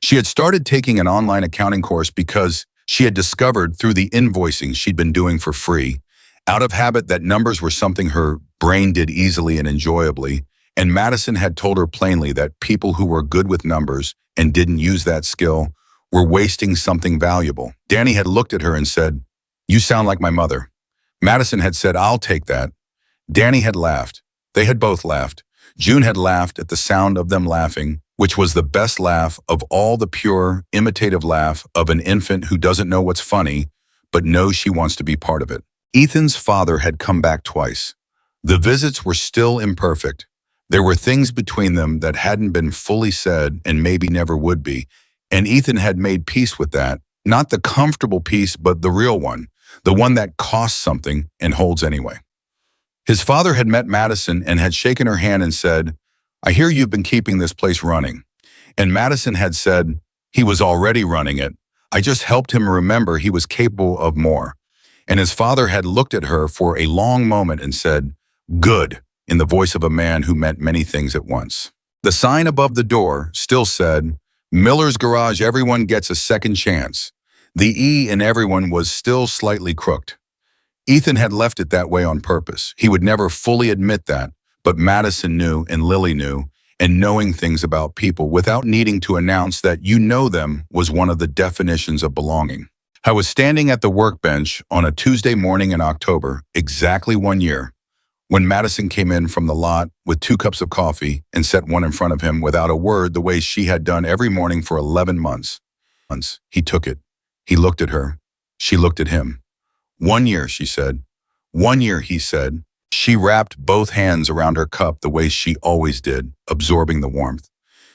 She had started taking an online accounting course because she had discovered through the invoicing she'd been doing for free, out of habit, that numbers were something her brain did easily and enjoyably, and Madison had told her plainly that people who were good with numbers and didn't use that skill were wasting something valuable. Danny had looked at her and said, "You sound like my mother." Madison had said, "I'll take that." Danny had laughed. They had both laughed. June had laughed at the sound of them laughing, which was the best laugh of all, the pure, imitative laugh of an infant who doesn't know what's funny, but knows she wants to be part of it. Ethan's father had come back twice. The visits were still imperfect. There were things between them that hadn't been fully said and maybe never would be, and Ethan had made peace with that. Not the comfortable peace, but the real one, the one that costs something and holds anyway. His father had met Madison and had shaken her hand and said, "I hear you've been keeping this place running." And Madison had said, "He was already running it. I just helped him remember he was capable of more." And his father had looked at her for a long moment and said, "Good," in the voice of a man who meant many things at once. The sign above the door still said, "Miller's Garage, everyone gets a second chance." The E in everyone was still slightly crooked. Ethan had left it that way on purpose. He would never fully admit that, but Madison knew and Lily knew, and knowing things about people without needing to announce that you know them was one of the definitions of belonging. I was standing at the workbench on a Tuesday morning in October, exactly 1 year, when Madison came in from the lot with 2 cups of coffee and set one in front of him without a word, the way she had done every morning for 11 months. He took it. He looked at her. She looked at him. 1 year, she said. 1 year, he said. She wrapped both hands around her cup the way she always did, absorbing the warmth.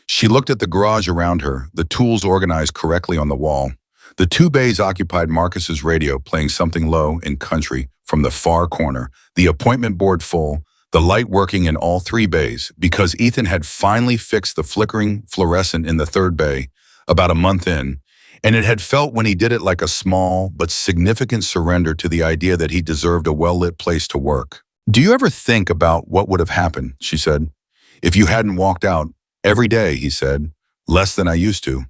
She looked at the garage around her, the tools organized correctly on the wall. The 2 bays occupied Marcus's radio, playing something low and country from the far corner, the appointment board full, the light working in all three bays, because Ethan had finally fixed the flickering fluorescent in the third bay about a month in, and it had felt when he did it like a small but significant surrender to the idea that he deserved a well-lit place to work. "Do you ever think about what would have happened," she said, "if you hadn't walked out?" "Every day," he said. "Less than I used to,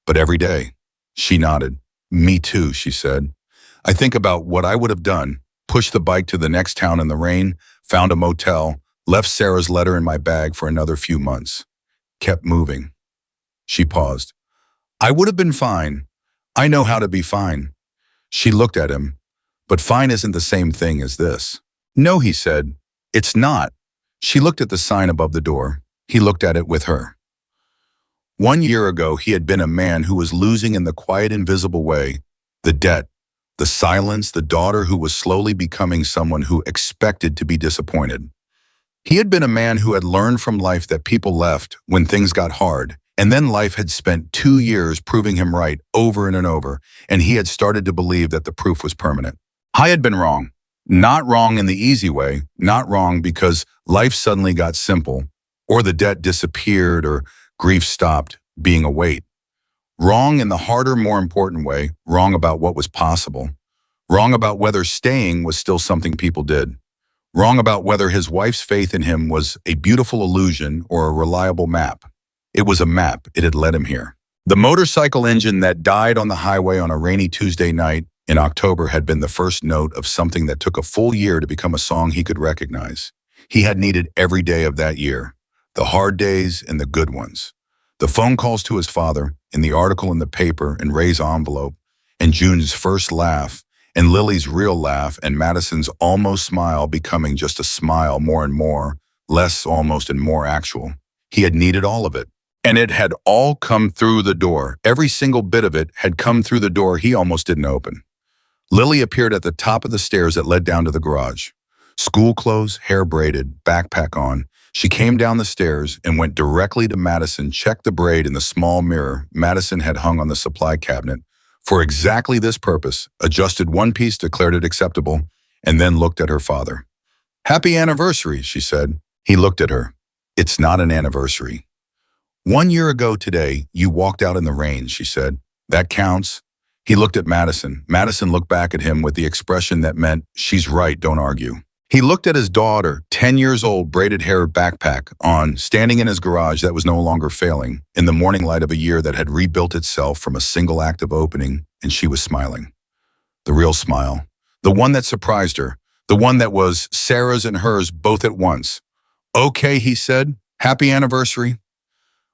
but every day." She nodded. "Me too," she said. "I think about what I would have done. Pushed the bike to the next town in the rain, found a motel, left Sarah's letter in my bag for another few months. Kept moving." She paused. "I would have been fine. I know how to be fine." She looked at him. "But fine isn't the same thing as this." "No," he said. "It's not." She looked at the sign above the door. He looked at it with her. 1 year ago, he had been a man who was losing in the quiet, invisible way. The debt, the silence, the daughter who was slowly becoming someone who expected to be disappointed. He had been a man who had learned from life that people left when things got hard, and then life had spent 2 years proving him right over and over, and he had started to believe that the proof was permanent. I had been wrong. Not wrong in the easy way, not wrong because life suddenly got simple, or the debt disappeared, or grief stopped being a weight. Wrong in the harder, more important way, wrong about what was possible. Wrong about whether staying was still something people did. Wrong about whether his wife's faith in him was a beautiful illusion or a reliable map. It was a map. It had led him here. The motorcycle engine that died on the highway on a rainy Tuesday night in October had been the first note of something that took a full year to become a song he could recognize. He had needed every day of that year, the hard days and the good ones. The phone calls to his father, in the article in the paper, and Ray's envelope, and June's first laugh, and Lily's real laugh, and Madison's almost smile becoming just a smile more and more, less almost and more actual. He had needed all of it. And it had all come through the door. Every single bit of it had come through the door he almost didn't open. Lily appeared at the top of the stairs that led down to the garage. School clothes, hair braided, backpack on. She came down the stairs and went directly to Madison, checked the braid in the small mirror Madison had hung on the supply cabinet for exactly this purpose, adjusted one piece, declared it acceptable, and then looked at her father. "Happy anniversary," she said. He looked at her. "It's not an anniversary." 1 year ago today, you walked out in the rain," she said. "That counts." He looked at Madison. Madison looked back at him with the expression that meant, "She's right, don't argue." He looked at his daughter, 10 years old, braided hair, backpack on, standing in his garage that was no longer failing, in the morning light of a year that had rebuilt itself from a single act of opening, and she was smiling. The real smile. The one that surprised her. The one that was Sarah's and hers both at once. "Okay," he said. "Happy anniversary."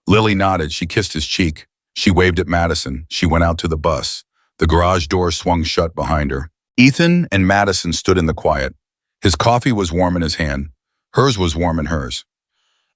Lily nodded. She kissed his cheek. She waved at Madison. She went out to the bus. The garage door swung shut behind her. Ethan and Madison stood in the quiet. His coffee was warm in his hand. Hers was warm in hers.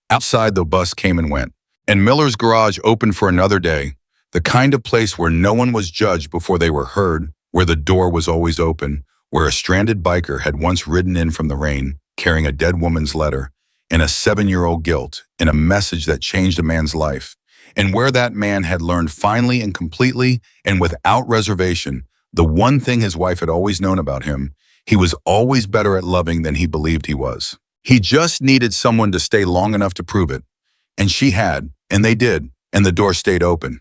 Outside, the bus came and went, and Miller's garage opened for another day, the kind of place where no one was judged before they were heard, where the door was always open, where a stranded biker had once ridden in from the rain, carrying a dead woman's letter, and a 7-year-old guilt, and a message that changed a man's life, and where that man had learned finally and completely and without reservation the one thing his wife had always known about him: he was always better at loving than he believed he was. He just needed someone to stay long enough to prove it. And she had, and they did, and the door stayed open.